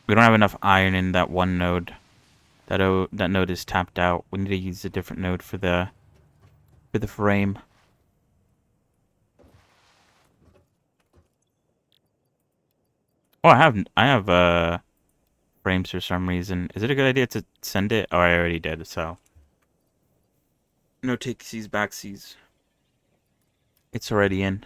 We don't have enough iron in that one node. That node is tapped out. We need to use a different node for the frame. Oh, I have frames for some reason. Is it a good idea to send it? Oh, I already did, so. No takesies, backsies. It's already in.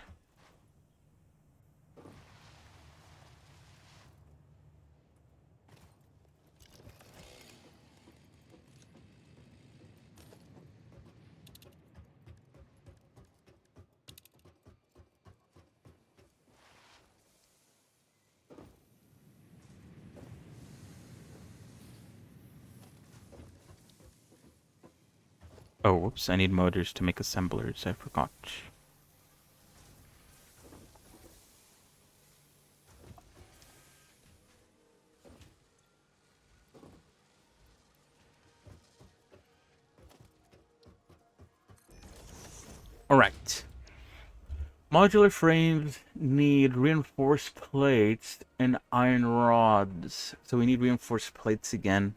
Oh, whoops, I need motors to make assemblers. I forgot. Alright. Modular frames need reinforced plates and iron rods. So we need reinforced plates again.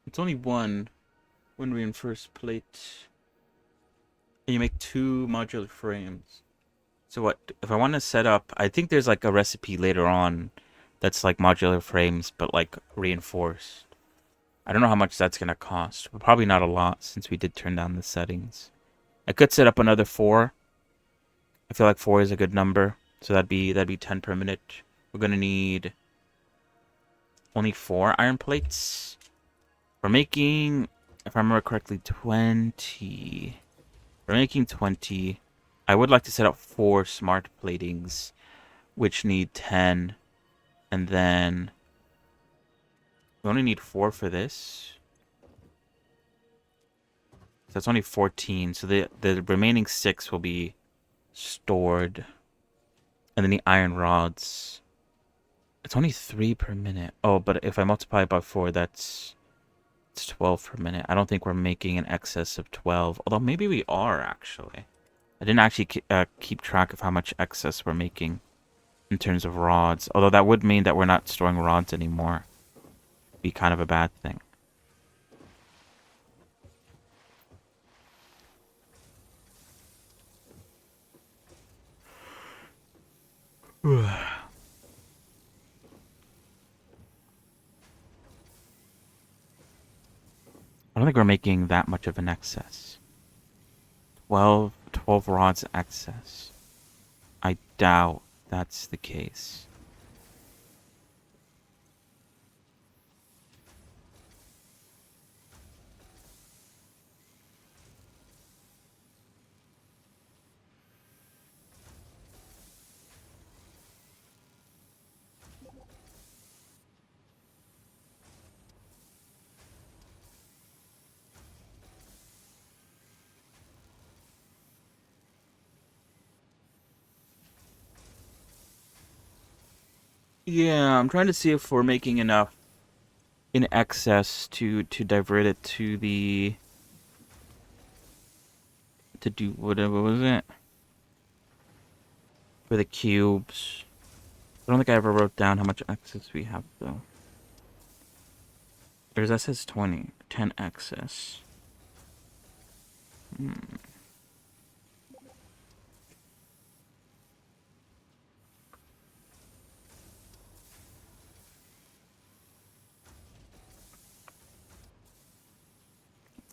It's only one reinforced plate. And you make 2 modular frames. So what, if I want to set up, I think there's like a recipe later on that's like modular frames, but like reinforced. I don't know how much that's going to cost. But probably not a lot since we did turn down the settings. I could set up another 4. I feel like 4 is a good number. So that'd be 10 per minute. We're going to need only 4 iron plates. We're making, if I remember correctly, 20. We're making 20. I would like to set up 4 smart platings, which need 10. And then We only need 4 for this. So that's only 14. So the remaining 6 will be stored. And then the iron rods. It's only 3 per minute. Oh, but if I multiply it by 4, it's 12 per minute. I don't think we're making an excess of 12. Although maybe we are, actually. I didn't actually keep track of how much excess we're making in terms of rods. Although that would mean that we're not storing rods anymore. Be kind of a bad thing. I don't think we're making that much of an excess. 12 rods excess. I doubt that's the case. Yeah, I'm trying to see if we're making enough in excess to divert it to the to do whatever was it for the cubes. I don't think I ever wrote down how much excess we have though. There's that says 20, 10 excess.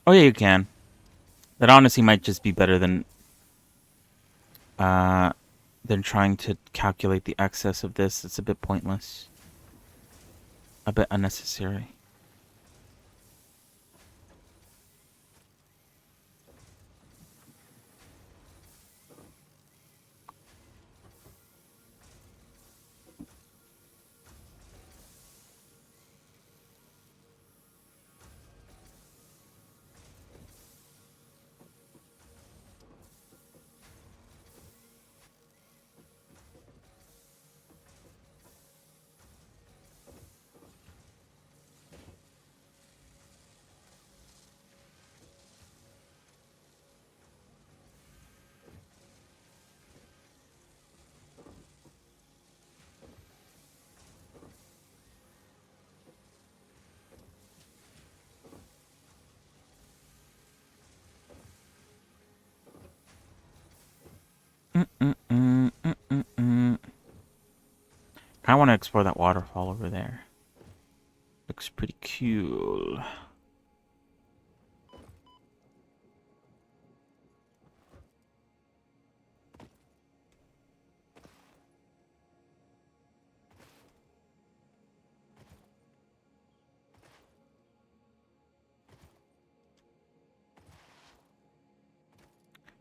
Oh yeah, you can. That honestly might just be better than trying to calculate the excess of this. It's a bit pointless. A bit unnecessary. I want to explore that waterfall over there. Looks pretty cool.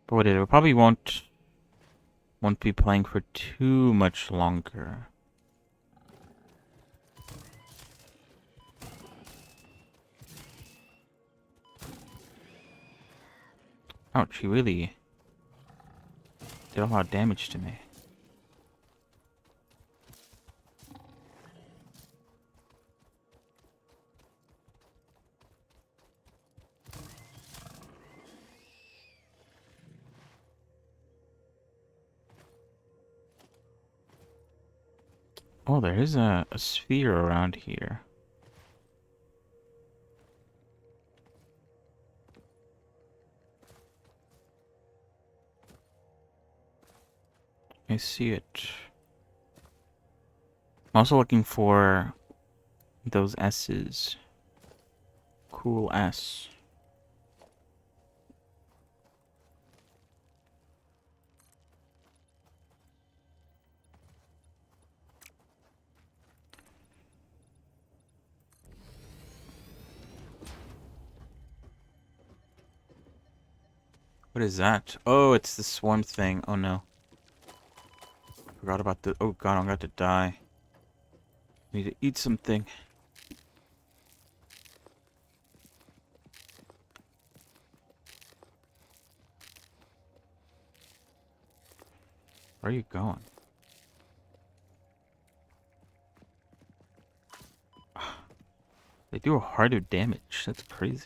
But what is it? We probably won't be playing for too much longer. Ouch, he really did a lot of damage to me. Oh, there is a sphere around here. I see it. I'm also looking for those S's. Cool S. What is that? Oh, it's the swarm thing. Oh no. Forgot about the... Oh god, I'm about to die. Need to eat something. Where are you going? They do harder damage. That's crazy.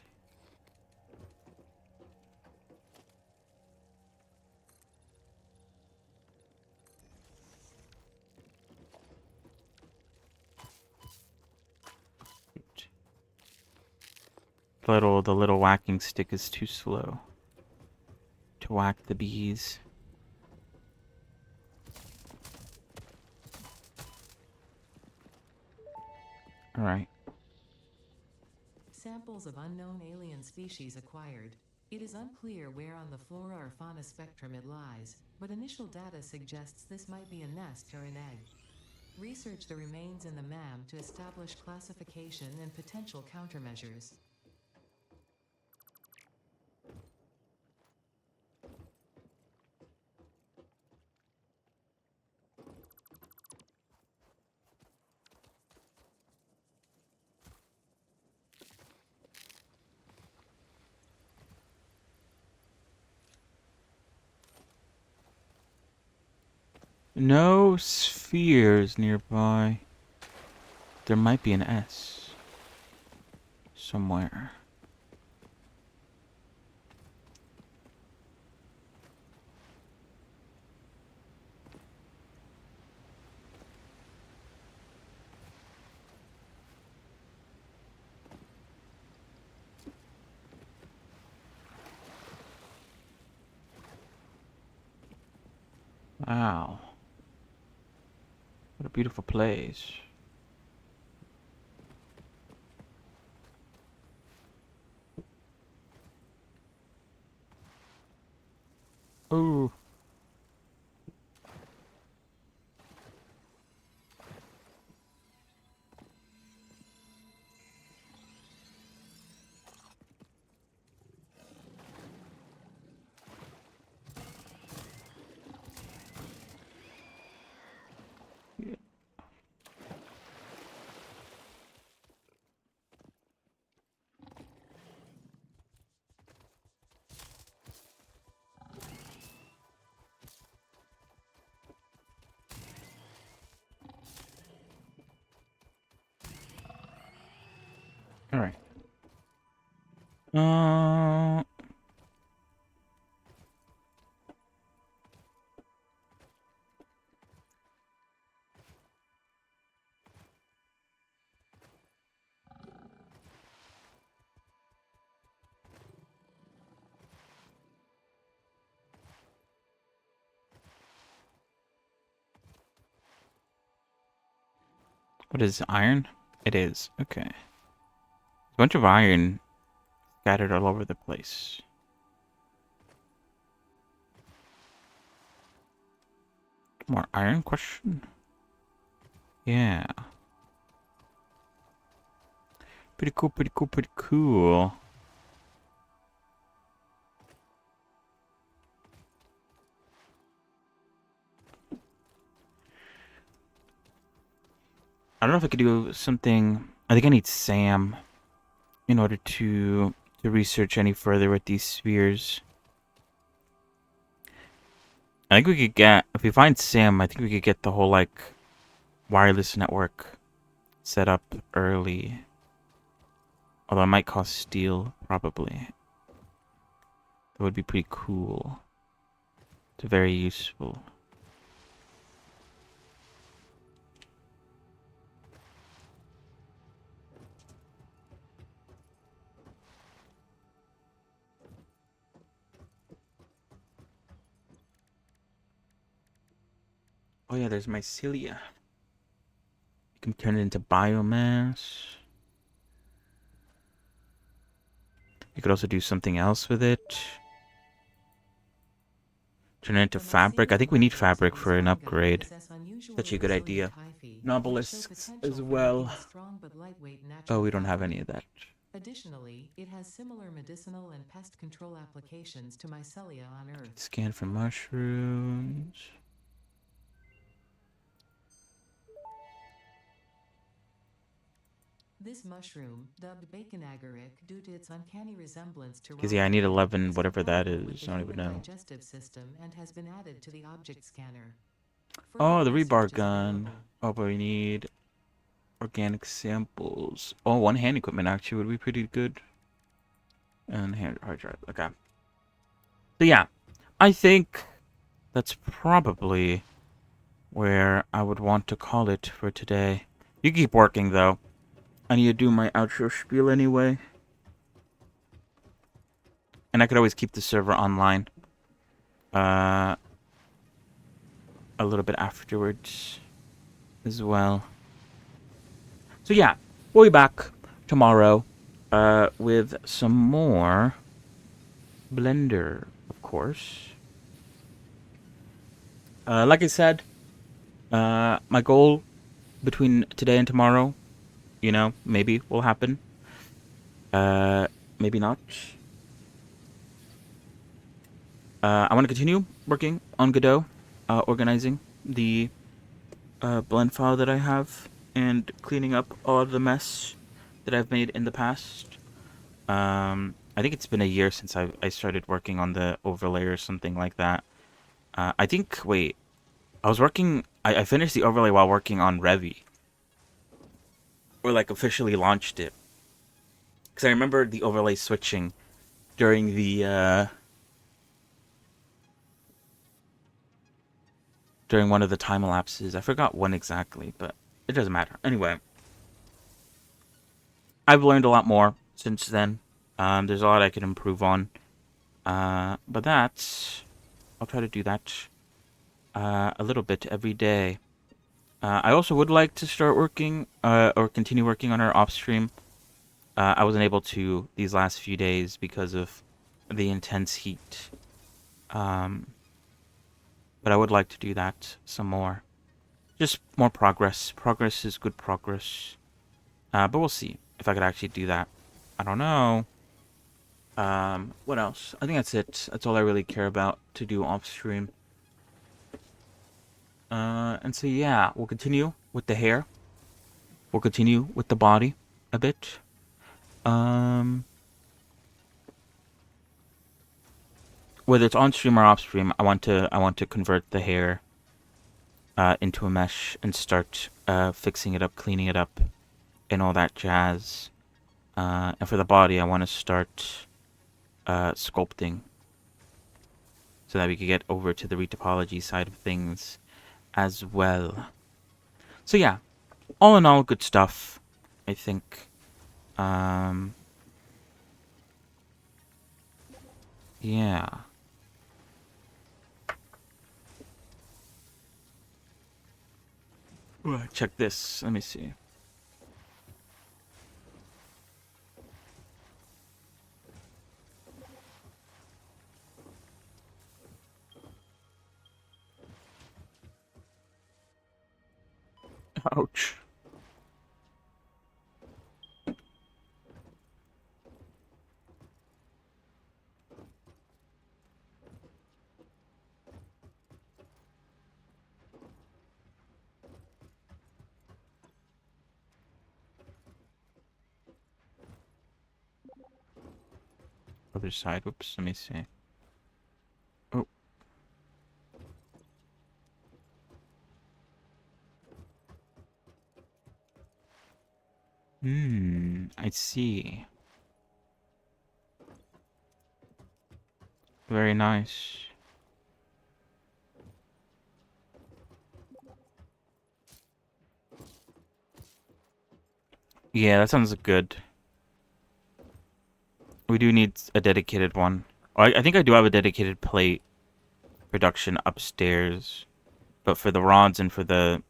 The little whacking stick is too slow to whack the bees. All right.
Samples of unknown alien species acquired. It is unclear where on the flora or fauna spectrum it lies, but initial data suggests this might be a nest or an egg. Research the remains in the MAM to establish classification and potential countermeasures.
No spheres nearby. There might be an S somewhere. Wow. What a beautiful place. Oh. All right. What is iron? It is. Okay. A bunch of iron scattered all over the place. More iron question? Yeah. Pretty cool, pretty cool, pretty cool. I don't know if I could do something. I think I need Sam in order to research any further with these spheres. I think we could get, if we find Sam, I think we could get the whole like wireless network set up early. Although it might cost steel, probably. That would be pretty cool. It's very useful. Oh yeah, there's mycelia. You can turn it into biomass. You could also do something else with it. Turn it into fabric. I think we need fabric for an upgrade. Such a good idea. Nobelisks as well. Oh, we don't have any of that.
Additionally, it has similar medicinal and pest control applications to mycelia on Earth.
Scan for mushrooms.
This mushroom, dubbed bacon agaric due to its uncanny resemblance to
Because yeah, I need 11,
is
whatever that
compatible with
is.
the
I don't even
human
know.
digestive system and has been added to the object scanner.
Oh, the
Further
rebar
research is
gun.
available.
Oh, but we need organic samples. Oh, one hand equipment actually would be pretty good. And hard drive. Okay. So yeah, I think that's probably where I would want to call it for today. You keep working though. I need to do my outro spiel anyway. And I could always keep the server online. A little bit afterwards as well. So yeah, we'll be back tomorrow with some more Blender, of course. Like I said, my goal between today and tomorrow, maybe will happen. Maybe not. I want to continue working on Godot, organizing the blend file that I have, and cleaning up all of the mess that I've made in the past. I think it's been a year since I started working on the overlay or something like that. I think, wait, I finished the overlay while working on Revi. Or, like, officially launched it. Because I remember the overlay switching during during one of the time elapses. I forgot when exactly, but it doesn't matter. Anyway, I've learned a lot more since then. There's a lot I can improve on. But I'll try to do that a little bit every day. I also would like to start working, or continue working on our off stream. I wasn't able to these last few days because of the intense heat. But I would like to do that some more. Just more progress. Progress is good progress. But we'll see if I could actually do that. I don't know. What else? I think that's it. That's all I really care about to do off stream. And so yeah, we'll continue with the hair. We'll continue with the body a bit. Whether it's on stream or off stream, I want to convert the hair into a mesh and start fixing it up, cleaning it up, and all that jazz. And for the body, I want to start sculpting so that we could get over to the retopology side of things as well. So yeah, all in all, good stuff, I think. Yeah. Check this. Let me see. Ouch. Other side. Whoops. Let me see. Oh. I see. Very nice. Yeah, that sounds good. We do need a dedicated one. I think I do have a dedicated plate production upstairs. But for the rods and for the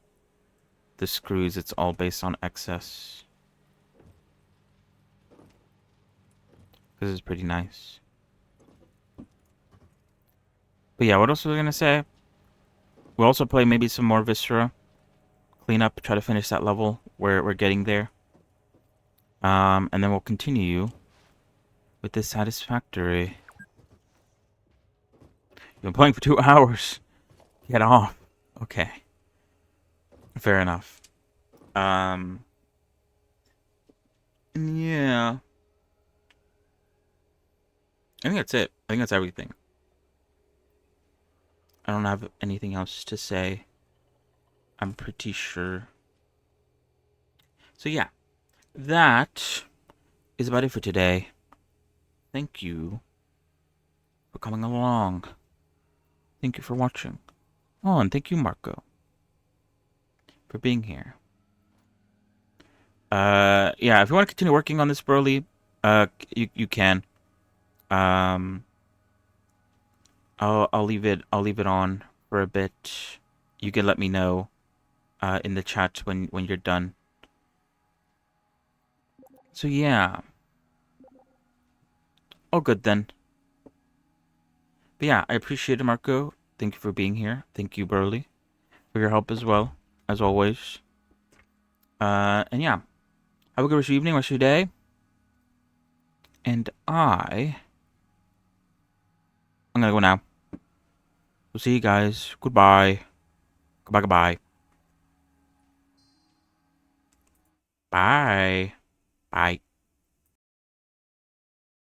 screws, it's all based on excess. This is pretty nice. But yeah, what else was I gonna say? We'll also play maybe some more Viscera. Clean up, try to finish that level. We're getting there. And then we'll continue with this Satisfactory. You've been playing for 2 hours. Get off. Okay. Fair enough. Yeah. I think that's it. I think that's everything. I don't have anything else to say. I'm pretty sure. So yeah, that is about it for today. Thank you for coming along. Thank you for watching. Oh, and thank you, Marco, for being here. Yeah, if you want to continue working on this, Broly, you can. I'll leave it on for a bit. You can let me know in the chat when you're done. So yeah. All good then. But yeah, I appreciate it, Marco. Thank you for being here. Thank you, Burley, for your help as well, as always. And yeah, have a good rest of your evening, rest of your day. And I'm gonna go now. We'll see you guys. Goodbye. Goodbye, goodbye. Bye. Bye.